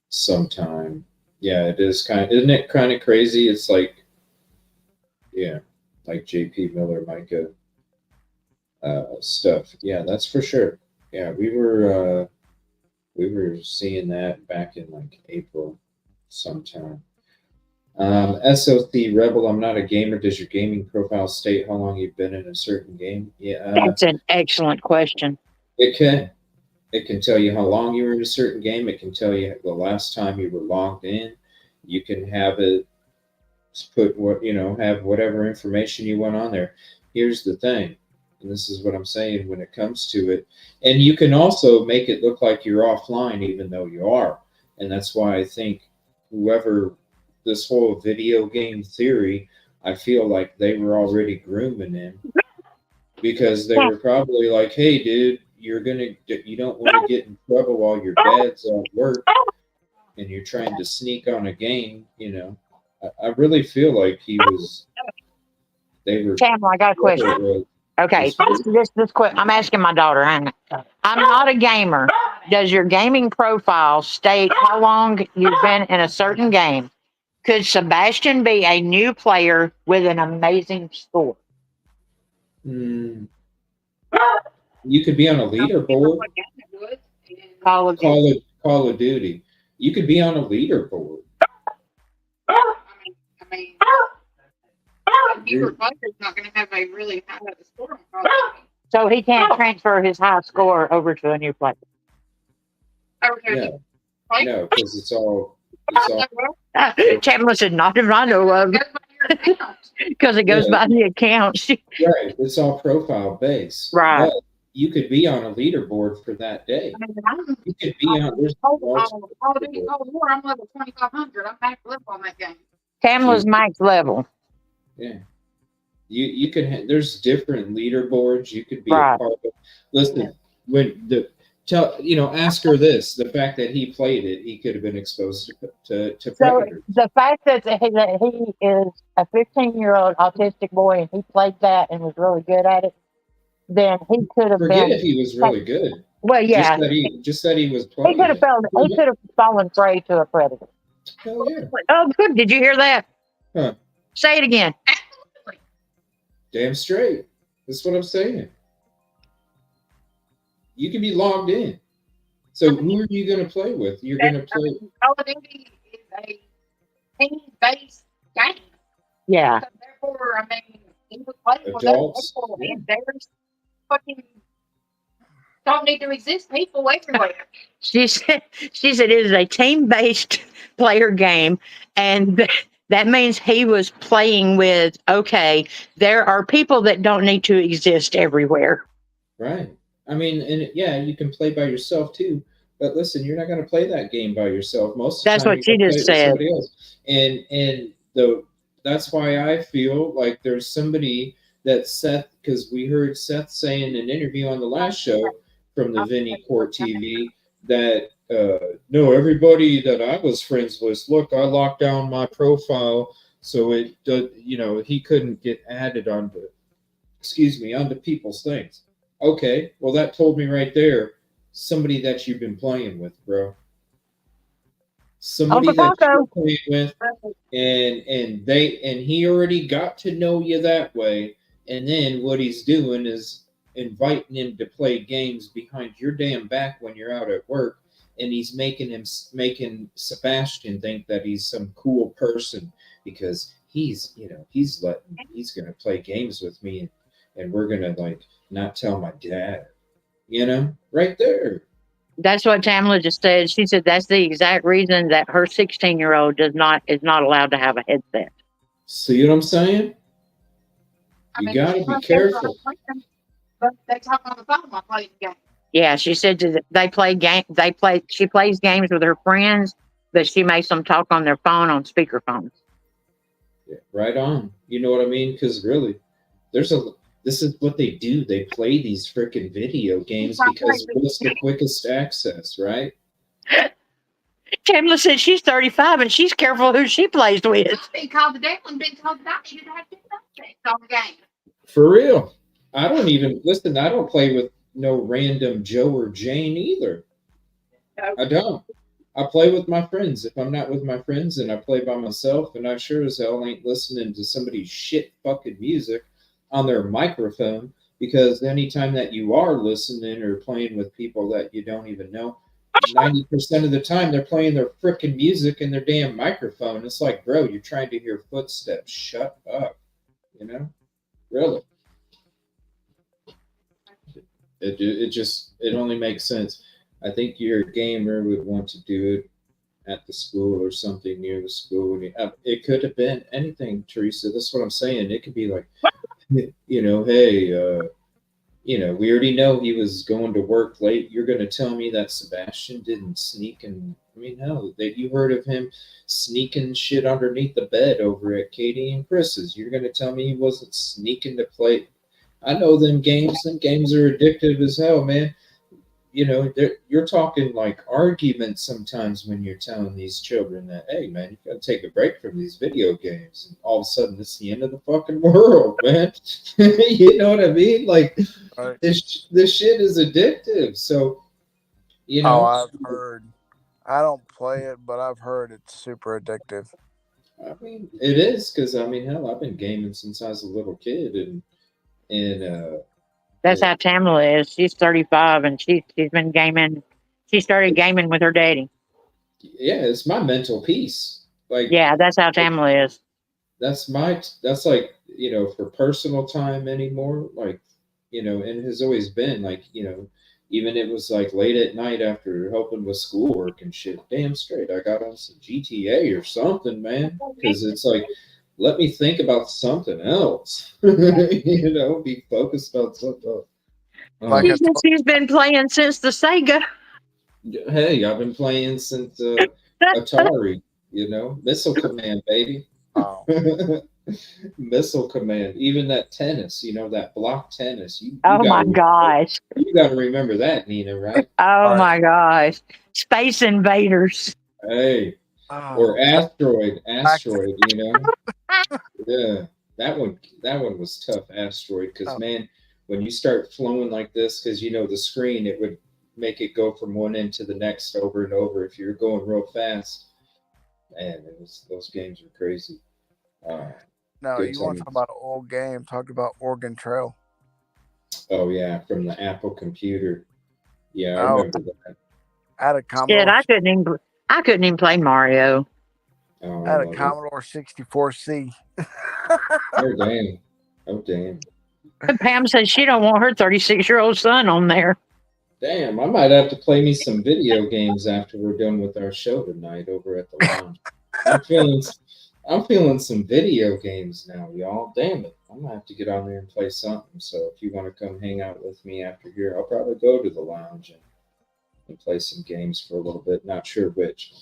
sometime. Yeah, it is isn't it kind of crazy? It's like Yeah, like JP Miller, Micah stuff. Yeah, that's for sure. Yeah, we were seeing that back in like April sometime. SOC Rebel, I'm not a gamer. Does your gaming profile state how long you've been in a certain game? Yeah, That's an excellent question. it can. It can tell you how long you were in a certain game. It can tell you the last time you were logged in. You can have it put what have whatever information you want on there. Here's the thing, and this is what I'm saying when it comes to it. And you can also make it look like you're offline even though you are. And that's why I think whoever this whole video game theory, I feel like they were already grooming him because they were probably like, "Hey, dude, you don't want to get in trouble while your dad's at work and you're trying to sneak on a game." I really feel like they were. Tamla, I got a question. Okay, this quick. I'm asking my daughter. I'm not a gamer. Does your gaming profile state how long you've been in a certain game? Could Sebastian be a new player with an amazing score? You could be on a leaderboard. Call of Duty. You could be on a leaderboard. I mean, a newer player is not going to have a really high score on Call of Duty. So he can't transfer his high score over to a new player. Okay. No, because it's all. Chamberlain said, "Not if I know of," because it goes by the accounts. Right, it's all profile based. Right. But you could be on a leaderboard for that day. You could be on. There's I'm level 2500. I'm max level on that game. Tamla's max level. Yeah. You can. There's different leaderboards. You could be right. a part of. Listen, ask her this: the fact that he played it, he could have been exposed to predators. So the fact that he is a 15-year-old autistic boy and he played that and was really good at it, then he could have Forget if he was really good. Well, yeah. Just that he was playing. He could have fallen prey to a predator. Hell yeah. Oh, good. Did you hear that? Huh. Say it again. Damn straight. That's what I'm saying. You can be logged in. So who are you going to play with? You're going to play. Call of Duty is a team-based game. Yeah. So therefore, I mean, he would play with adults. And there's fucking don't need to exist people everywhere. She said it is a team-based player game, and that means he was playing with. Okay, there are people that don't need to exist everywhere. Right. I mean, and yeah, you can play by yourself too. But listen, you're not going to play that game by yourself. Most of the That's time, what she just said. somebody else. And that's why I feel like there's somebody that Seth, because we heard Seth say in an interview on the last show from the Vinny Court TV that no, everybody that I was friends with, look, I locked down my profile so he couldn't get added onto people's things. Okay, well that told me right there somebody that you've been playing with, bro. Somebody that you're playing with, and he already got to know you that way. And then what he's doing is inviting him to play games behind your damn back when you're out at work, and he's making Sebastian think that he's some cool person because he's gonna play games with me, and we're gonna like not tell my dad, right there. That's what Tamla just said. She said that's the exact reason that her 16-year-old is not allowed to have a headset. See what I'm saying? You gotta be careful. But they talk on the phone while playing games. Yeah, she said they play game. She plays games with her friends, but she makes them talk on their phone on speakerphones. Yeah, right on. You know what I mean? Because really, this is what they do. They play these freaking video games because it's the quickest access, right? Tamla said she's 35 and she's careful who she plays with. Been called the devil and been told that she didn't have to do on the game. For real. I don't play with no random Joe or Jane either. I don't. I play with my friends. If I'm not with my friends and I play by myself, and I sure as hell ain't listening to somebody's shit fucking music on their microphone, because anytime that you are listening or playing with people that you don't even know, 90% of the time they're playing their freaking music in their damn microphone. It's like, bro, you're trying to hear footsteps. Shut up. You know? Really. It only makes sense. I think your gamer would want to do it at the school or something near the school. It could have been anything, Teresa. That's what I'm saying. It could be like, you know, hey, you know, we already know he was going to work late. You're going to tell me that Sebastian didn't sneak and, I mean, hell, that you heard of him sneaking shit underneath the bed over at Katie and Chris's. You're going to tell me he wasn't sneaking to play. I know them games. Them games are addictive as hell, man. You know, you're talking like arguments sometimes when you're telling these children that, hey, man, you got to take a break from these video games. And all of a sudden, it's the end of the fucking world, man. You know what I mean? Like, Right. this shit is addictive. So, you know. Oh, I've heard. I don't play it, but I've heard it's super addictive. I mean, it is because, I mean, hell, I've been gaming since I was a little kid. And That's how Tamala is. She's 35 and she's been gaming. She started gaming with her daddy. Yeah, it's my mental peace. Like, yeah, that's how Tamala is. That's like, you know, for personal time anymore. Like, you know, and has always been like, you know, even it was like late at night after helping with schoolwork and shit. Damn straight, I got on some GTA or something, man, because it's like, let me think about something else. You know, be focused on something. Like She's been playing since the Sega. Hey, I've been playing since Atari. You know, Missile Command, baby. Oh. Missile Command. Even that tennis, you know, that block tennis. You oh my gosh. You got to remember that, Nina, right? Oh my gosh. Space Invaders. Hey. Or Asteroid, you know. Yeah. That one was tough, Asteroid, because man, when you start flowing like this, because you know the screen, it would make it go from one end to the next over and over if you're going real fast. Man, those games are crazy. No, you want to talk about an old game? Talk about Oregon Trail. Oh yeah, from the Apple computer. Yeah, I remember that. I had a Commodore. Shit, I couldn't even play Mario. Oh, I had a Commodore 64C. Oh damn! Oh damn! And Pam says she don't want her 36-year-old son on there. Damn, I might have to play me some video games after we're done with our show tonight over at the lounge. I'm feeling some video games now, y'all. Damn it. I'm gonna have to get on there and play something. So if you want to come hang out with me after here, I'll probably go to the lounge and play some games for a little bit. Not sure which.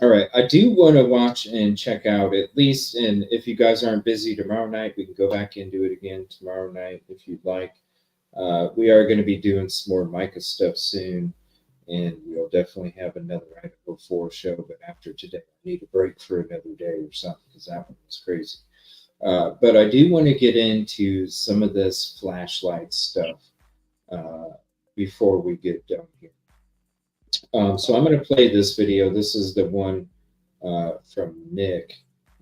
All right. I do want to watch and check out at least, and if you guys aren't busy tomorrow night, we can go back and do it again tomorrow night if you'd like. We are going to be doing some more Micah stuff soon, and we'll definitely have another Idaho 4 show. But after today, I need a break for another day or something because that one was crazy. But I do want to get into some of this flashlight stuff before we get done here. So I'm going to play this video. This is the one from Nick,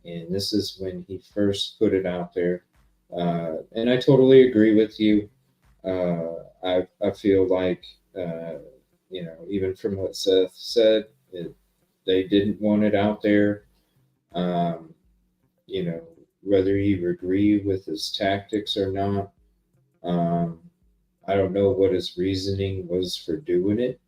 and this is when he first put it out there. And I totally agree with you. I feel like, you know, even from what Seth said, they didn't want it out there. You know, whether you agree with his tactics or not, I don't know what his reasoning was for doing it.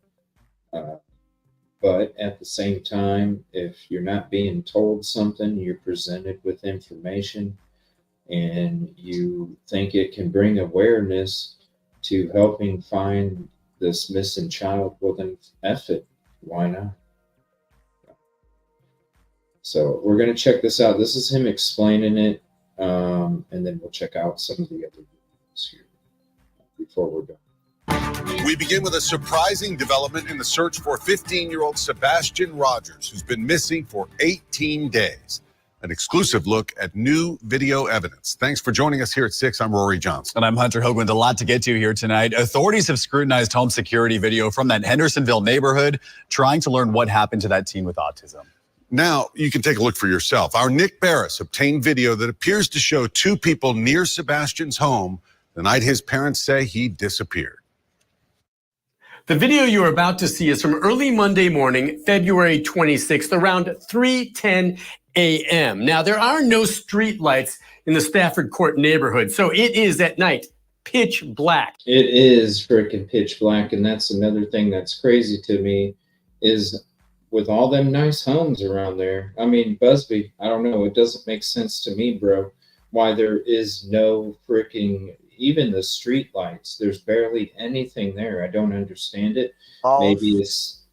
But at the same time, if you're not being told something, you're presented with information, and you think it can bring awareness to helping find this missing child, well then F it. Why not? So we're going to check this out. This is him explaining it, and then we'll check out some of the other videos here before we're done. We begin with a surprising development in the search for 15-year-old Sebastian Rogers, who's been missing for 18 days. an exclusive look at new video evidence. Thanks for joining us here at 6. I'm Rory Johnson. And I'm Hunter Hoagland. A lot to get to here tonight. Authorities have scrutinized home security video from that Hendersonville neighborhood, trying to learn what happened to that teen with autism. Now you can take a look for yourself. Our Nick Barris obtained video that appears to show two people near Sebastian's home the night his parents say he disappeared. The video you're about to see is from early Monday morning, February 26th, around 3:10 a.m. Now, there are no street lights in the Stafford Court neighborhood, so it is at night, pitch black. It is freaking pitch black, and that's another thing that's crazy to me is with all them nice homes around there. I mean, Busby, I don't know, it doesn't make sense to me, bro, why there is no freaking... Even the street lights, there's barely anything there. I don't understand it. False. Maybe is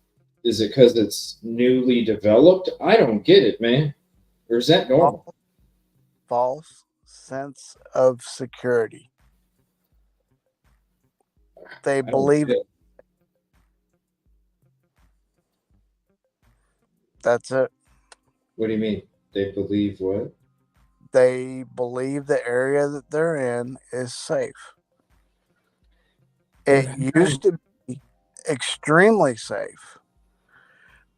it because it's newly developed? I don't get it, man. Or is that normal? False sense of security. They believe it. That's it. What do you mean? They believe what? They believe the area that they're in is safe. It used to be extremely safe.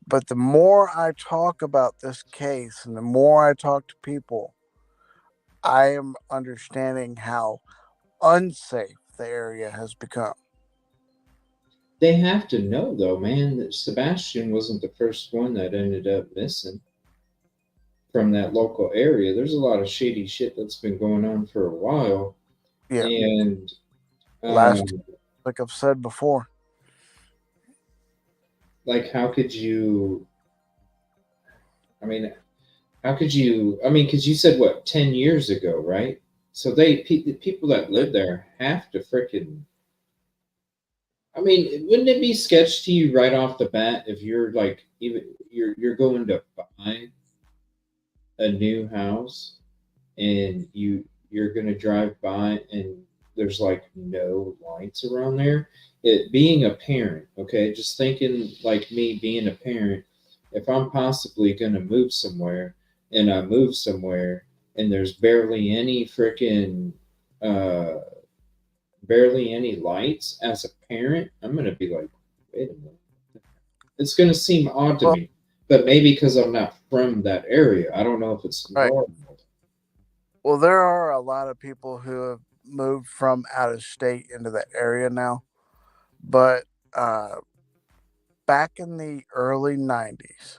But the more I talk about this case and the more I talk to people, I am understanding how unsafe the area has become. They have to know, though, man, that Sebastian wasn't the first one that ended up missing from that local area. There's a lot of shady shit that's been going on for a while. Yeah. And like I've said before, like, how could you? I mean, because you said what, 10 years ago, right? So the people that live there have to freaking. I mean, wouldn't it be sketch to you right off the bat if you're like, even you're going to buy a new house and you're going to drive by and there's like no lights around there? It being a parent, okay, just thinking like me being a parent, if I'm possibly going to move somewhere and I move somewhere and there's barely any freaking barely any lights, as a parent, I'm going to be like, wait a minute. It's going to seem odd to me. But maybe because I'm not from that area. I don't know if it's normal. Well, there are a lot of people who have moved from out of state into that area now. But back in the early 90s,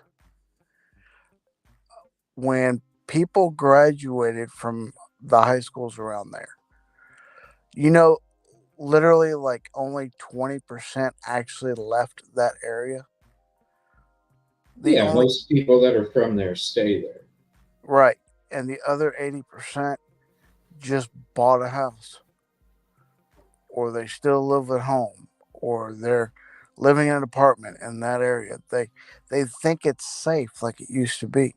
when people graduated from the high schools around there, literally like only 20% actually left that area. Most people that are from there stay there. Right. And the other 80% just bought a house. Or they still live at home. Or they're living in an apartment in that area. They think it's safe like it used to be.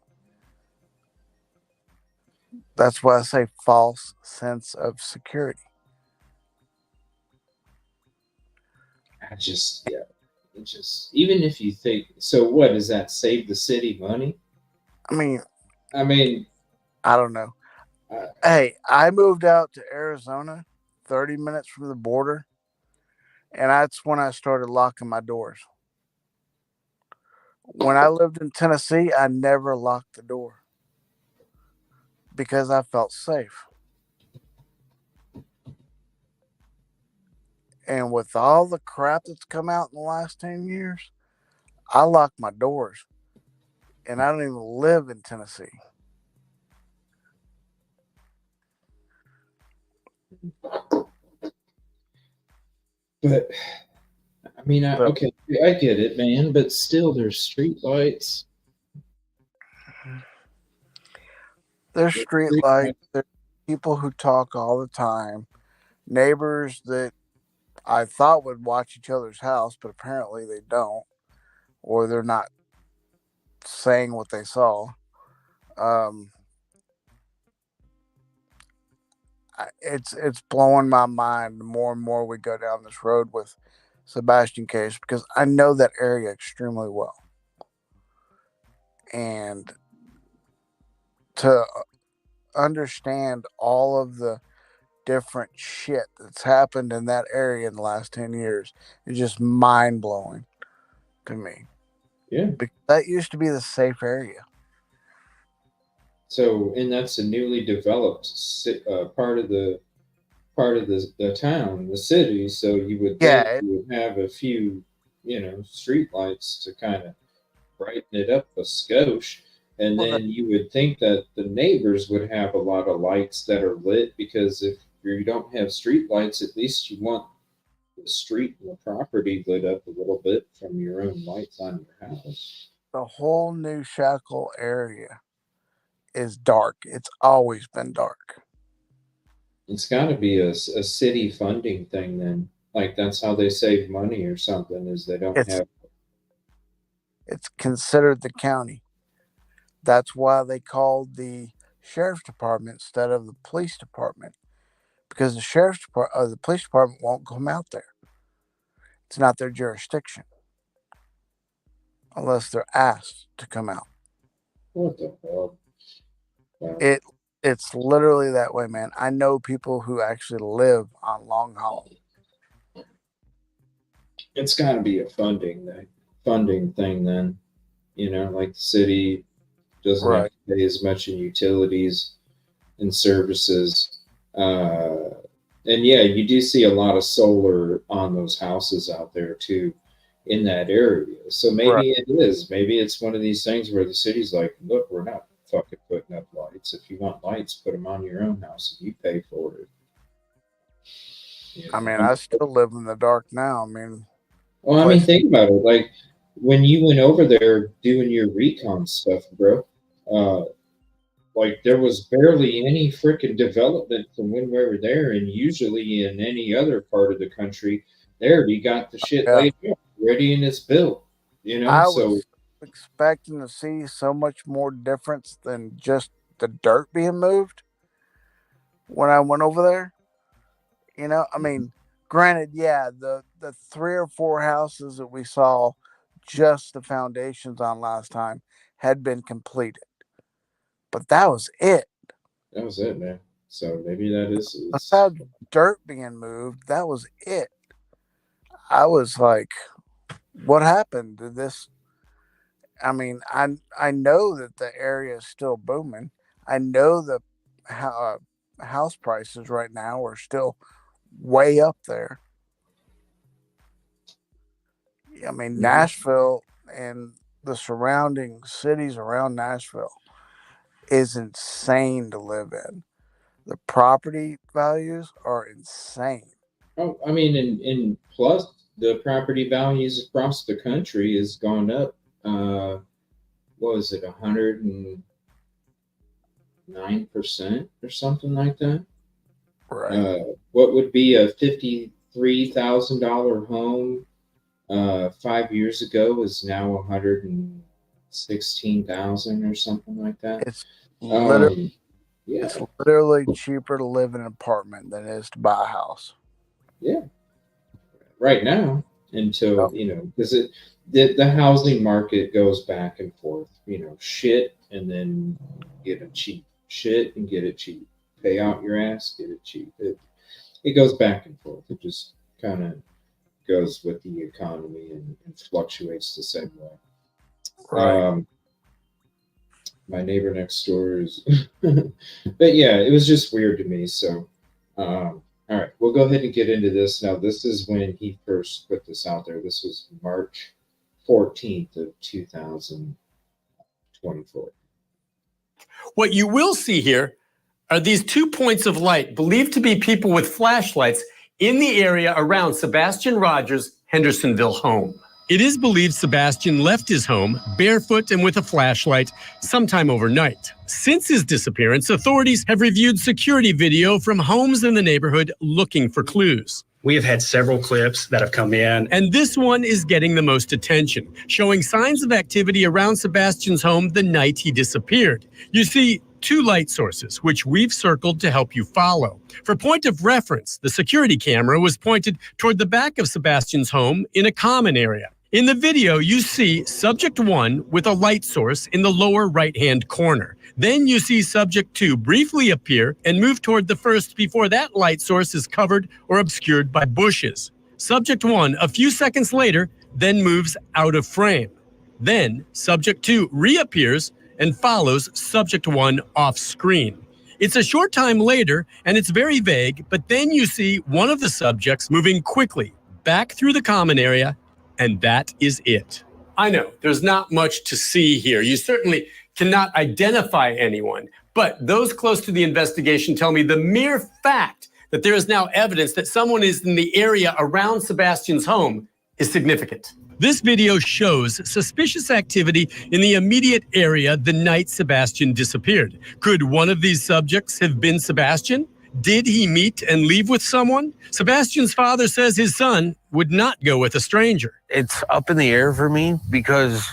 That's why I say false sense of security. Even if you think, so what, does that save the city money? I mean, I don't know. Hey, I moved out to Arizona, 30 minutes from the border, and that's when I started locking my doors. When I lived in Tennessee, I never locked the door because I felt safe. And with all the crap that's come out in the last 10 years, I lock my doors. And I don't even live in Tennessee. But, I mean, okay, I get it, man. But still, there's street lights. There's street lights. There's people who talk all the time. Neighbors that I thought would watch each other's house, but apparently they don't, or they're not saying what they saw. It's blowing my mind the more and more we go down this road with Sebastian case, because I know that area extremely well, and to understand all of the different shit that's happened in that area in the last 10 years is just mind blowing to me. Yeah. Because that used to be the safe area. So, and that's a newly developed part of the town, the city. So you would think Yeah. you would have a few, street lights to kind of brighten it up a skosh. And Well, then you would think that the neighbors would have a lot of lights that are lit, because if you don't have street lights, at least you want the street and the property lit up a little bit from your own lights on your house. the whole New Shackle area is dark. It's always been dark. It's got to be a city funding thing then. Like that's how they save money or something, is they don't have. It's considered the county. That's why they called the sheriff's department instead of the police department, because the police department won't come out there. It's not their jurisdiction unless they're asked to come out. What the hell? Wow. It's literally that way, man. I know people who actually live on Long Hollow. It's got to be a funding thing then. Like the city doesn't have to pay as much in utilities and services. And yeah, you do see a lot of solar on those houses out there too, in that area. So maybe it is. Maybe it's one of these things where the city's like, look, we're not fucking putting up lights. If you want lights, put them on your own house and you pay for it. I mean, I still live in the dark now. Think about it. Like when you went over there doing your recon stuff, bro, like there was barely any freaking development from when we were there, and usually in any other part of the country, they already got the shit laid out, ready and it's built. I was expecting to see so much more difference than just the dirt being moved when I went over there. Granted, yeah, the 3 or 4 houses that we saw just the foundations on last time had been completed. But that was it. That was it, man. So maybe that is. Besides dirt being moved, that was it. I was like, what happened to this? I know that the area is still booming. I know the house prices right now are still way up there. Nashville and the surrounding cities around Nashville is insane to live in. The property values are insane. Oh, and plus the property values across the country has gone up. What was it, 109% or something like that? Right. What would be a $53,000 home 5 years ago is now 116,000 or something like that. It's literally cheaper to live in an apartment than it is to buy a house. Yeah. Right now, until because the housing market goes back and forth. Shit, and then get it cheap. Shit and get it cheap. Pay out your ass, get it cheap. It goes back and forth. It just kind of goes with the economy and fluctuates the same way. Right. My neighbor next door is, but yeah, it was just weird to me. So, all right, we'll go ahead and get into this now. This is when he first put this out there. This was March 14th of 2024. What you will see here are these 2 points of light believed to be people with flashlights in the area around Sebastian Rogers' Hendersonville home. It is believed Sebastian left his home barefoot and with a flashlight sometime overnight. Since his disappearance, authorities have reviewed security video from homes in the neighborhood looking for clues. We have had several clips that have come in. And this one is getting the most attention, showing signs of activity around Sebastian's home the night he disappeared. You see 2 light sources, which we've circled to help you follow. For point of reference, the security camera was pointed toward the back of Sebastian's home in a common area. In the video, you see subject 1 with a light source in the lower right-hand corner. Then you see subject 2 briefly appear and move toward the first before that light source is covered or obscured by bushes. Subject 1, a few seconds later, then moves out of frame. Then subject 2 reappears and follows subject 1 off screen. It's a short time later and it's very vague, but then you see one of the subjects moving quickly back through the common area, and that is it. I know there's not much to see here. You certainly cannot identify anyone, but those close to the investigation tell me the mere fact that there is now evidence that someone is in the area around Sebastian's home is significant. This video shows suspicious activity in the immediate area the night Sebastian disappeared. Could one of these subjects have been Sebastian? Did he meet and leave with someone? Sebastian's father says his son would not go with a stranger. It's up in the air for me because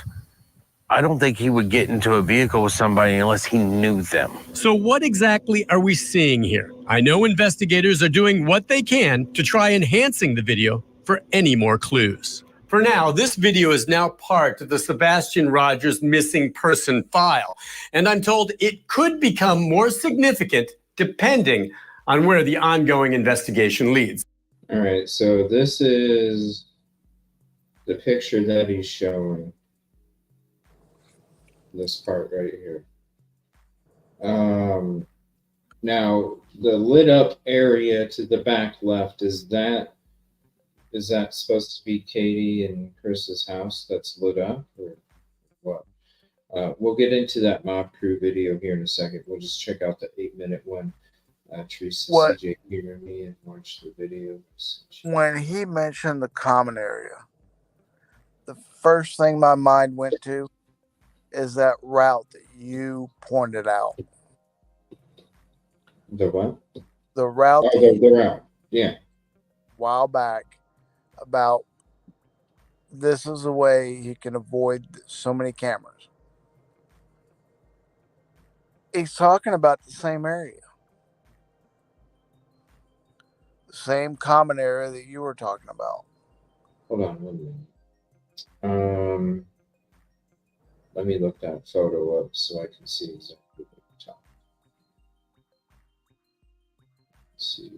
I don't think he would get into a vehicle with somebody unless he knew them. So what exactly are we seeing here? I know investigators are doing what they can to try enhancing the video for any more clues. For now, this video is now part of the Sebastian Rogers missing person file, and I'm told it could become more significant depending on where the ongoing investigation leads. All right, so this is the picture that he's showing. This part right here. Now, the lit up area to the back left, is that supposed to be Katie and Chris's house that's lit up, or what? We'll get into that mob crew video here in a second. We'll just check out the 8-minute one. Teresa, CJ, hear me and watch the video. When he mentioned the common area, the first thing my mind went to is that route that you pointed out. The what? The route. Oh, the route. Yeah. A while back, about this is a way he can avoid so many cameras. He's talking about the same area. The same common area that you were talking about. Hold on 1 minute. Let me look that photo up so I can see exactly what you're talking about. Let's see.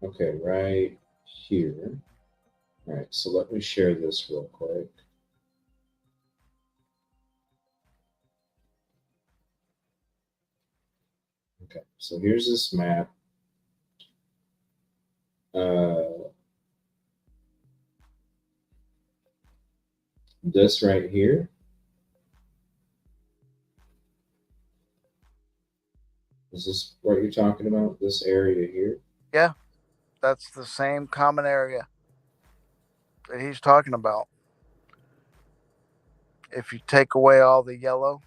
Okay, right here. All right, so let me share this real quick. Okay, so here's this map. This right here. Is this what you're talking about? This area here? Yeah, that's the same common area that he's talking about. If you take away all the yellow.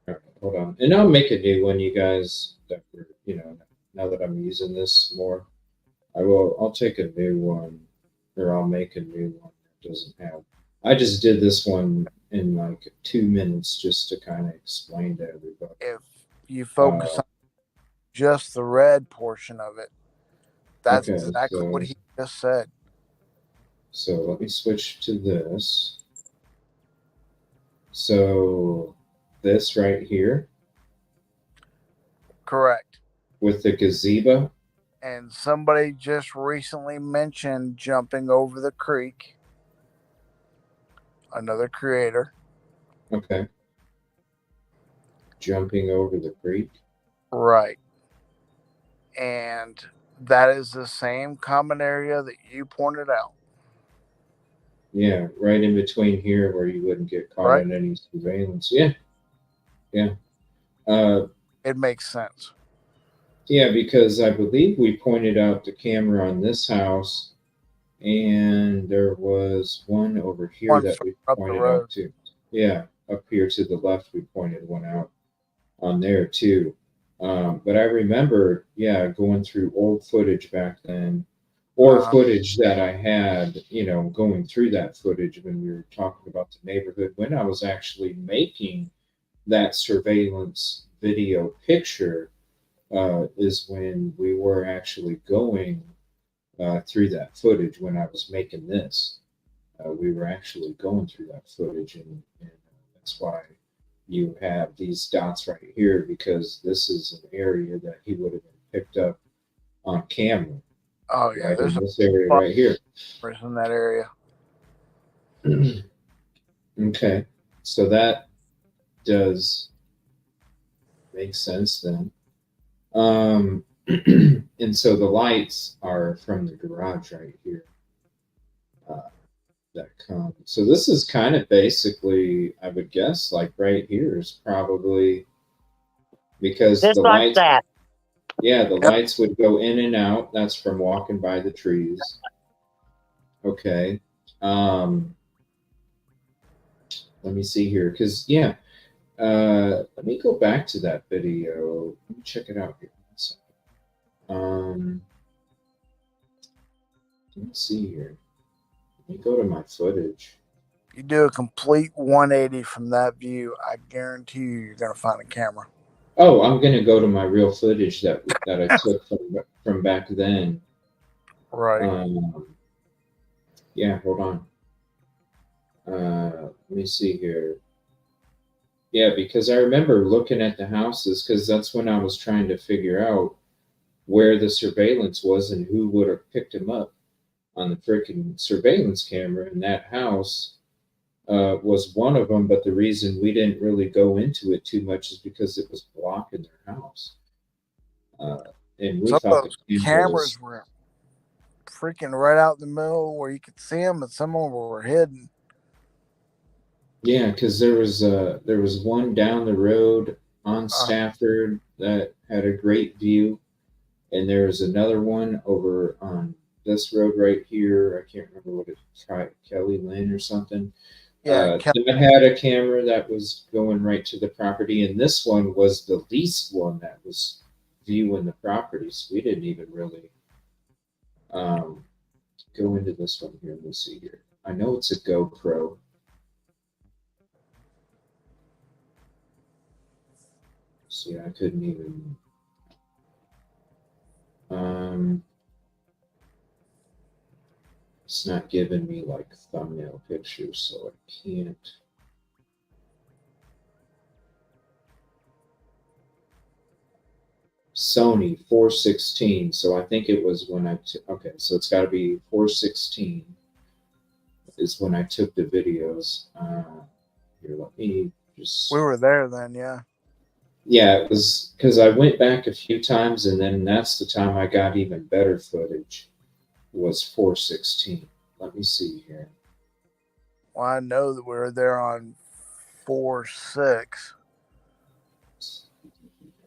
All right, hold on. And I'll make a new one, you guys. Now that I'm using this more, I'll take a new one, or I'll make a new one that doesn't have. I just did this one in like 2 minutes just to kind of explain to everybody. If you focus on just the red portion of it, that's exactly what he just said. So let me switch to this. So this right here. Correct. With the gazebo. And somebody just recently mentioned jumping over the creek. Another creator. Okay. Jumping over the creek. Right. And that is the same common area that you pointed out. Yeah, right in between here where you wouldn't get caught in any surveillance. Yeah. Yeah. It makes sense. Yeah, because I believe we pointed out the camera on this house, and there was one over here that we pointed out to. Yeah, up here to the left, we pointed one out on there too. But I remember, going through old footage back then, or footage that I had, going through that footage when we were talking about the neighborhood, when I was actually making that surveillance video picture, is when we were actually going through that footage when I was making this. we were actually going through that footage, and that's why you have these dots right here, because this is an area that he would have been picked up on camera. Oh yeah, Right there's in this area right here. in that area. Okay, so that does make sense then. And so the lights are from the garage right here. That come. So this is kind of basically, I would guess, like right here is probably because Just the like lights. that. Yeah, the lights would go in and out. That's from walking by the trees. Okay. Let me see here, because yeah. Let me go back to that video. Let me check it out here. Let's see here. Let me go to my footage. You do a complete 180 from that view, I guarantee you're gonna find a camera. Oh, I'm gonna go to my real footage that I took from back then. Right. Yeah, hold on. Let me see here. Yeah, because I remember looking at the houses, because that's when I was trying to figure out where the surveillance was and who would have picked him up on the freaking surveillance camera. And that house was one of them, but the reason we didn't really go into it too much is because it was blocking their house. And we Some thought of the those cameras were freaking right out in the middle where you could see them, and some of them were hidden. Yeah, because there was one down the road on Stafford that had a great view, and there was another one over on this road right here. I can't remember what it's Kelly Lynn or something. Yeah, that had a camera that was going right to the property, and this one was the least one that was viewing the properties. We didn't even really go into this one here. Let's see here. I know it's a GoPro. See, I couldn't even. It's not giving me like thumbnail pictures, so I can't. Sony 416. So I think it was when okay, so it's got to be 416 is when I took the videos. Here, let me just. We were there then, yeah. Yeah, it was because I went back a few times, and then that's the time I got even better footage. Was 416. Let me see here. Well, I know that we were there on 4.6.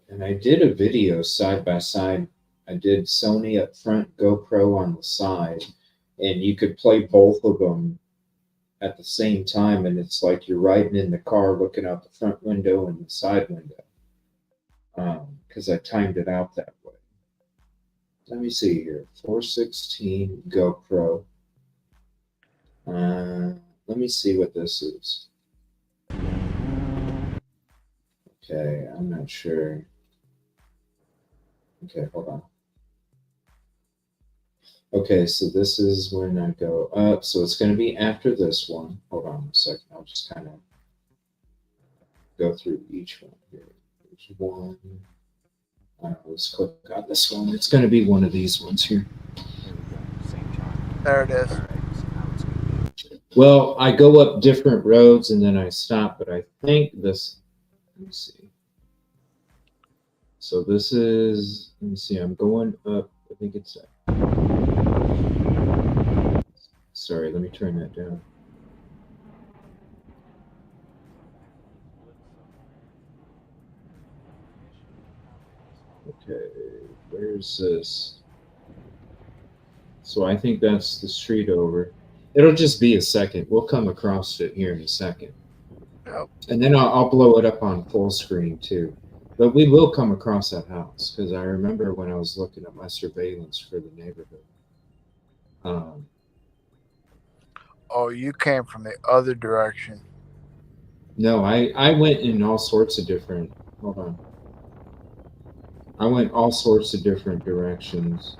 And I did a video side by side. I did Sony up front, GoPro on the side, and you could play both of them at the same time, and it's like you're riding in the car looking out the front window and the side window, because I timed it out that way. Let me see here. 416 GoPro. Let me see what this is. Okay, I'm not sure. Okay, hold on. Okay, so this is when I go up. So it's going to be after this one. Hold on a second. I'll just kind of go through each one here. There's one. Let's click on this one. It's going to be one of these ones here. There it is. Well, I go up different roads and then I stop, but I think this. Let me see. So this is. Let me see. I'm going up. I think it's. Sorry, let me turn that down. Okay, where's this? So I think that's the street over. It'll just be a second. We'll come across it here in a second. Yep. And then I'll blow it up on full screen too. But we will come across that house because I remember when I was looking at my surveillance for the neighborhood. Oh, you came from the other direction. No, I went in all sorts of different. Hold on. I went all sorts of different directions.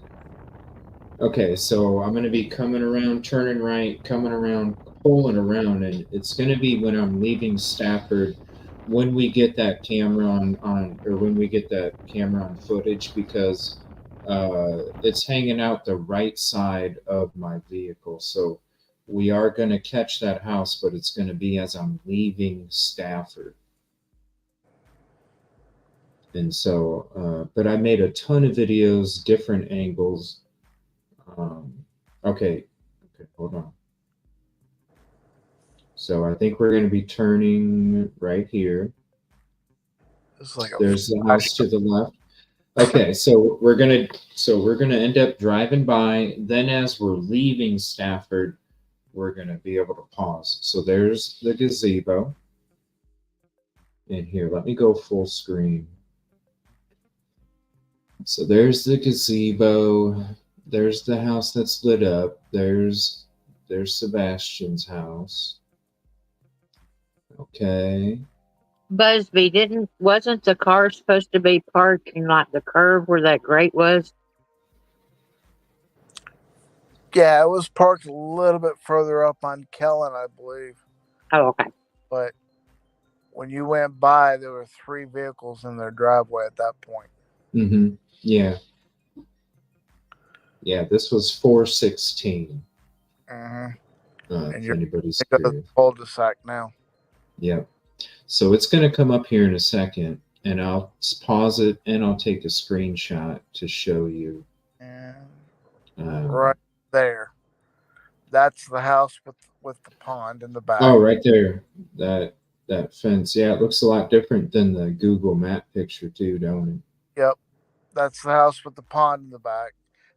Okay, so I'm going to be coming around, turning right, coming around, pulling around, and it's going to be when I'm leaving Stafford, when we get that camera or when we get that camera on footage, because it's hanging out the right side of my vehicle. So we are going to catch that house, but it's going to be as I'm leaving Stafford. And so, but I made a ton of videos, different angles. Okay, hold on. So I think we're going to be turning right here. There's the house to the left. Okay, so we're gonna end up driving by. Then, as we're leaving Stafford, we're gonna be able to pause. So there's the gazebo. And here, let me go full screen. So there's the gazebo. There's the house that's lit up. There's Sebastian's house. Okay. Busby, wasn't the car supposed to be parked in like the curve where that grate was? Yeah, it was parked a little bit further up on Kellen, I believe. Oh, okay. But when you went by, there were 3 vehicles in their driveway at that point. Mm-hmm. Yeah. Yeah, this was 416. And If you're anybody's going to curious. cul-de-sac now. Yep. So it's going to come up here in a second, and I'll pause it and I'll take a screenshot to show you. Right there. That's the house with the pond in the back. Oh, right there. That fence. Yeah, it looks a lot different than the Google Map picture too, don't it? Yep. That's the house with the pond in the back.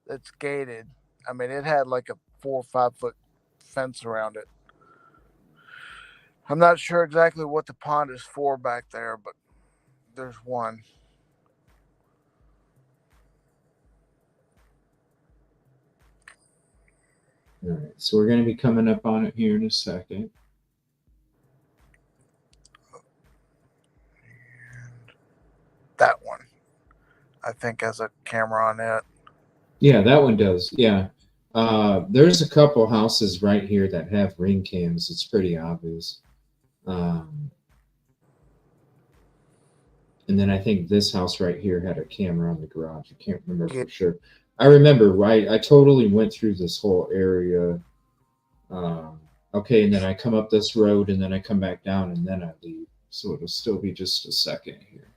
That's gated. I mean, it had like a 4 or 5 foot fence around it. I'm not sure exactly what the pond is for back there, but there's one. All right. So we're going to be coming up on it here in a second. That one, I think, has a camera on it. Yeah, that one does. Yeah. There's a couple houses right here that have ring cams. It's pretty obvious. And then I think this house right here had a camera on the garage. I can't remember for sure. I remember, right? I totally went through this whole area. Okay, and then I come up this road, and then I come back down, and then I leave. So it'll still be just a second here.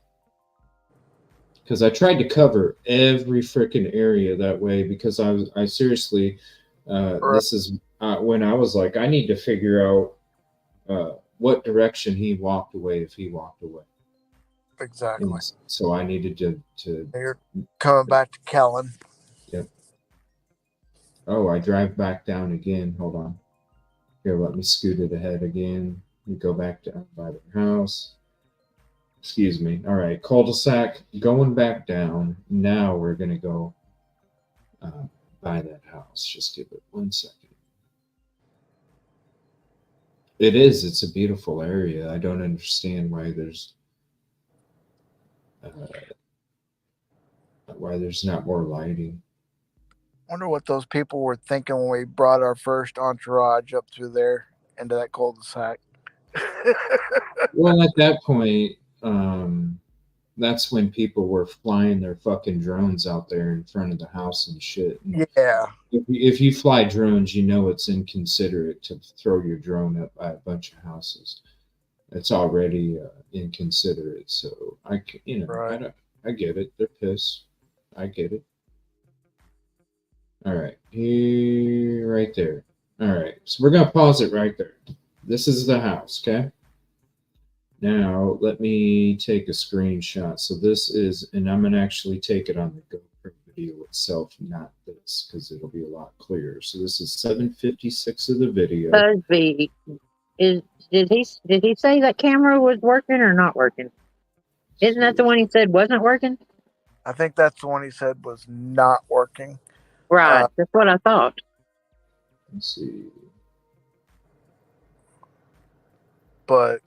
Because I tried to cover every freaking area that way, because I seriously, this is when I was like, I need to figure out what direction he walked away if he walked away. Exactly. And so I needed to. You're coming back to Kellen. Yep. Oh, I drive back down again. Hold on. Here, let me scoot it ahead again. We go back down by the house. Excuse me. All right, cul-de-sac, going back down. Now we're going to go by that house. Just give it 1 second. It is. It's a beautiful area. I don't understand why there's not more lighting. Wonder what those people were thinking when we brought our first entourage up through there into that cul-de-sac. Well, at that point, that's when people were flying their fucking drones out there in front of the house and shit. And yeah. If you fly drones, you know it's inconsiderate to throw your drone up by a bunch of houses. It's already inconsiderate. So I get it. They're pissed. I get it. All right, here, right there. All right, so we're gonna pause it right there. This is the house, okay? Now let me take a screenshot. So this is, and I'm gonna actually take it on the GoPro video itself, not this, because it'll be a lot clearer. So this is 7:56 of the video. Busby, did he say that camera was working or not working? Isn't that the one he said wasn't working? I think that's the one he said was not working. Right, that's what I thought. Let's see. But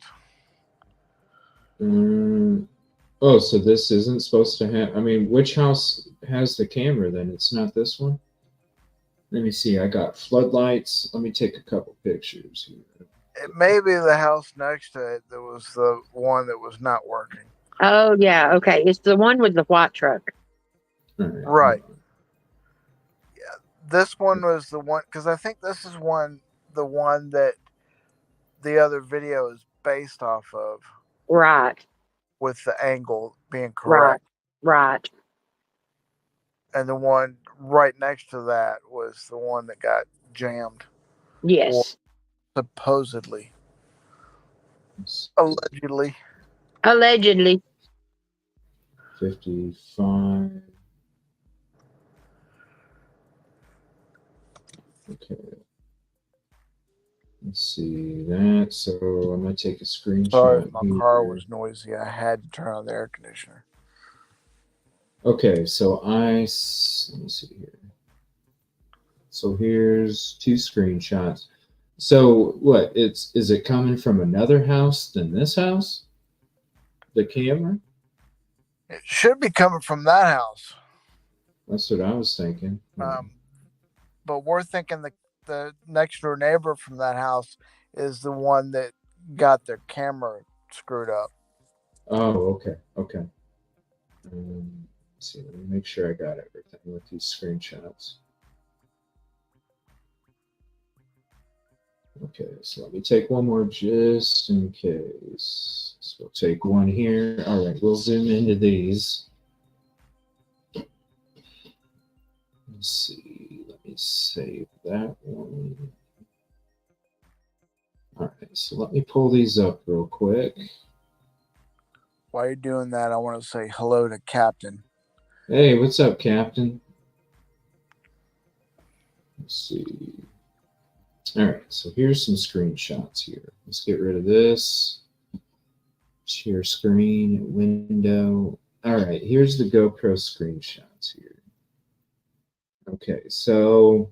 oh, so this isn't supposed to have. I mean, which house has the camera then? It's not this one? Let me see. I got floodlights. Let me take a couple pictures here. It may be the house next to it that was the one that was not working. Oh, yeah. Okay. It's the one with the white truck. Right. Yeah. This one was the one, because I think this is the one that the other video is based off of. Right. With the angle being Right. correct. Right. And the one right next to that was the one that got jammed. Yes. Supposedly. Allegedly. Allegedly. 55. Okay. Let's see that. So I'm going to take a screenshot. Sorry if my here. car was noisy. I had to turn on the air conditioner. Okay, so let me see here. So here's 2 screenshots. So what? Is it coming from another house than this house? The camera? It should be coming from that house. That's what I was thinking. But we're thinking the next door neighbor from that house is the one that got their camera screwed up. Oh, okay. Okay. Let's see, let me make sure I got everything with these screenshots. Okay, so let me take one more just in case. So we'll take one here. All right, we'll zoom into these. Let's see. Let me save that one. All right, so let me pull these up real quick. While you're doing that, I want to say hello to Captain. Hey, what's up, Captain? Let's see. All right, so here's some screenshots here. Let's get rid of this. Share screen, window. All right, here's the GoPro screenshots here. Okay, so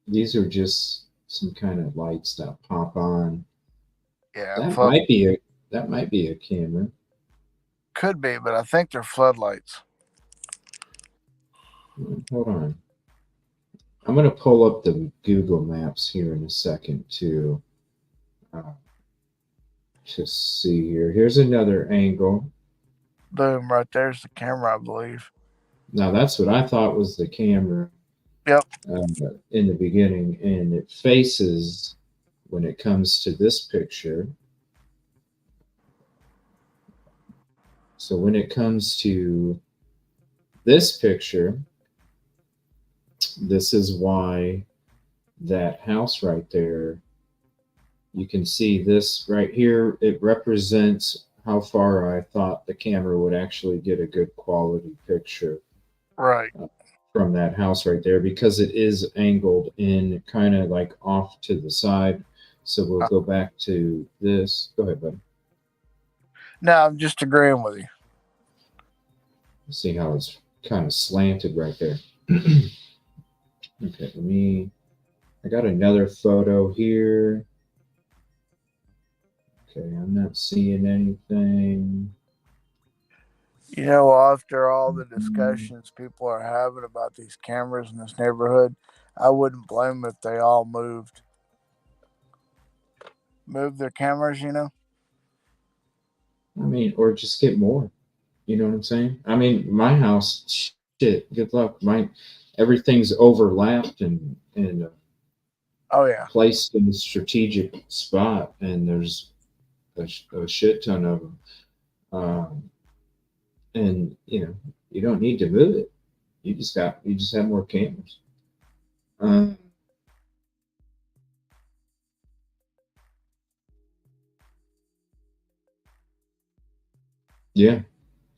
these are just some kind of lights that pop on. Yeah, that might be a camera. Could be, but I think they're floodlights. Hold on. I'm going to pull up the Google Maps here in a second too. Just see here. Here's another angle. Boom, right there's the camera, I believe. Now that's what I thought was the camera. Yep. In the beginning, and it faces when it comes to this picture. So when it comes to this picture, this is why that house right there, you can see this right here, it represents how far I thought the camera would actually get a good quality picture. Right. From that house right there, because it is angled in kind of like off to the side. So we'll go back to this. Go ahead, buddy. No, I'm just agreeing with you. See how it's kind of slanted right there. Okay, I got another photo here. Okay, I'm not seeing anything. You know, after all the discussions people are having about these cameras in this neighborhood, I wouldn't blame them if they all moved their cameras, you know? I mean, or just get more. You know what I'm saying? I mean, my house, shit, good luck. Everything's overlapped and oh yeah, placed in a strategic spot, and there's a shit ton of them. And you don't need to move it. You just have more cameras. Yeah,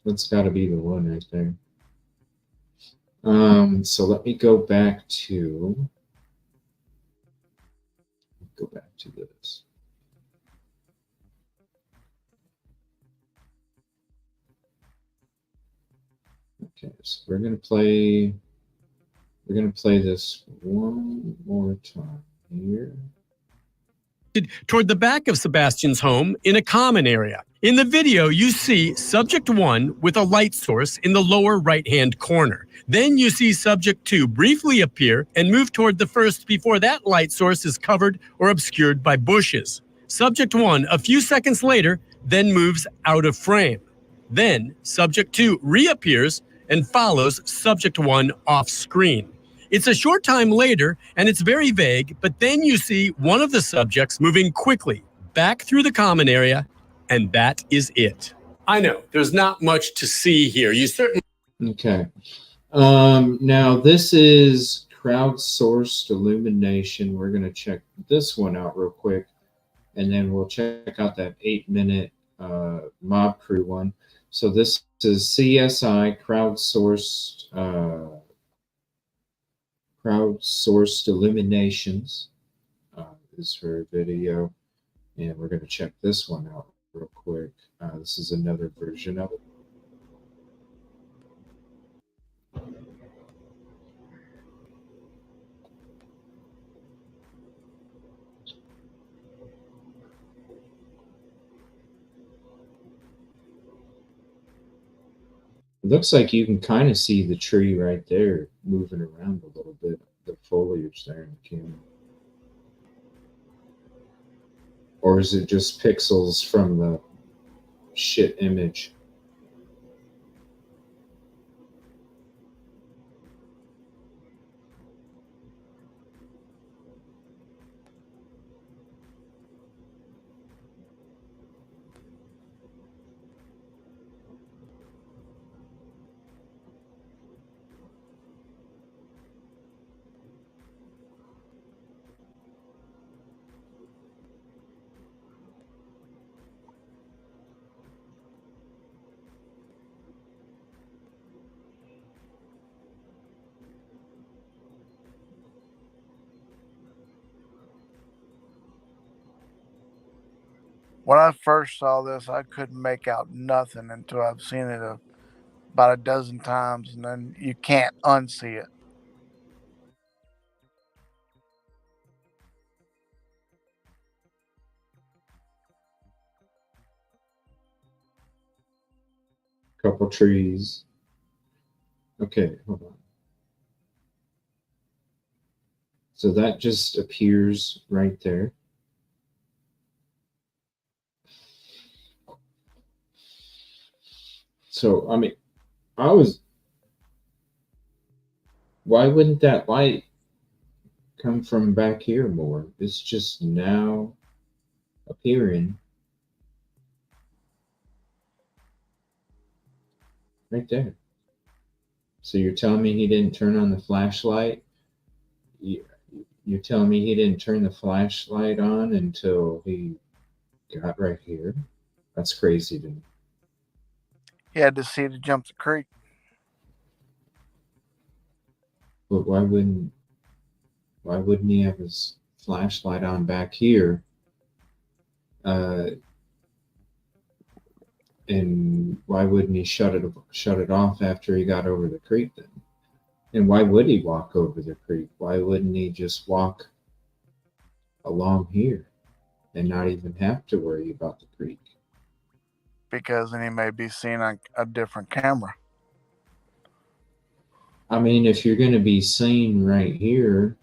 that's got to be the one right there. So let me go back to this. Okay, so we're gonna play this one more time here. Toward the back of Sebastian's home in a common area. In the video, you see subject 1 with a light source in the lower right-hand corner. Then you see subject 2 briefly appear and move toward the first before that light source is covered or obscured by bushes. Subject 1, a few seconds later, then moves out of frame. Then subject 2 reappears and follows subject 1 off screen. It's a short time later and it's very vague, but then you see one of the subjects moving quickly back through the common area, and that is it. I know, there's not much to see here. You certainly... Okay. Now this is crowdsourced illumination. We're going to check this one out real quick, and then we'll check out that 8-minute mob crew one. So this is CSI crowdsourced illuminations is her video, and we're going to check this one out real quick. This is another version of it. It looks like you can kind of see the tree right there moving around a little bit, the foliage there in the camera. Or is it just pixels from the shit image? When I first saw this, I couldn't make out nothing until I've seen it about a dozen times, and then you can't unsee it. Couple trees. Okay, hold on. So that just appears right there. So, I mean, why wouldn't that light come from back here more? It's just now appearing right there. So you're telling me he didn't turn on the flashlight? You're telling me he didn't turn the flashlight on until he got right here? That's crazy to me. He had to see to jump the creek. But why wouldn't he have his flashlight on back here? And why wouldn't he shut it off after he got over the creek then? And why would he walk over the creek? Why wouldn't he just walk along here and not even have to worry about the creek? Because then he may be seen on a different camera. I mean, if you're going to be seen right here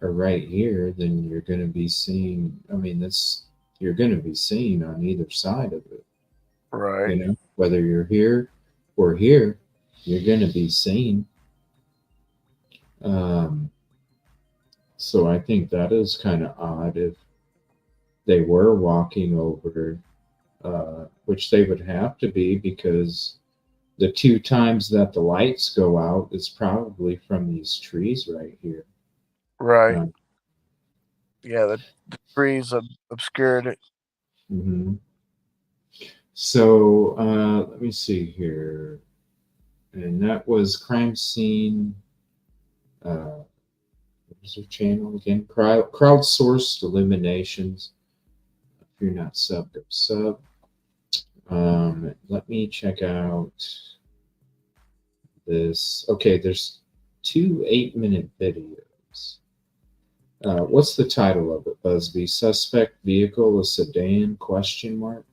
or right here, then you're going to be seen. I mean, you're going to be seen on either side of it. Right. You know, whether you're here or here, you're going to be seen. So I think that is kind of odd if they were walking over, which they would have to be, because the 2 times that the lights go out is probably from these trees right here. Right. Yeah, the trees obscured it. Mm-hmm. So let me see here. And that was Crime Scene. What is their channel again? Crowdsourced Illuminations. If you're not subbed, go sub. Let me check out this. Okay, there's 2 8-minute videos. What's the title of it, Busby? Suspect vehicle, a sedan, question mark?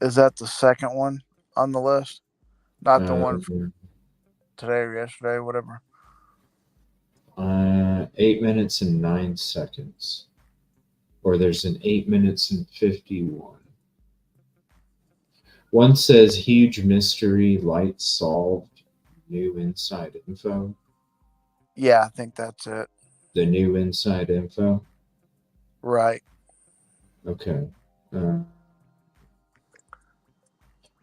Is that the second one on the list? Not the one from today or yesterday, whatever. 8 minutes and 9 seconds. Or there's an 8 minutes and 51. One says huge mystery, light solved, new inside info. Yeah, I think that's it. The new inside info? Right. Okay.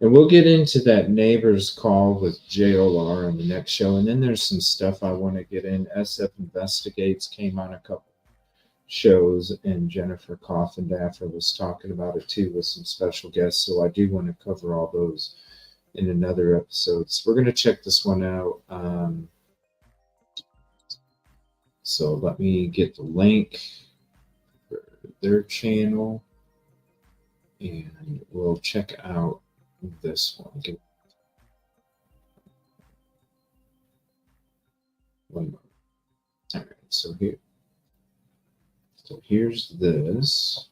And we'll get into that neighbor's call with JLR on the next show. And then there's some stuff I want to get in. SF Investigates came on a couple shows, and Jennifer Coffindaffer was talking about it too with some special guests. So I do want to cover all those in another episode. So we're going to check this one out. So let me get the link for their channel, and we'll check out this one. Give one moment. All right, so here's this.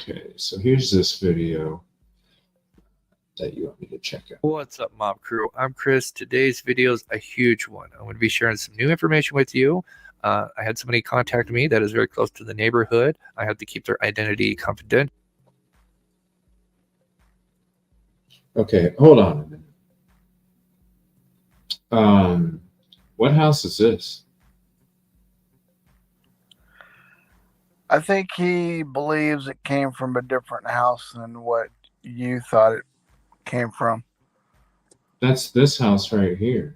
Okay, so here's this video that you want me to check out. What's up, Mob Crew? I'm Chris. Today's video is a huge one. I'm going to be sharing some new information with you. I had somebody contact me that is very close to the neighborhood. I have to keep their identity confidential. Okay, hold on a minute. What house is this? I think he believes it came from a different house than what you thought it came from. That's this house right here.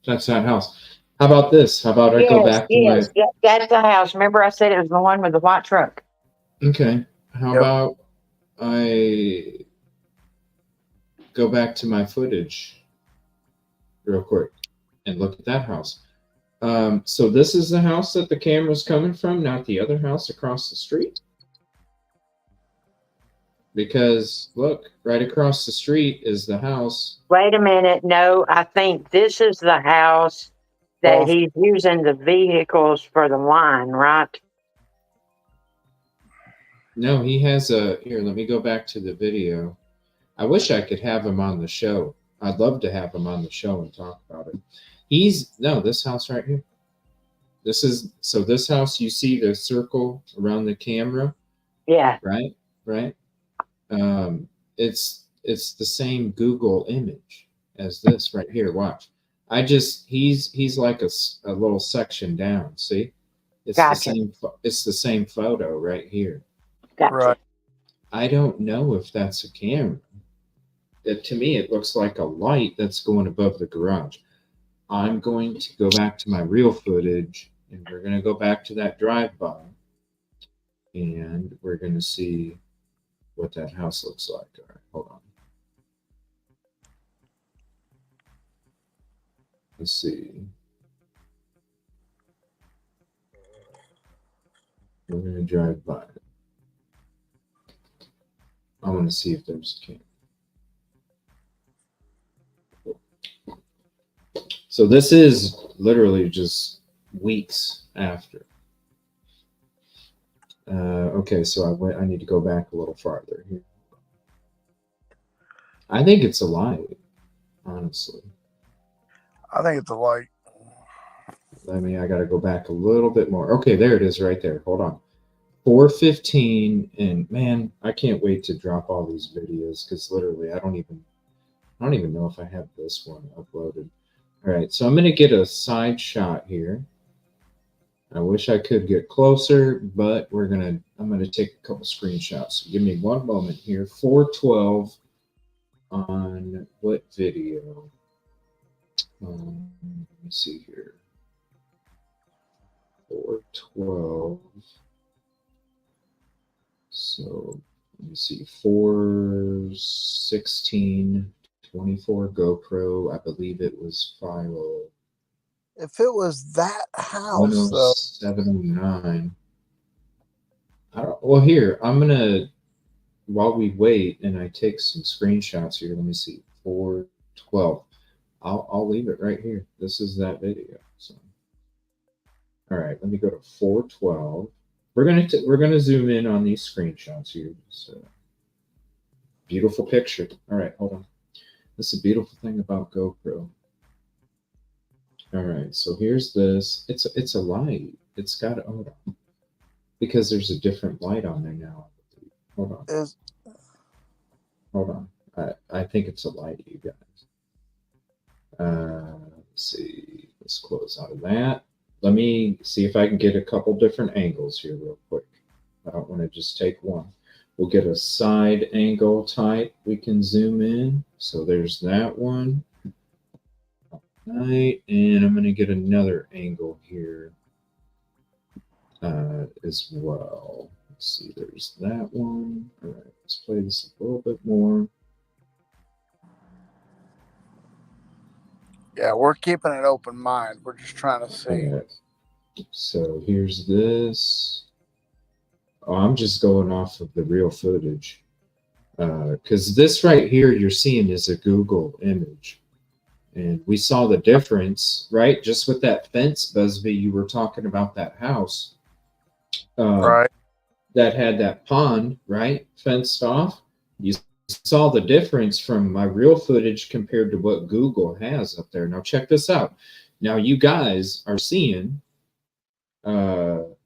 That's that house. How about this? How about I go back to my... Yes, that's the house. Remember I said it was the one with the white truck? Okay. How about I go back to my footage real quick and look at that house. So this is the house that the camera's coming from, not the other house across the street? Because, look, right across the street is the house. Wait a minute. No, I think this is the house that he's using the vehicles for the line, right? No, he has a... Here, let me go back to the video. I wish I could have him on the show. I'd love to have him on the show and talk about it. No, this house right here. So this house, you see the circle around the camera? Yeah. Right? It's the same Google image as this right here. Watch. He's like a little section down. See? It's the same photo right here. Gotcha. Right. I don't know if that's a camera. To me, it looks like a light that's going above the garage. I'm going to go back to my real footage, and we're going to go back to that drive-by, and we're going to see what that house looks like. All right, hold on. Let's see. We're going to drive by it. I want to see if there's a camera. So this is literally just weeks after. Okay, so I need to go back a little farther here. I think it's a light, honestly. I think it's a light. I got to go back a little bit more. Okay, there it is right there. Hold on. 4:15, and man, I can't wait to drop all these videos because literally I don't even know if I have this one uploaded. All right, so I'm going to get a side shot here. I wish I could get closer, but I'm going to take a couple screenshots. So give me one moment here. 4:12 on what video? Let me see here. 4:12. So let me see. 4:16. 24 GoPro. I believe it was file. If it was that house, 10709. Well, here, I'm going to, while we wait and I take some screenshots here, let me see. 4:12. I'll leave it right here. This is that video. So, all right, let me go to 4:12. We're gonna zoom in on these screenshots here. So, beautiful picture. All right, hold on. This is a beautiful thing about GoPro. All right, so here's this. It's a light. It's got hold on, because there's a different light on there now. Hold on. Hold on. I think it's a light, you guys. Let's see. Let's close out of that. Let me see if I can get a couple different angles here real quick. I don't want to just take one. We'll get a side angle type. We can zoom in. So there's that one. All right, and I'm going to get another angle here as well. Let's see, there's that one. All right, let's play this a little bit more. Yeah, we're keeping an open mind. We're just trying to see. Right. So here's this. Oh, I'm just going off of the real footage. Because this right here you're seeing is a Google image. And we saw the difference, right? Just with that fence, Busby, you were talking about that house. Right. That had that pond, right? Fenced off. You saw the difference from my real footage compared to what Google has up there. Now check this out. Now you guys are seeing hold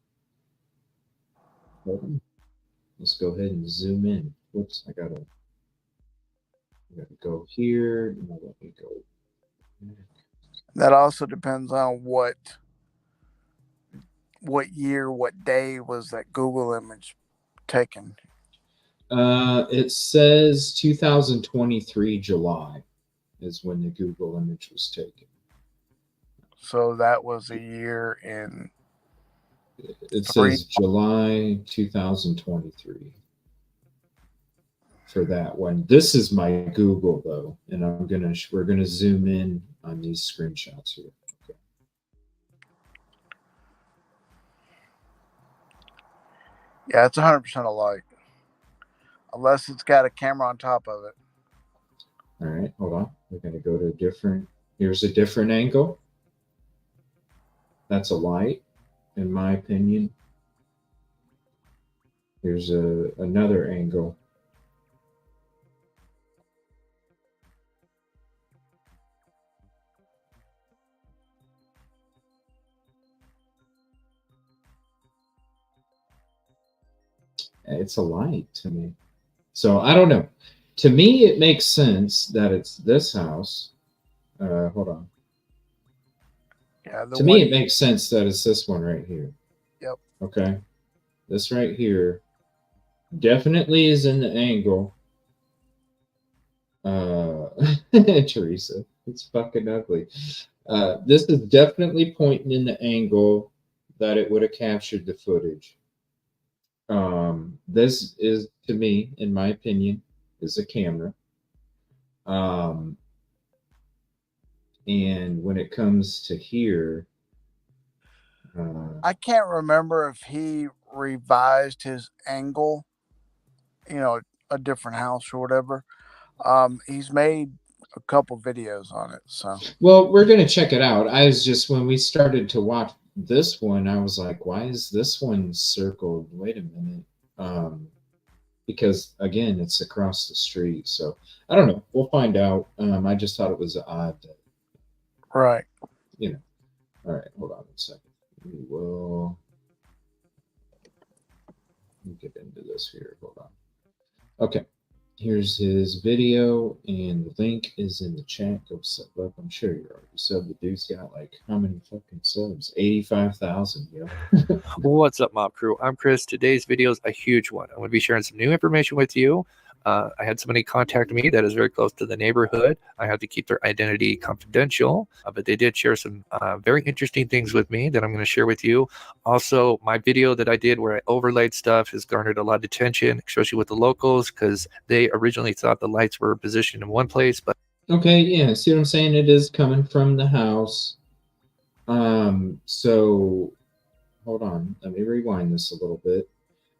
on. Let's go ahead and zoom in. Whoops, I gotta go here. Now let me go. That also depends on what year, what day was that Google image taken. It says 2023 July is when the Google image was taken. So that was a year in. It says July 2023 for that one. This is my Google though, and we're gonna zoom in on these screenshots here. Okay. Yeah, it's 100% a light, unless it's got a camera on top of it. All right, hold on. We're gonna go to a different. Here's a different angle. That's a light, in my opinion. Here's another angle. It's a light to me. So I don't know. To me, it makes sense that it's this house. Hold on. Yeah, to me, it makes sense that it's this one right here. Yep. Okay. This right here definitely is in the angle. Teresa, it's fucking ugly. This is definitely pointing in the angle that it would have captured the footage. This is, to me, in my opinion, is a camera. And when it comes to here, I can't remember if he revised his angle, a different house or whatever. He's made a couple videos on it. So, well, we're going to check it out. I was just, when we started to watch this one, I was like, why is this one circled? Wait a minute. Because again, it's across the street. So I don't know. We'll find out. I just thought it was odd that, right. All right, hold on a second. We will get into this here. Hold on. Okay, here's his video, and the link is in the chat. Go sub up. I'm sure you're already subbed. The dude's got like how many fucking subs? 85,000. Yo. What's up, Mob Crew? I'm Chris. Today's video is a huge one. I'm going to be sharing some new information with you. I had somebody contact me that is very close to the neighborhood. I have to keep their identity confidential, but they did share some very interesting things with me that I'm going to share with you. Also, my video that I did where I overlaid stuff has garnered a lot of attention, especially with the locals, because they originally thought the lights were positioned in one place. But okay, yeah, see what I'm saying? It is coming from the house. So hold on, let me rewind this a little bit.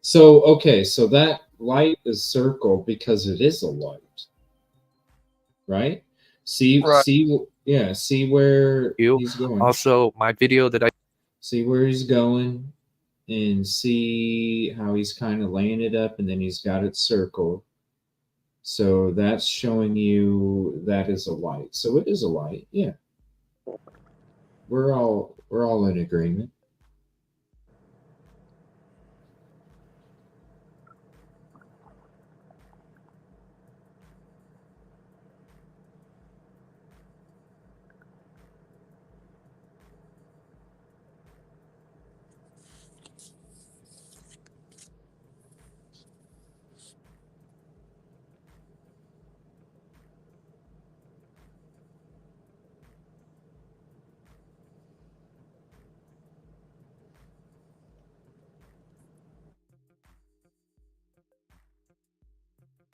So, okay, so that light is circled because it is a light. right? See, Right. see where You he's going. also my video that I See where he's going, and see how he's kind of laying it up, and then he's got it circled. So that's showing you that is a light. So it is a light. Yeah. We're all in agreement.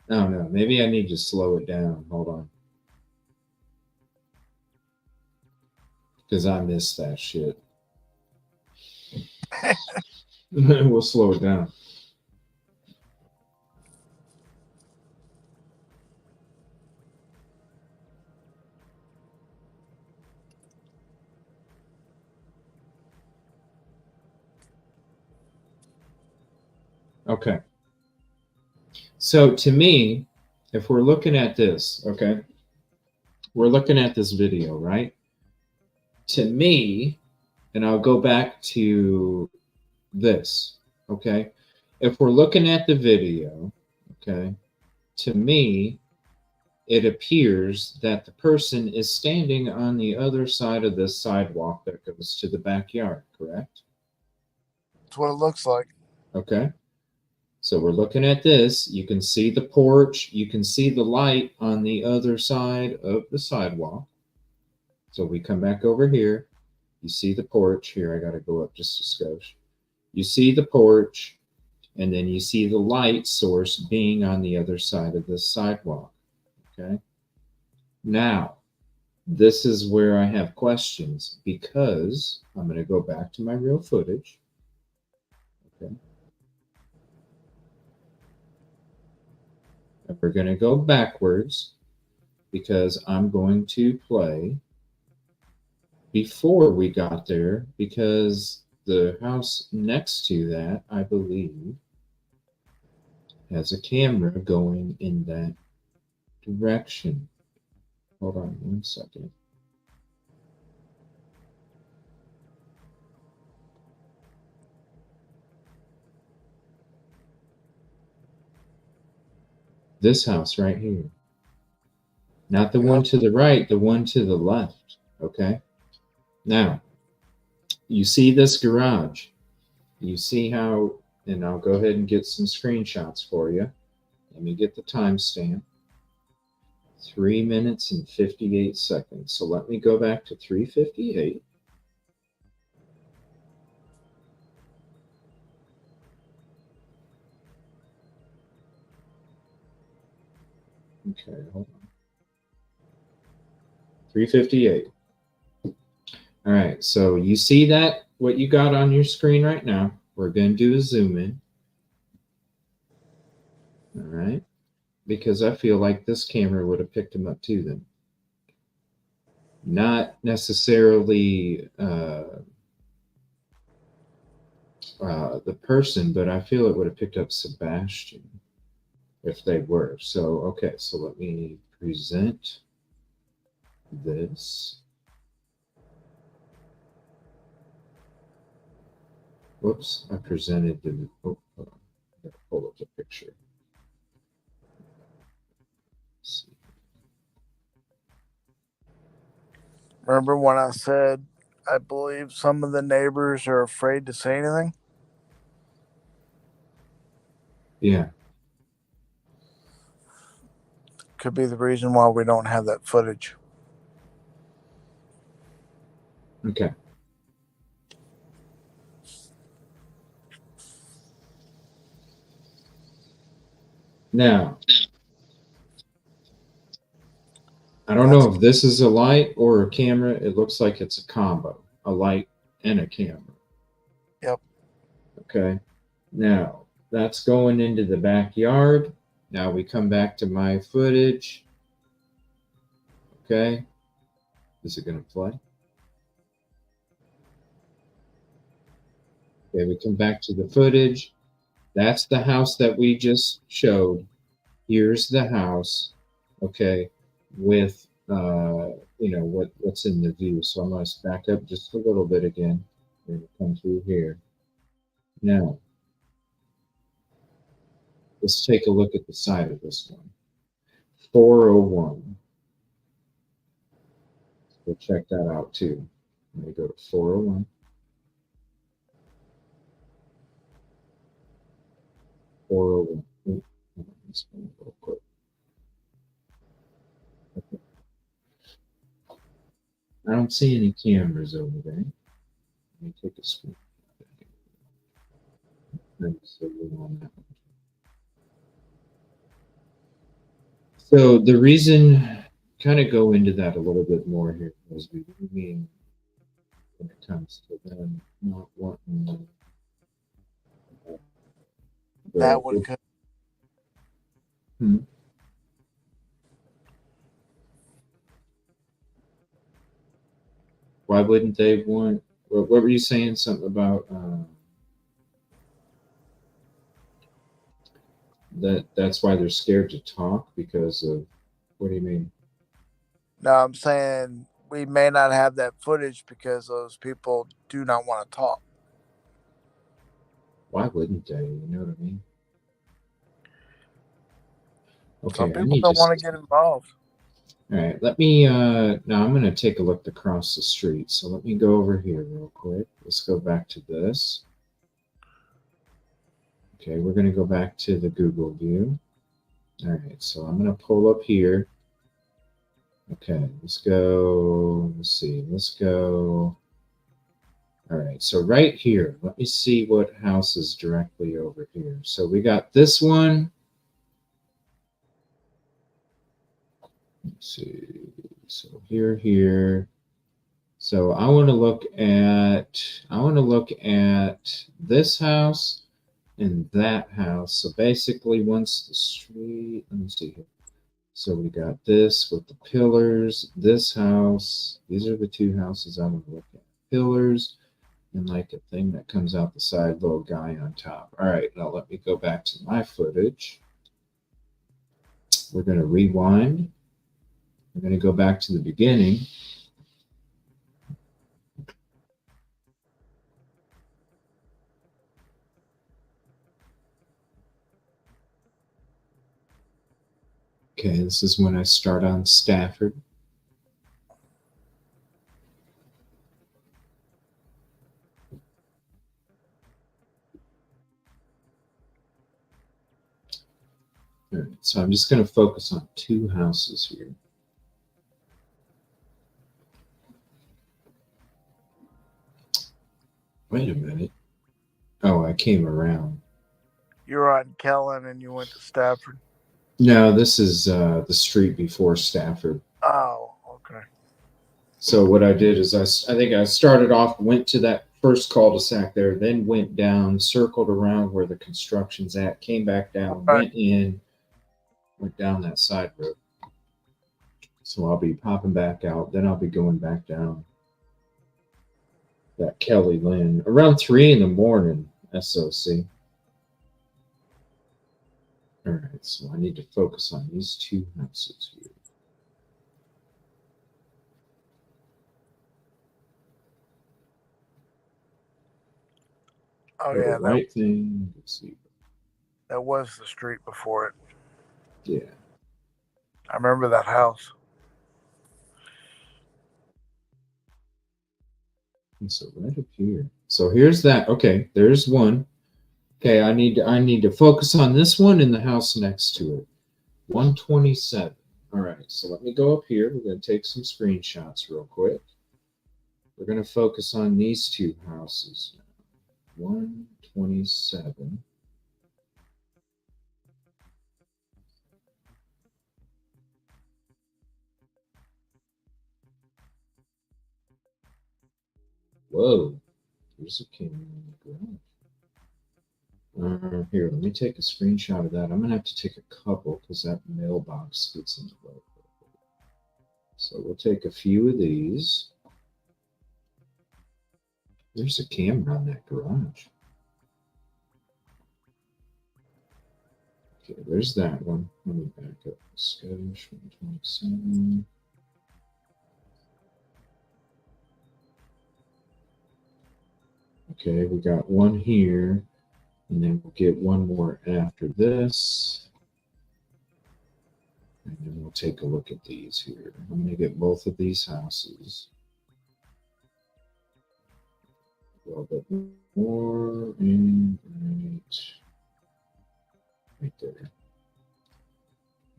I don't know. Maybe I need to slow it down. Hold on. Because I missed that shit. We'll slow it down. Okay. So to me, if we're looking at this, okay, we're looking at this video, right? To me, and I'll go back to this, okay? If we're looking at the video, okay, to me, it appears that the person is standing on the other side of this sidewalk that goes to the backyard, correct? That's what it looks like. Okay. So we're looking at this. You can see the porch. You can see the light on the other side of the sidewalk. So we come back over here. You see the porch. Here, I got to go up just a skosh. You see the porch, and then you see the light source being on the other side of this sidewalk. Okay. Now, this is where I have questions because I'm going to go back to my real footage. Okay. And we're going to go backwards because I'm going to play before we got there, because the house next to that, I believe, has a camera going in that direction. Hold on 1 second. This house right here. Not the one to the right, the one to the left. Okay. Now, you see this garage. You see how, and I'll go ahead and get some screenshots for you. Let me get the timestamp. 3 minutes and 58 seconds. So let me go back to 3:58. Okay, hold on. 3:58. All right, so you see that, what you got on your screen right now? We're going to do a zoom in. All right, because I feel like this camera would have picked him up too then. Not necessarily the person, but I feel it would have picked up Sebastian if they were. So, okay, so let me present this. Whoops, I presented the, oh, hold on. I gotta pull up the picture. Let's see. Remember when I said I believe some of the neighbors are afraid to say anything? Yeah. Could be the reason why we don't have that footage. Okay. Now, I don't know if this is a light or a camera. It looks like it's a combo, a light and a camera. Yep. Okay. Now, that's going into the backyard. Now we come back to my footage. Okay. Is it going to play? Okay, we come back to the footage. That's the house that we just showed. Here's the house, okay, with you know what's in the view. So I'm going to back up just a little bit again. We're going to come through here. Now, let's take a look at the side of this one. 401. We'll check that out too. Let me go to 401. 401. Ooh, hold on, let's go real quick. Okay. I don't see any cameras over there. Let me take a screen. So the reason, kind of go into that a little bit more here, because we mean when it comes to them not wanting That would Why wouldn't they want? What were you saying? Something about that's why they're scared to talk because of what do you mean? No, I'm saying we may not have that footage because those people do not want to talk. Why wouldn't they? You know what I mean? Okay, Some people don't want to get involved. All right, let me now I'm going to take a look across the street. So let me go over here real quick. Let's go back to this. Okay, we're going to go back to the Google view. All right, so I'm going to pull up here. Okay, let's go. Let's see. Let's go. All right, so right here, let me see what house is directly over here. So we got this one. Let's see. So here. So I want to look at this house and that house. So basically once the street, let me see here. So we got this with the pillars, this house. These are the two houses I want to look at. Pillars and like a thing that comes out the side, little guy on top. All right, now let me go back to my footage. We're going to rewind. We're going to go back to the beginning. Okay, this is when I start on Stafford. All right, so I'm just going to focus on two houses here. Wait a minute. Oh, I came around. You were on Kellen and you went to Stafford. No, this is the street before Stafford. Oh, okay. So what I did is I think I started off, went to that first cul-de-sac there, then went down, circled around where the construction's at, came back down, went in, went down that side road. So I'll be popping back out, then I'll be going back down that Kelly Lynn around 3 in the morning, SOC. All right, so I need to focus on these two houses here. Oh, Go yeah. the right thing. Let's see. That was the street before it. Yeah. I remember that house. And so right up here. So here's that. Okay, there's one. Okay, I need to focus on this one in the house next to it. 127. All right, so let me go up here. We're going to take some screenshots real quick. We're going to focus on these two houses. 127. Whoa, there's a camera in the garage. Here, let me take a screenshot of that. I'm going to have to take a couple because that mailbox gets in the way. So we'll take a few of these. There's a camera on that garage. Okay, there's that one. Let me back up. Scottish 127. Okay, we got one here, and then we'll get one more after this. And then we'll take a look at these here. I'm going to get both of these houses. A little bit more, and right there.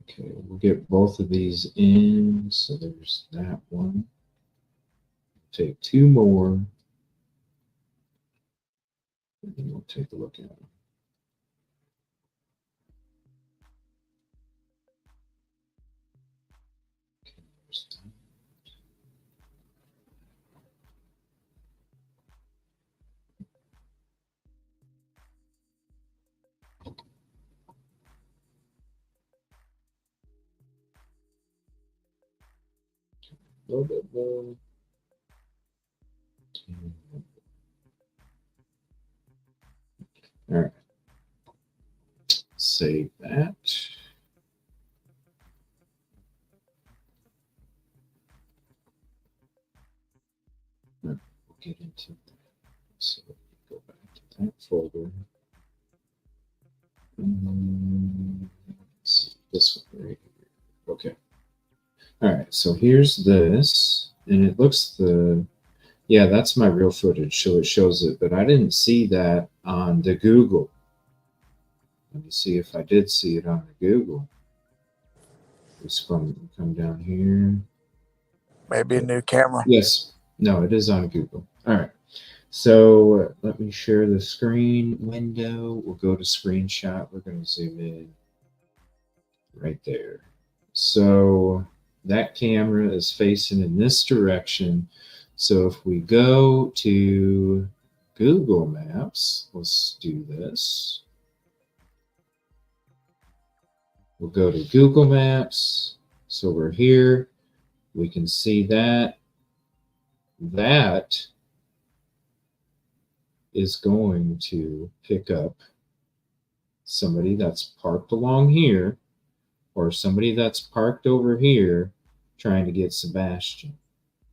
Okay, we'll get both of these in. So there's that one. Take two more. And then we'll take a look at them. Okay, there's that. A little bit more. All right. Save that. We'll get into that. So go back to that folder. Let's see this one right here. Okay. All right. So here's this, and it looks yeah, that's my real footage. So it shows it, but I didn't see that on the Google. Let me see if I did see it on the Google. Just come down here. Maybe a new camera. Yes. No, it is on Google. All right. So let me share the screen window. We'll go to screenshot. We're going to zoom in right there. So that camera is facing in this direction. So if we go to Google Maps, let's do this. We'll go to Google Maps. So we're here. We can see that. That is going to pick up somebody that's parked along here or somebody that's parked over here trying to get Sebastian.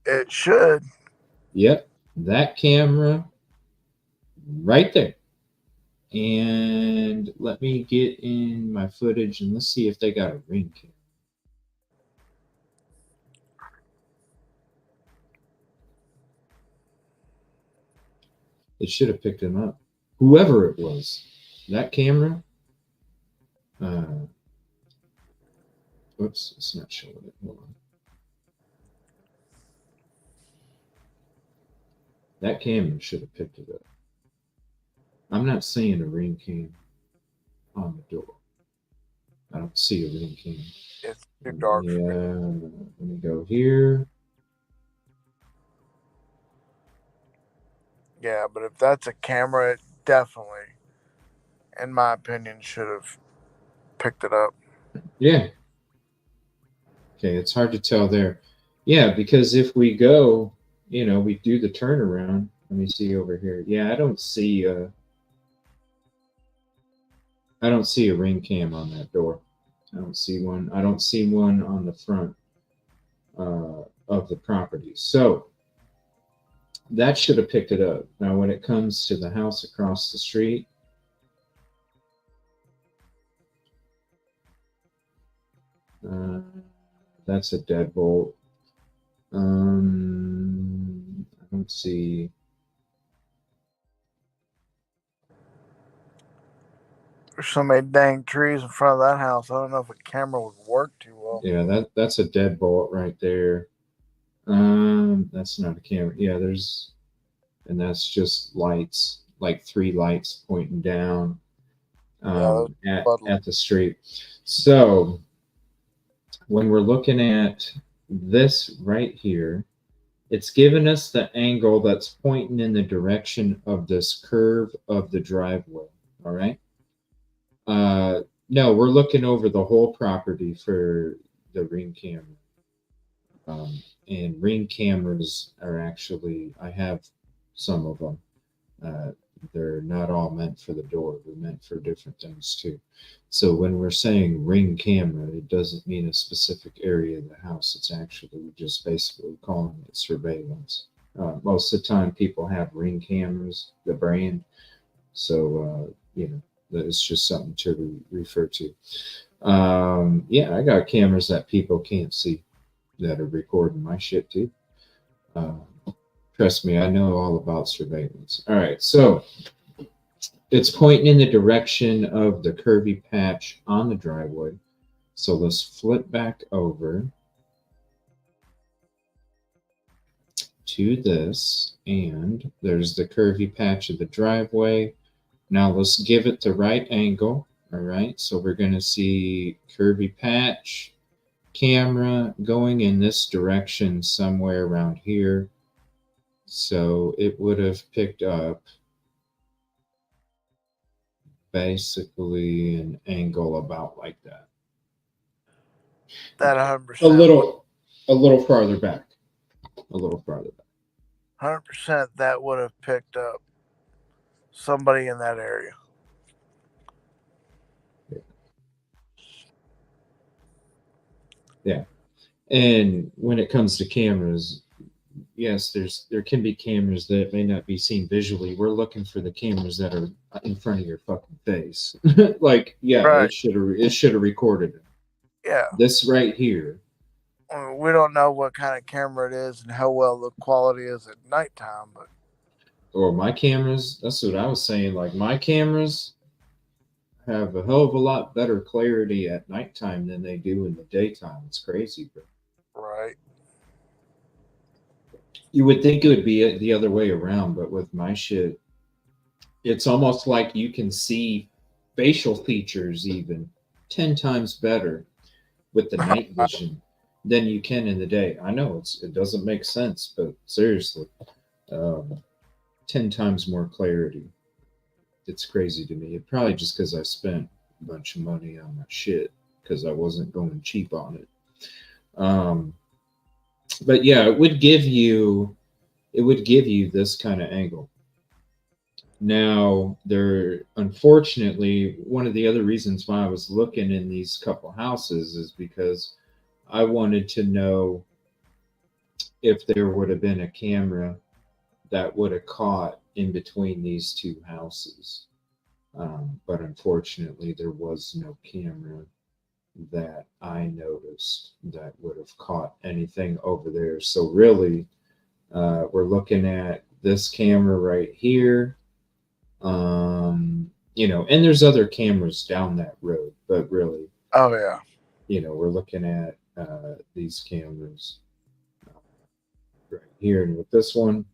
It should. Yep, that camera right there. And let me get in my footage and let's see if they got a ring camera. It should have picked him up. Whoever it was, that camera. Whoops, it's not showing it. Hold on. That camera should have picked it up. I'm not seeing a ring cam on the door. I don't see a ring cam. It's too dark. Yeah, let me go here. Yeah, but if that's a camera, it definitely, in my opinion, should have picked it up. Yeah. Okay, it's hard to tell there. Yeah, because if we go, we do the turnaround. Let me see over here. Yeah, I don't see a ring cam on that door. I don't see one. I don't see one on the front of the property. So that should have picked it up. Now, when it comes to the house across the street, that's a deadbolt. I don't see. There's so many dang trees in front of that house. I don't know if a camera would work too well. Yeah, that's a deadbolt right there. That's not a camera. Yeah, and that's just lights, like 3 lights pointing down at the street. So when we're looking at this right here, it's given us the angle that's pointing in the direction of this curve of the driveway. All right. No, we're looking over the whole property for the ring camera. And Ring cameras are actually, I have some of them. They're not all meant for the door. They're meant for different things too. So when we're saying Ring camera, it doesn't mean a specific area of the house. It's actually just basically calling it surveillance. Most of the time people have Ring cameras, the brand. So, it's just something to refer to. Yeah, I got cameras that people can't see that are recording my shit too. Trust me, I know all about surveillance. All right, so it's pointing in the direction of the curvy patch on the driveway. So let's flip back over to this, and there's the curvy patch of the driveway. Now let's give it the right angle. All right, so we're going to see curvy patch, camera going in this direction somewhere around here. So it would have picked up basically an angle about like that. That 100%. A little farther back. A little farther back. 100% that would have picked up somebody in that area. Yeah. And when it comes to cameras, yes, there can be cameras that may not be seen visually. We're looking for the cameras that are in front of your fucking face. Like, yeah, Right. it should have recorded it. Yeah. This right here. We don't know what kind of camera it is and how well the quality is at nighttime, but my cameras, that's what I was saying. Like, my cameras have a hell of a lot better clarity at nighttime than they do in the daytime. It's crazy, bro. Right. You would think it would be the other way around, but with my shit, it's almost like you can see facial features even 10 times better with the night vision than you can in the day. I know it doesn't make sense, but seriously, 10 times more clarity. It's crazy to me. It probably just because I spent a bunch of money on my shit because I wasn't going cheap on it. But yeah, it would give you this kind of angle. Now, unfortunately, one of the other reasons why I was looking in these couple houses is because I wanted to know if there would have been a camera that would have caught in between these two houses. But unfortunately, there was no camera that I noticed that would have caught anything over there. So really, we're looking at this camera right here. And there's other cameras down that road, but really, oh yeah, we're looking at these cameras right here. And with this one,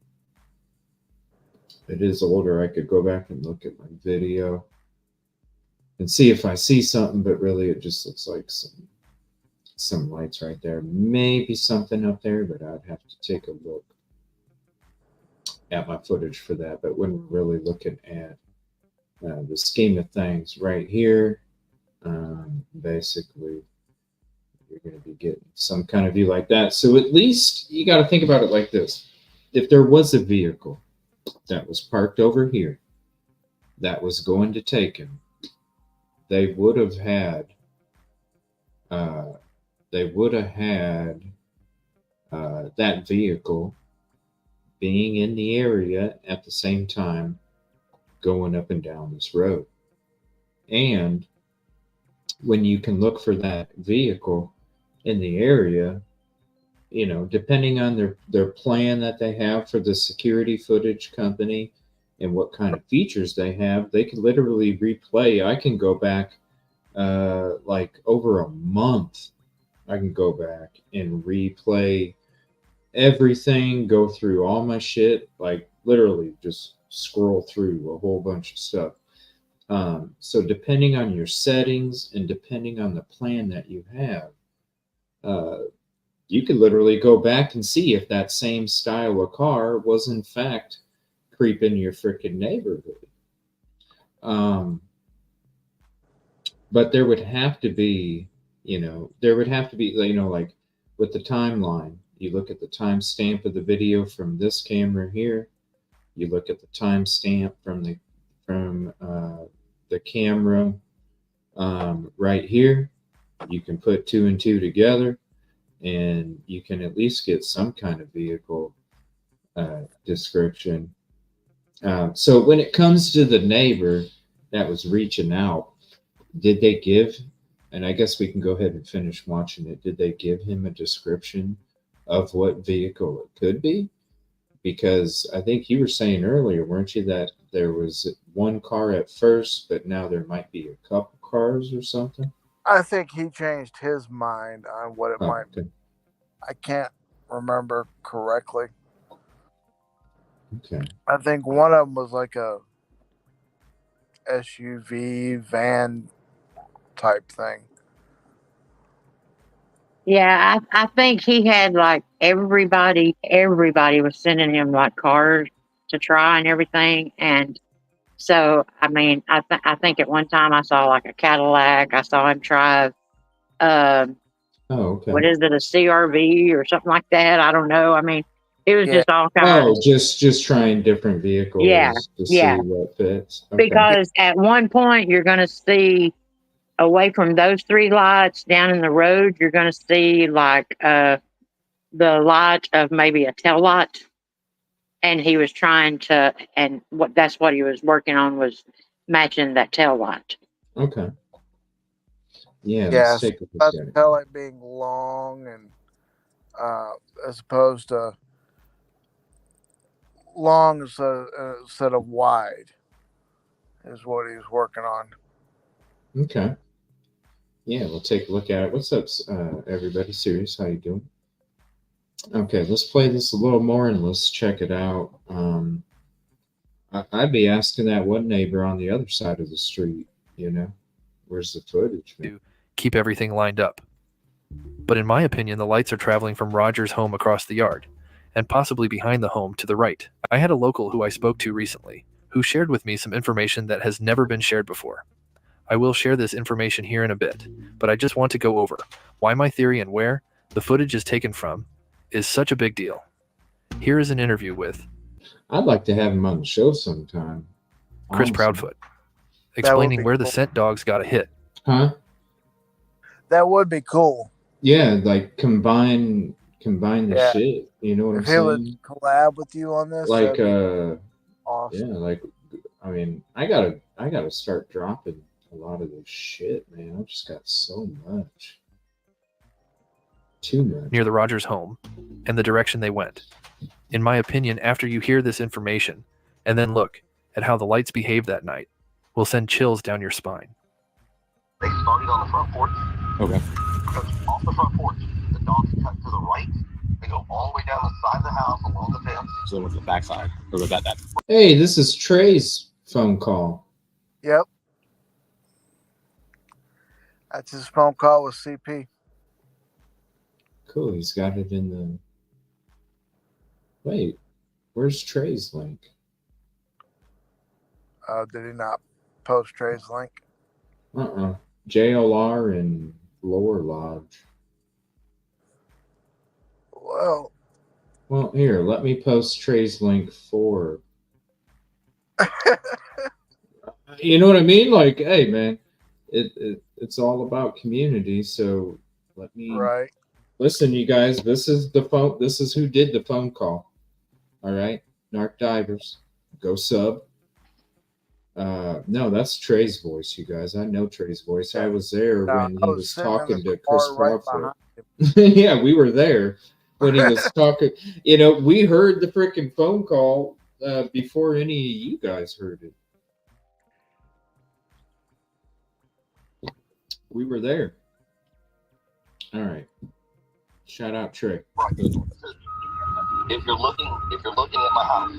it is older. I could go back and look at my video and see if I see something, but really it just looks like some lights right there. Maybe something up there, but I'd have to take a look at my footage for that. But when we're really looking at the scheme of things right here, basically you're going to be getting some kind of view like that. So at least you got to think about it like this. If there was a vehicle that was parked over here that was going to take him, they would have had that vehicle being in the area at the same time going up and down this road. And when you can look for that vehicle in the area, depending on their plan that they have for the security footage company and what kind of features they have, they can literally replay. I can go back like over a month. I can go back and replay everything, go through all my shit, like literally just scroll through a whole bunch of stuff. So depending on your settings and depending on the plan that you have, you could literally go back and see if that same style of car was in fact creeping your freaking neighborhood. But there would have to be, like with the timeline. You look at the timestamp of the video from this camera here. You look at the timestamp from the camera right here. You can put two and two together, and you can at least get some kind of vehicle description. So when it comes to the neighbor that was reaching out, did they give, and I guess we can go ahead and finish watching it, did they give him a description of what vehicle it could be? Because I think you were saying earlier, weren't you, that there was one car at first, but now there might be a couple cars or something? I think he changed his mind on what it might be. I can't remember correctly. Okay. I think one of them was like a SUV van type thing. Yeah, I think he had like everybody was sending him like cars to try and everything. And so, I mean, I think at one time I saw like a Cadillac. I saw him drive, what is it, a CRV or something like that? I don't know. I mean, it was just all kinds. Oh, just trying different vehicles to see what fits. Okay. Because at one point you're going to see, away from those three lights down in the road, you're going to see like the light of maybe a tail light. And he was trying to, and that's what he was working on, was matching that tail light. Okay. Yeah, let's take a look at it. Tail light being long and as opposed to long instead of wide is what he was working on. Okay. Yeah, we'll take a look at it. What's up, everybody? Serious, how you doing? Okay, let's play this a little more and let's check it out. I'd be asking that one neighbor on the other side of the street, you know, where's the footage? Man? Keep everything lined up. But in my opinion, the lights are traveling from Roger's home across the yard, and possibly behind the home to the right. I had a local who I spoke to recently, who shared with me some information that has never been shared before. I will share this information here in a bit, but I just want to go over why my theory and where the footage is taken from is such a big deal. Here is an interview with... I'd like to have him on the show sometime. Chris Proudfoot, explaining where the scent dogs got a hit. Huh? That would be cool. Yeah, like combine the shit. You know what I'm saying? If he would collab with you on this, like awesome. Yeah, like I mean, I gotta start dropping a lot of this shit, man. I've just got so much. Too much. Near the Rogers home and the direction they went. In my opinion, after you hear this information and then look at how the lights behaved that night, will send chills down your spine. They started on the front porch. Okay. Off the front porch, the dogs cut to the right. They go all the way down the side of the house along the fence. So with the backside, or with that. Hey, this is Trey's phone call. Yep. That's his phone call with CP. Cool. He's got it in the. Wait, where's Trey's link? Did he not post Trey's link? JLR and Lower Lodge. Well, here, let me post Trey's link for. You know what I mean? Like, hey, man, it's all about community. So let me. Right. Listen, you guys. This is the phone. This is who did the phone call. All right, Narc Divers, go sub. No, that's Trey's voice, you guys. I know Trey's voice. I was there when he was talking to Chris Crawford. Yeah, we were there when he was talking. You know, we heard the freaking phone call before any of you guys heard it. We were there. All right. Shout out Trey. If you're looking at my house,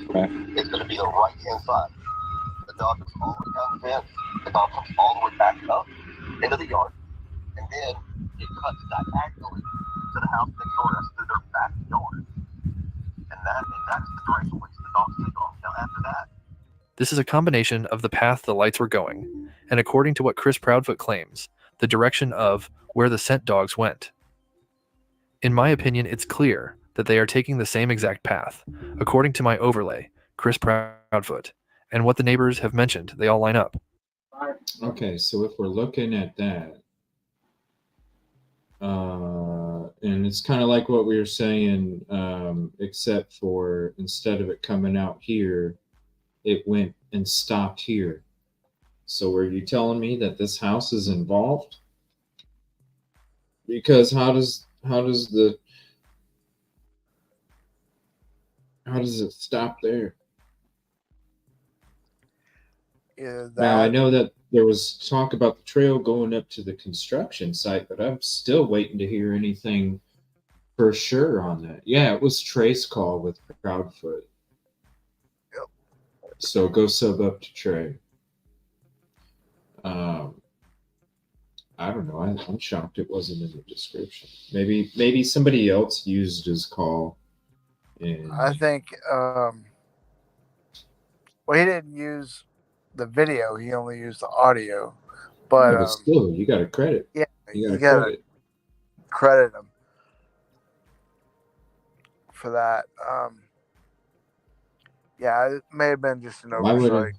it's going to be the right-hand side. The dog comes all the way down the fence. The dog comes all the way back up into the yard, and then it cuts diagonally to the house next door. That's through their backyard, and that's the direction which the dogs take off. Now after that, this is a combination of the path the lights were going, and according to what Chris Proudfoot claims, the direction of where the scent dogs went. In my opinion, it's clear that they are taking the same exact path. According to my overlay, Chris Proudfoot, and what the neighbors have mentioned, they all line up. Okay, so if we're looking at that, and it's kind of like what we were saying, except for instead of it coming out here, it went and stopped here. So are you telling me that this house is involved? Because how does it stop there? Now I know that there was talk about the trail going up to the construction site, but I'm still waiting to hear anything for sure on that. Yeah, it was Trey's call with Proudfoot. Yep. So go sub up to Trey. I don't know. I'm shocked it wasn't in the description. Maybe somebody else used his call. And I think, well, he didn't use the video. He only used the audio. But, yeah, but still, you got to credit. Yeah, you got to credit him for that. Yeah, it may have been just an oversight.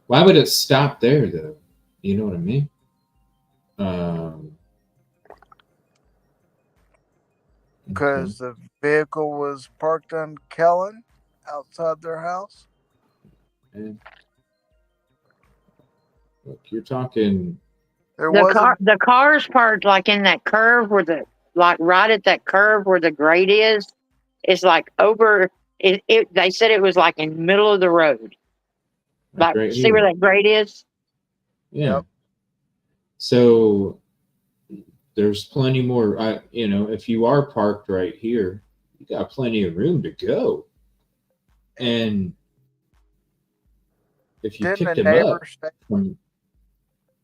Why would it stop there, though? You know what I mean? Because the vehicle was parked on Kellen outside their house. And look, you're talking. The car's parked like in that curve where right at that curve where the grate is. It's like over. They said it was like in the middle of the road. Like, right see here. where that grate is? Yeah. Yep. So there's plenty more. If you are parked right here, you got plenty of room to go. And if you picked him up,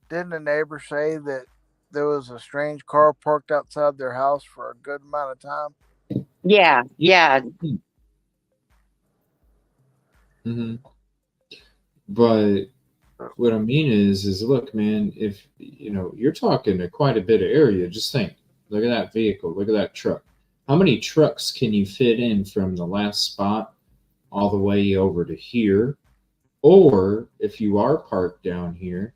didn't the neighbor say that there was a strange car parked outside their house for a good amount of time? Yeah. Mm-hmm. But what I mean is look, man, if you're talking quite a bit of area, just think, look at that vehicle, look at that truck. How many trucks can you fit in from the last spot all the way over to here? Or if you are parked down here,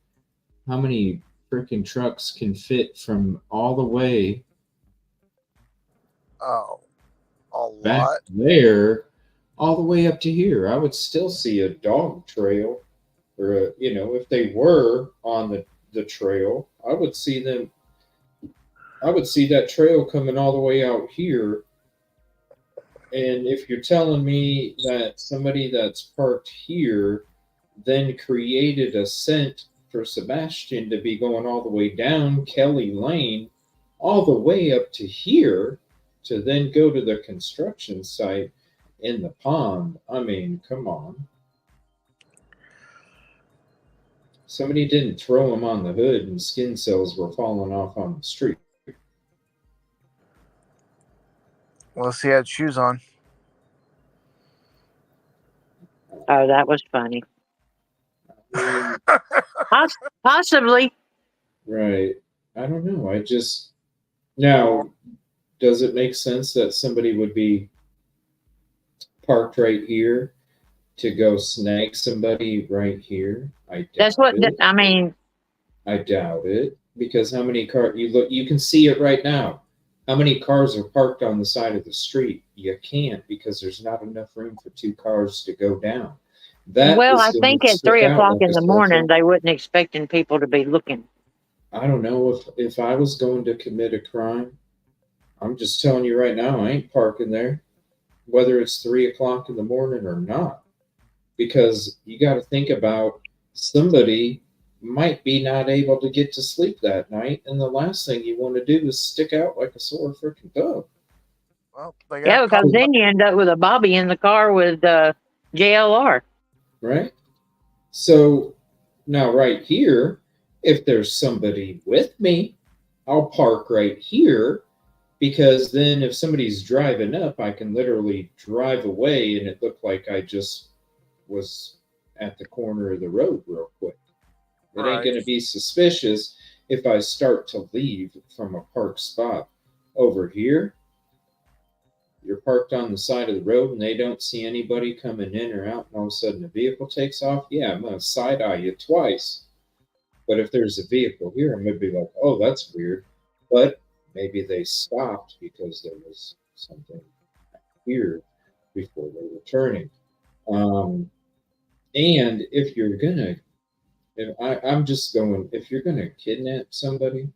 how many freaking trucks can fit from all the way back there all the way up to here? I would still see a dog trail, or if they were on the trail, I would see that trail coming all the way out here. And if you're telling me that somebody that's parked here then created a scent for Sebastian to be going all the way down Kelly Lane, all the way up to here, to then go to the construction site in the pond, I mean, come on. Somebody didn't throw him on the hood and skin cells were falling off on the street. Unless he had shoes on. Oh, that was funny. Possibly. Right. I don't know. Now, does it make sense that somebody would be parked right here to go snag somebody right here? That's what I mean. I doubt it, because how many cars you can see it right now. How many cars are parked on the side of the street? You can't, because there's not enough room for two cars to go down. I think at 3 o'clock in the morning, they wasn't expecting people to be looking. I don't know if I was going to commit a crime. I'm just telling you right now, I ain't parking there, whether it's 3 o'clock in the morning or not, because you got to think about somebody might be not able to get to sleep that night, and the last thing you want to do is stick out like a sore freaking dog. Well, because then you end up with a Bobby in the car with JLR. Right? So now right here, if there's somebody with me, I'll park right here, because then if somebody's driving up, I can literally drive away and it looked like I just was at the corner of the road real quick. It ain't going to be suspicious if I start to leave from a park spot. over here, you're parked on the side of the road and they don't see anybody coming in or out, and all of a sudden a vehicle takes off, yeah, I'm going to side eye you twice. But if there's a vehicle here, I'm going to be like, oh, that's weird. But maybe they stopped because there was something here before they were turning. And if you're going to, if you're going to kidnap somebody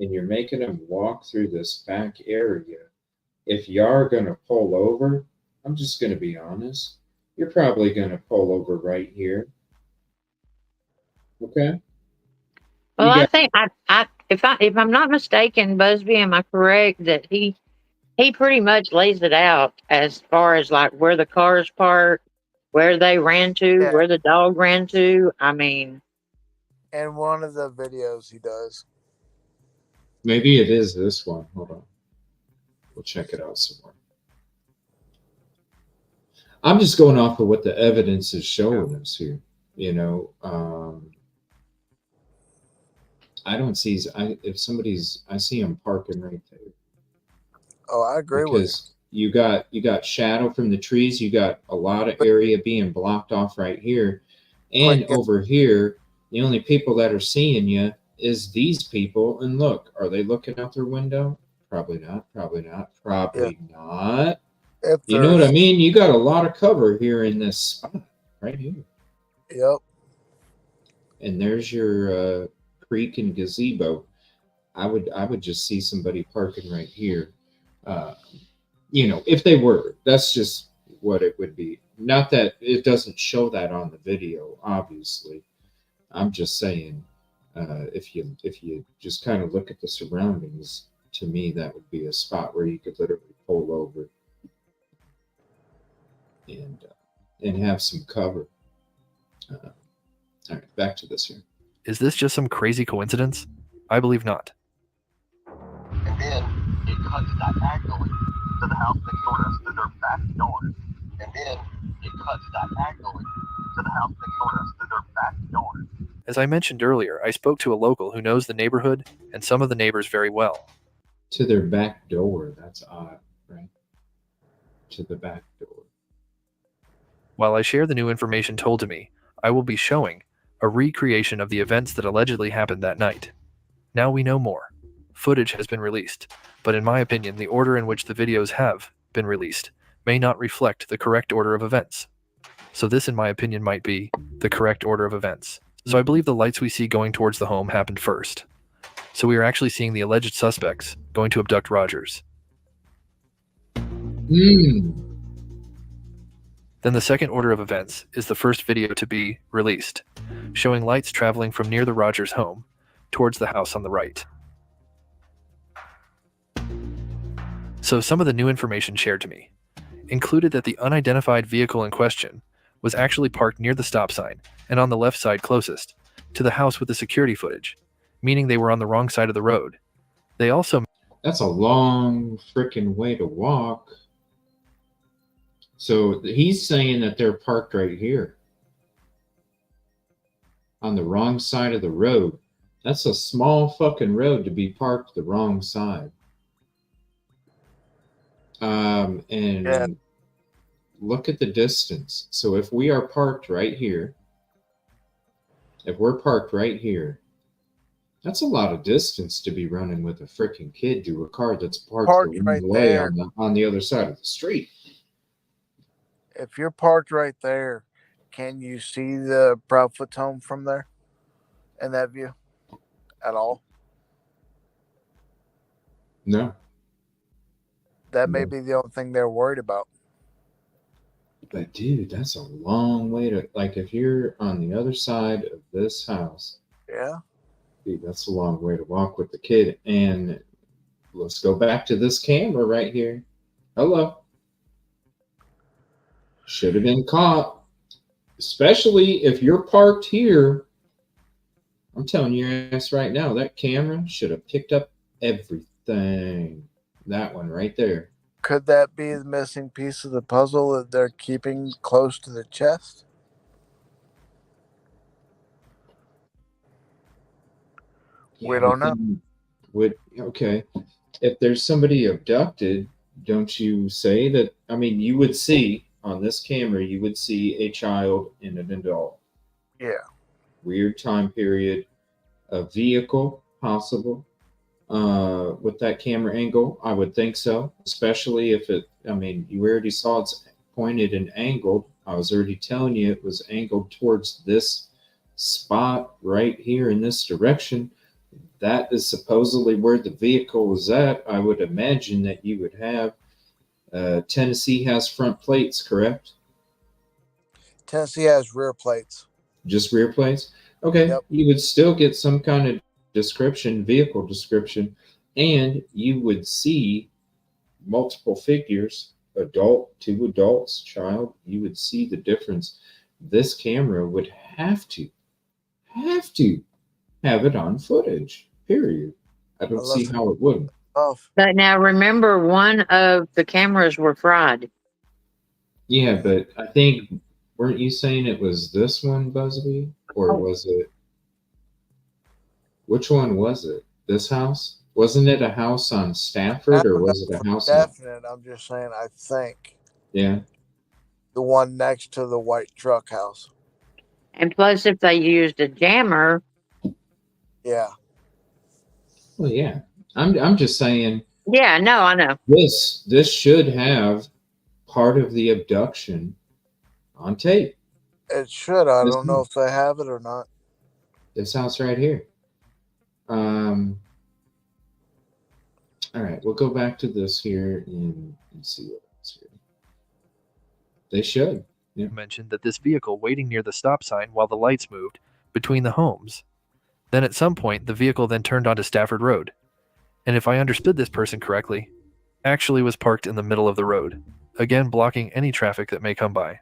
and you're making them walk through this back area, if you are going to pull over, I'm just going to be honest, you're probably going to pull over right here. Okay? Well, I think if I'm not mistaken, Busby, am I correct that he pretty much lays it out as far as like where the cars parked, where they ran to, Yeah. where the dog ran to. I mean, In one of the videos he does. Maybe it is this one. Hold on. We'll check it out some more. I'm just going off of what the evidence is showing us here. You know, I don't see. I see him parking right there. Oh, I agree with you. Because you got shadow from the trees. You got a lot of area being blocked off right here, and over here, the only people that are seeing you is these people. And look, are they looking out their window? Probably not. Probably not. Probably not. You know what I mean? You got a lot of cover here in this spot right here. Yep. And there's your creek and gazebo. I would just see somebody parking right here. You know, if they were, that's just what it would be. Not that it doesn't show that on the video, obviously. I'm just saying, if you just kind of look at the surroundings, to me, that would be a spot where you could literally pull over and have some cover. All right, back to this here. Is this just some crazy coincidence? I believe not. And then it cuts diagonally to the house next door to their back door. And then it cuts diagonally to the house next door to their back door. As I mentioned earlier, I spoke to a local who knows the neighborhood and some of the neighbors very well. To their back door. That's odd, right? To the back door. While I share the new information told to me, I will be showing a recreation of the events that allegedly happened that night. Now we know more. Footage has been released, but in my opinion, the order in which the videos have been released may not reflect the correct order of events. So this, in my opinion, might be the correct order of events. So I believe the lights we see going towards the home happened first. So we are actually seeing the alleged suspects going to abduct Rogers. Then the second order of events is the first video to be released, showing lights traveling from near the Rogers home towards the house on the right. So some of the new information shared to me included that the unidentified vehicle in question was actually parked near the stop sign and on the left side closest to the house with the security footage, meaning they were on the wrong side of the road. They also... That's a long freaking way to walk. So he's saying that they're parked right here on the wrong side of the road. That's a small fucking road to be parked the wrong side. And look at the distance. So if we are parked right here, if we're parked right here, that's a lot of distance to be running with a freaking kid to a car that's parked the wrong way on the other side of the street. If you're parked right there, can you see the Proudfoot's home from there in that view at all? No. That may be the only thing they're worried about. But dude, that's a long way to, like, if you're on the other side of this house. Yeah. Dude, that's a long way to walk with the kid. And let's go back to this camera right here. Hello. Should have been caught. Especially if you're parked here. I'm telling your ass right now, that camera should have picked up everything. That one right there. Could that be the missing piece of the puzzle that they're keeping close to the chest? Yeah, We don't know. Okay. if there's somebody abducted, don't you say that? I mean, you would see on this camera, you would see a child and an adult. Yeah. Weird time period. A vehicle, possible. With that camera angle, I would think so. Especially if it, I mean, you already saw it's pointed and angled. I was already telling you it was angled towards this spot right here in this direction. That is supposedly where the vehicle was at. I would imagine that you would have. Tennessee has front plates, correct? Tennessee has rear plates. Just rear plates? Okay. Yep. You would still get some kind of description, vehicle description, and you would see multiple figures, adult, two adults, child. You would see the difference. This camera would have to have it on footage, period. I don't see how it wouldn't. But now remember, one of the cameras were fried. Yeah, but I think, weren't you saying it was this one, Busby? Or was it, which one was it? This house? Wasn't it a house on Stafford, or was it a house on... Definite, I'm just saying, I think. Yeah. The one next to the white truck house. And plus, if they used a jammer... Yeah. Well, yeah. I'm just saying... Yeah, no, I know. This should have part of the abduction on tape. It should. I don't know if they have it or not. This house right here. All right, we'll go back to this here and see what else here. They should. Yeah. Mentioned that this vehicle waiting near the stop sign while the lights moved between the homes. Then at some point, the vehicle then turned onto Stafford Road. And if I understood this person correctly, actually was parked in the middle of the road, again blocking any traffic that may come by.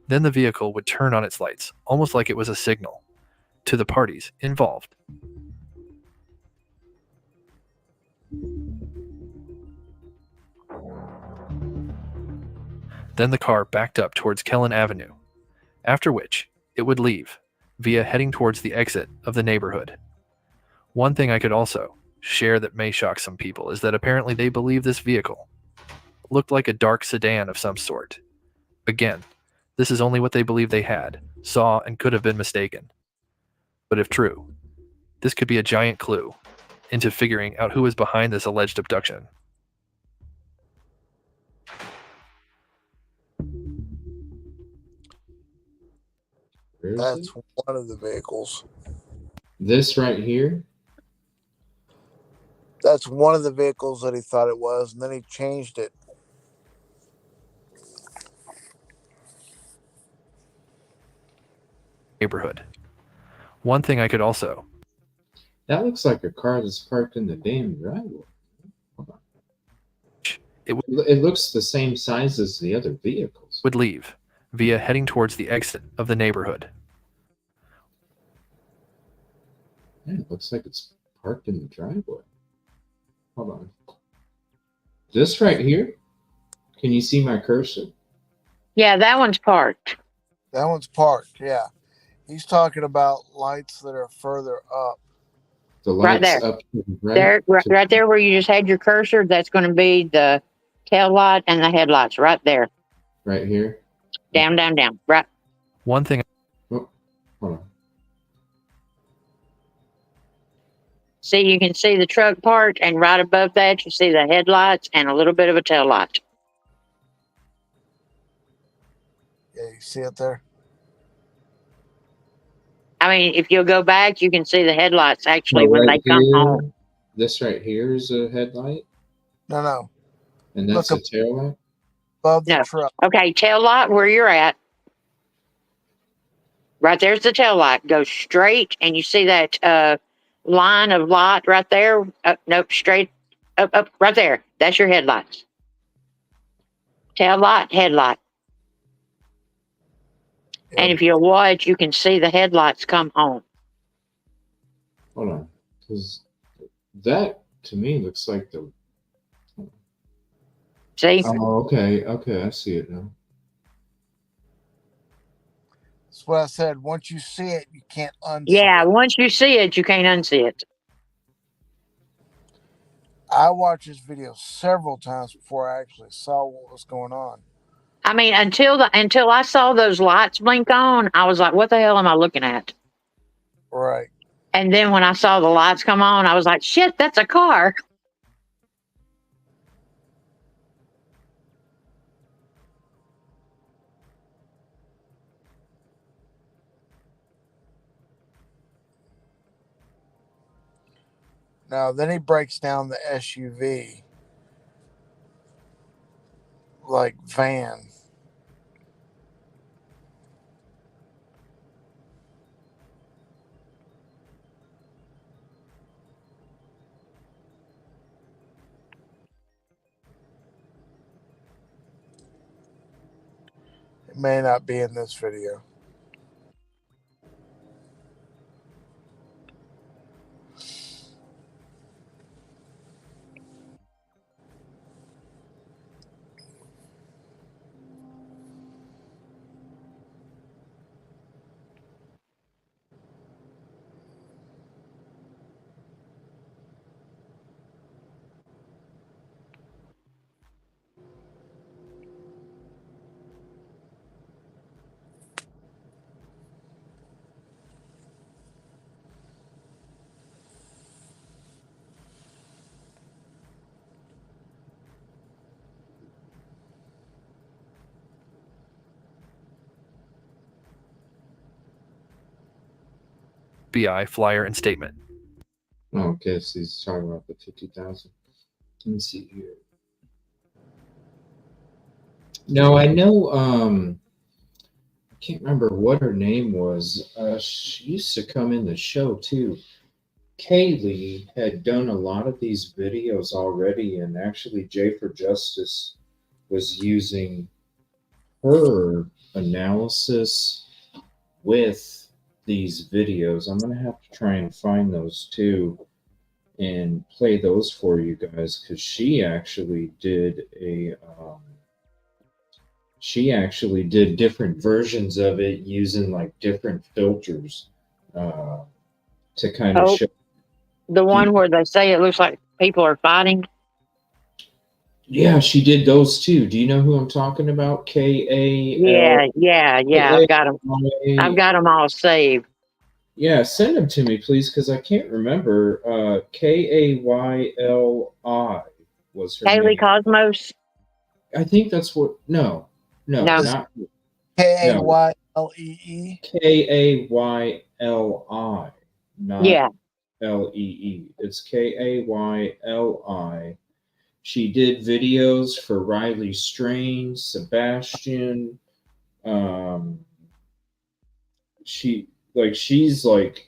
Then the vehicle would turn on its lights, almost like it was a signal to the parties involved. Then the car backed up towards Kellen Avenue, after which it would leave, via heading towards the exit of the neighborhood. One thing I could also share that may shock some people is that apparently they believe this vehicle looked like a dark sedan of some sort. Again, this is only what they believe they had, saw, and could have been mistaken. But if true, this could be a giant clue into figuring out who is behind this alleged abduction. That's one of the vehicles. This right here? That's one of the vehicles that he thought it was, and then he changed it. Neighborhood. One thing I could also... That looks like a car that's parked in the damn driveway. Hold on. It looks the same size as the other vehicles. Would leave, via heading towards the exit of the neighborhood. Yeah, it looks like it's parked in the driveway. Hold on. This right here? Can you see my cursor? Yeah, that one's parked. That one's parked, yeah. He's talking about lights that are further up. The lights right there. Up right, there, right there where you just had your cursor, that's going to be the tail light and the headlights right there. Right here? Down, down, down. Right. One thing... Oh, hold on. See, you can see the truck parked, and right above that, you see the headlights and a little bit of a tail light. Yeah, you see it there? I mean, if you'll go back, you can see the headlights actually when they come home. This right here is a headlight? No. And that's a tail light? Above the truck. Okay, tail light where you're at. Right there's the tail light. Go straight, and you see that line of light right there. Nope, straight up, right there. That's your headlights. Tail light, headlight. Yep. And if you watch, you can see the headlights come on. Hold on, because that to me looks like the... See? Oh, okay, I see it now. That's what I said. Once you see it, you can't unsee it. Yeah, once you see it, you can't unsee it. I watched this video several times before I actually saw what was going on. I mean, until I saw those lights blink on, I was like, "What the hell am I looking at?" Right. And then when I saw the lights come on, I was like, "Shit, that's a car." Now, then he breaks down the SUV, like van. It may not be in this video. FBI flyer and statement. Oh, okay, so he's talking about the 50,000. Let me see here. No, I know. I can't remember what her name was. She used to come in the show too. Kaylee had done a lot of these videos already, and actually, Jay for Justice was using her analysis with these videos. I'm gonna have to try and find those too and play those for you guys, because she actually did different versions of it using like different filters to kind of Oh, show. the one where they say it looks like people are fighting. Yeah, she did those too. Do you know who I'm talking about? Yeah. I've got them. I've got them all saved. Yeah, send them to me, please, because I can't remember. Kayli was her Kaylee name. Cosmos. I think that's what. No, not Kaylee. Kayli, not Lee. It's Kayli. She did videos for Riley Strain, Sebastian. She's like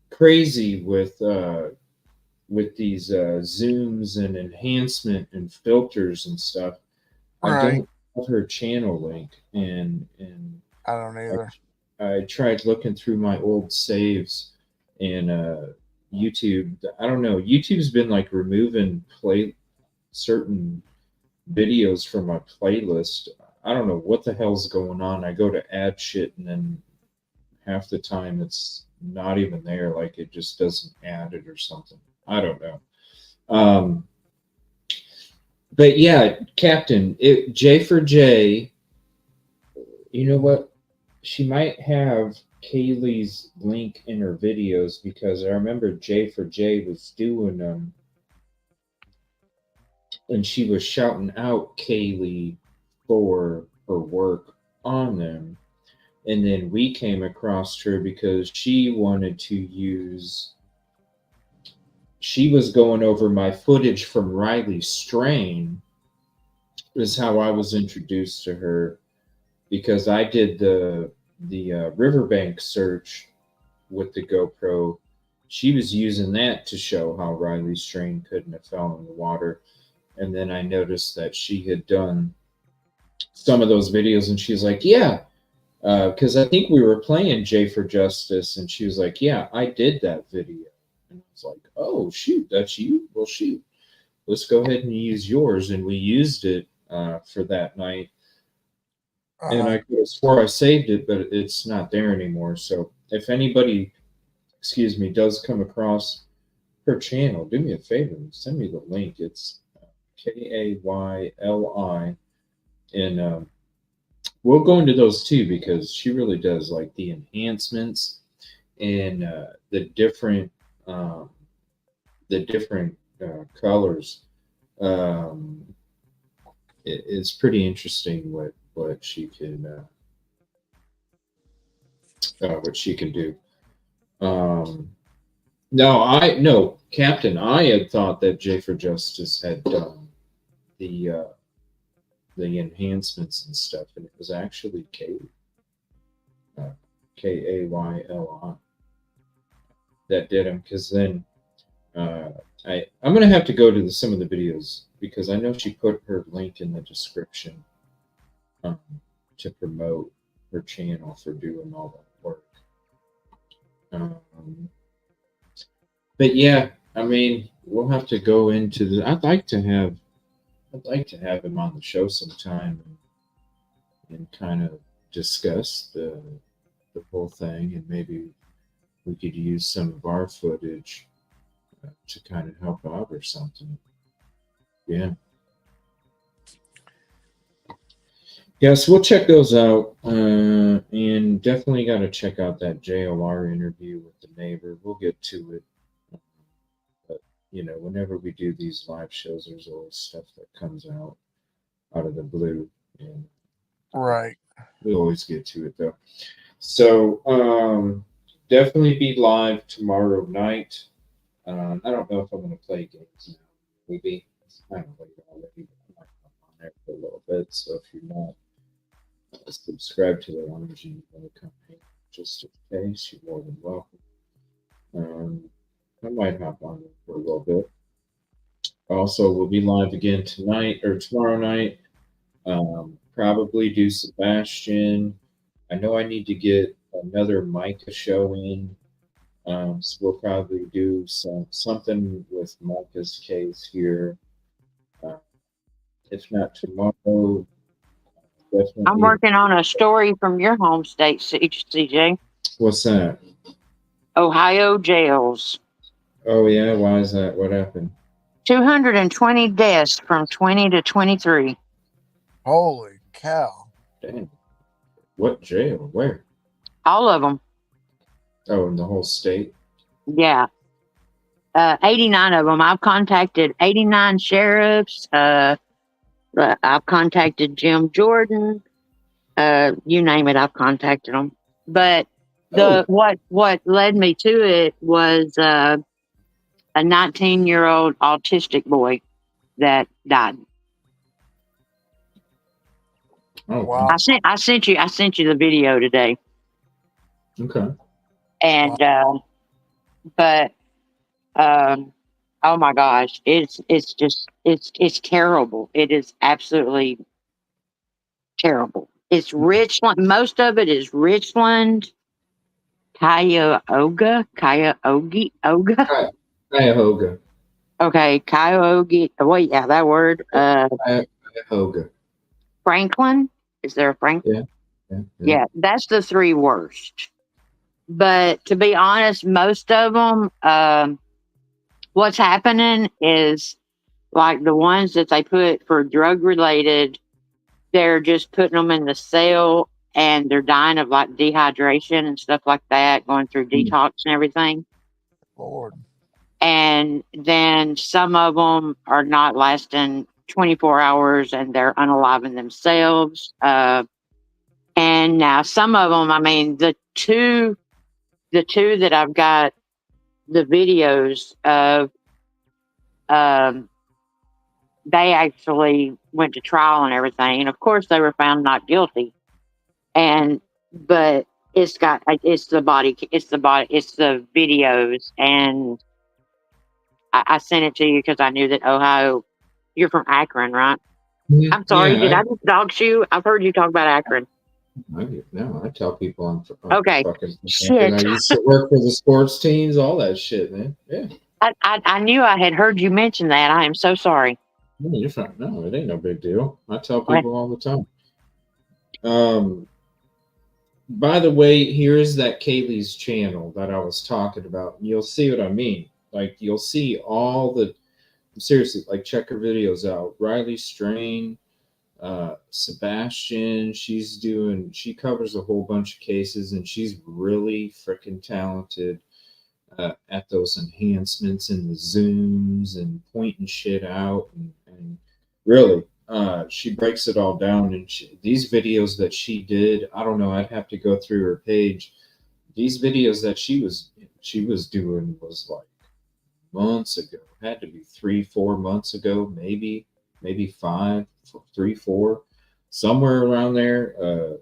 crazy with these zooms and enhancement and filters and stuff. I don't have her channel link, and I don't either. I tried looking through my old saves and YouTube. I don't know. YouTube's been like removing certain videos from my playlist. I don't know what the hell's going on. I go to add shit, and then half the time it's not even there. Like it just doesn't add it or something. I don't know. But yeah, Captain, J for J, you know what? She might have Kaylee's link in her videos, because I remember J for J was doing them, and she was shouting out Kaylee for her work on them. And then we came across her because she wanted to she was going over my footage from Riley Strain, is how I was introduced to her, because I did the riverbank search with the GoPro. She was using that to show how Riley Strain couldn't have fell in the water. And then I noticed that she had done some of those videos, and she's like, yeah, because I think we were playing J for Justice, and she was like, yeah, I did that video. And I was like, oh, shoot, that's you? Well, shoot, let's go ahead and use yours. And we used it for that night. And I could have swore I saved it, but it's not there anymore. So if anybody, does come across her channel, do me a favor and send me the link. It's Kayli, and we'll go into those too, because she really does like the enhancements and the different colors. It's pretty interesting what she can do. No, Captain, I had thought that J for Justice had done the enhancements and stuff, and it was actually Kayli, Kayli, that did them. Because then I'm gonna have to go to some of the videos, because I know she put her link in the description to promote her channel for doing all that work. But yeah, I mean, we'll have to go into the. I'd like to have him on the show sometime and kind of discuss the whole thing, and maybe we could use some of our footage to kind of help out or something. Yeah. Yes, we'll check those out, and definitely got to check out that JLR interview with the neighbor. We'll get to it. But, whenever we do these live shows, there's always stuff that comes out of the blue. And right. We always get to it, though. So, definitely be live tomorrow night. I don't know if I'm going to play games now. Maybe it's kind of late already, but I might come on there for a little bit. So if you're not subscribe to the lounge and you want to come hang just in case, you're more than welcome. I might hop on there for a little bit. Also, we'll be live again tonight or tomorrow night. Probably do Sebastian. I know I need to get another Micah show in. So we'll probably do something with Micah's case here. If not tomorrow, definitely. I'm working on a story from your home state, CJ. What's that? Ohio jails. Oh yeah, why is that? What happened? 220 deaths from 20 to 23. Holy cow! Damn. What jail? Where? All of them. Oh, in the whole state? Yeah. 89 of them. I've contacted 89 sheriffs. I've contacted Jim Jordan. You name it, I've contacted them. But what led me to it was a 19-year-old autistic boy that died. Oh wow! I sent you the video today. Okay. And but oh my gosh, it's terrible. It is absolutely terrible. It's Richland. Most of it is Richland, Cuyahoga. Okay, Cuyahoga. Wait, yeah, that word. Cuyahoga. Franklin. Is there a Franklin? Yeah, that's the three worst. But to be honest, most of them, what's happening is like the ones that they put for drug related, they're just putting them in the cell and they're dying of like dehydration and stuff like that, going through detox and everything. Lord. And then some of them are not lasting 24 hours and they're unaliving themselves. And now some of them, I mean, the two that I've got the videos of, they actually went to trial and everything. And of course they were found not guilty. But it's the videos. And I sent it to you because I knew that Ohio, you're from Akron, right? I'm sorry. Did I just dog you? I've heard you talk about Akron. No, I tell people I'm okay. Fucking shit. I used to work for the sports teams, all that shit, man. Yeah. I knew I had heard you mention that. I am so sorry. No, you're fine. No, it ain't no big deal. I tell people all the time. By the way, here's that Kayli's channel that I was talking about. You'll see what I mean. Like you'll see all the, seriously, like check her videos out. Riley Strain, Sebastian, she covers a whole bunch of cases, and she's really freaking talented at those enhancements and the zooms and pointing shit out, and really, she breaks it all down. And these videos that she did, I don't know, I'd have to go through her page. These videos that she was doing was like months ago. Had to be 3-4 months ago, maybe 5, 3, 4, somewhere around there.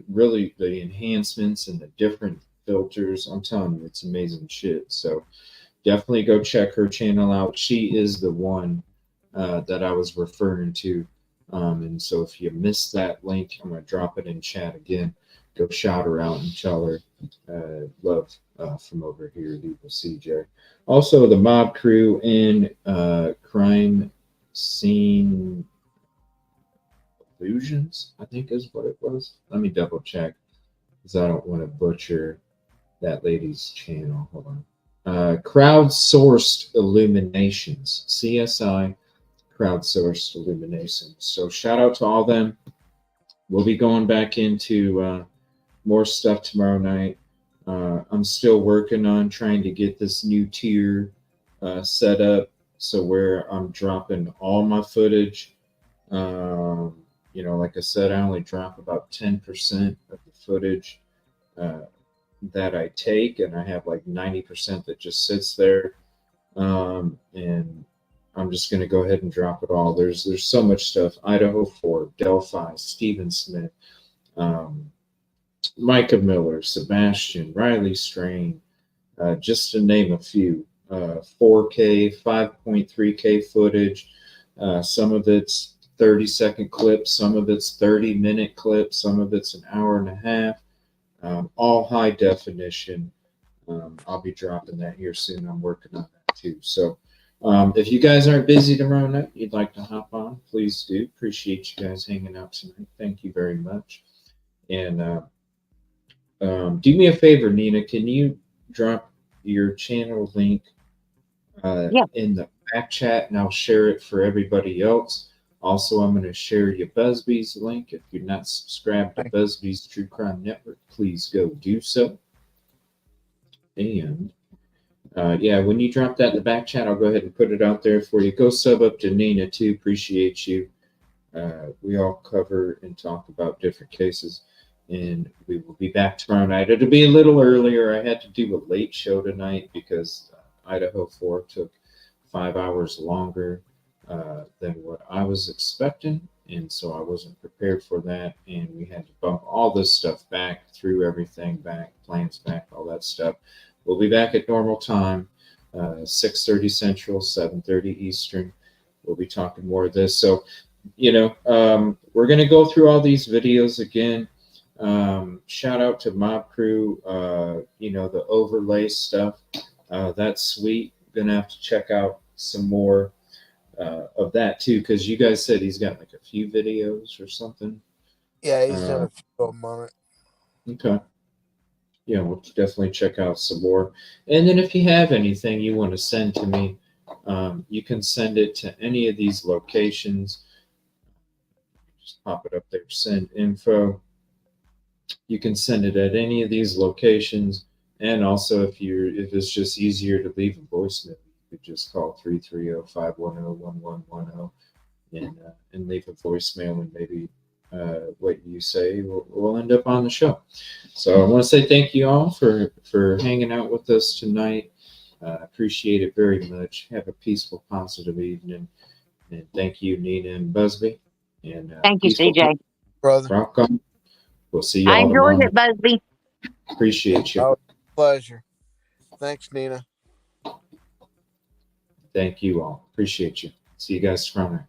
Really, the enhancements and the different filters, I'm telling you, it's amazing shit. So definitely go check her channel out. She is the one that I was referring to. And so if you missed that link, I'm going to drop it in chat again. Go shout her out and tell her love from over here at Evil CJ. Also, the Mob Crew and Crime Scene Illusions, I think is what it was. Let me double check, because I don't want to butcher that lady's channel. Hold on. Crowdsourced Illuminations, CSI Crowdsourced Illuminations. So shout out to all them. We'll be going back into more stuff tomorrow night. I'm still working on trying to get this new tier set up, so where I'm dropping all my footage. You know, like I said, I only drop about 10% of the footage that I take, and I have like 90% that just sits there. And I'm just going to go ahead and drop it all. There's so much stuff. Idaho 4, Delphi, Stephen Smith, Micah Miller, Sebastian, Riley Strain, just to name a few. 4K, 5.3K footage. Some of it's 30-second clips, some of it's 30-minute clips, some of it's an hour and a half. All high definition. I'll be dropping that here soon. I'm working on that too. So if you guys aren't busy tomorrow night, you'd like to hop on, please do. Appreciate you guys hanging out tonight. Thank you very much. And do me a favor, Nina. Can you drop your channel link in the back chat, and I'll share it for everybody else. Also, I'm going to share you Busby's link. If you're not subscribed to Busby's True Crime Network, please go do so. And yeah, when you drop that in the back chat, I'll go ahead and put it out there for you. Go sub up to Nina too. Appreciate you. We all cover and talk about different cases, and we will be back tomorrow night. It'll be a little earlier. I had to do a late show tonight because Idaho 4 took 5 hours longer than what I was expecting, and so I wasn't prepared for that, and we had to bump all this stuff back, through everything back, plans back, all that stuff. We'll be back at normal time, 6:30 Central, 7:30 Eastern. We'll be talking more of this. So, you know, we're going to go through all these videos again. Shout out to Mob Crew, you know, the overlay stuff. That's sweet. Gonna have to check out some more of that too, because you guys said he's got like a few videos or something. Yeah, he's done a few of them on it. Okay. Yeah, we'll definitely check out some more. And then if you have anything you want to send to me, you can send it to any of these locations. Just pop it up there, send info. You can send it at any of these locations. And also, if it's just easier to leave a voicemail, you could just call 330-510-1110 and leave a voicemail, and maybe what you say will end up on the show. So I want to say thank you all for hanging out with us tonight. Appreciate it very much. Have a peaceful, positive evening. And thank you, Nina and Busby. And thank you, CJ. Brother. Rock on. We'll see you all I enjoyed tomorrow. it, Busby. Appreciate you. Oh, pleasure. Thanks, Nina. Thank you all. Appreciate you. See you guys tomorrow night.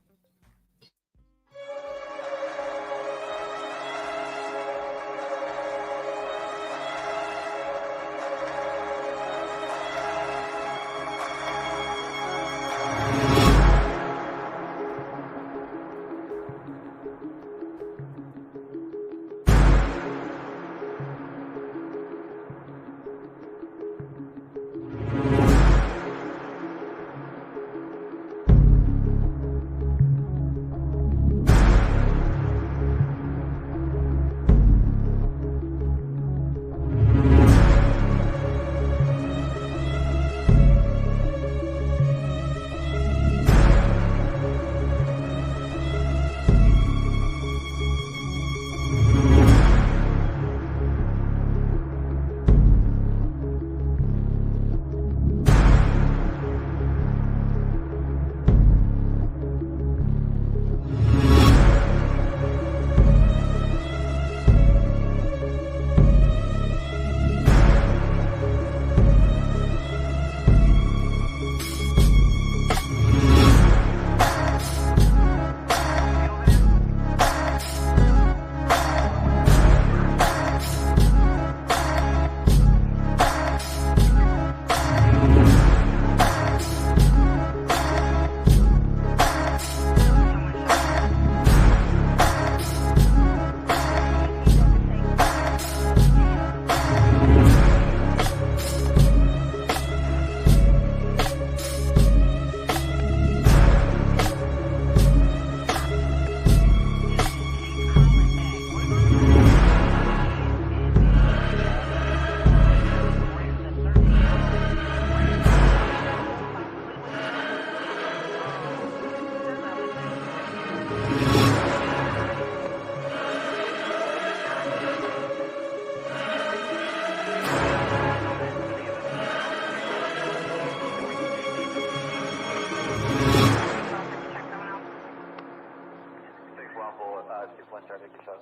available, 2-1 Charlie, good shot.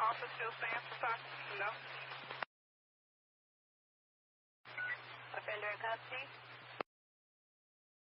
Officer still stands for talking? No. Offender in custody?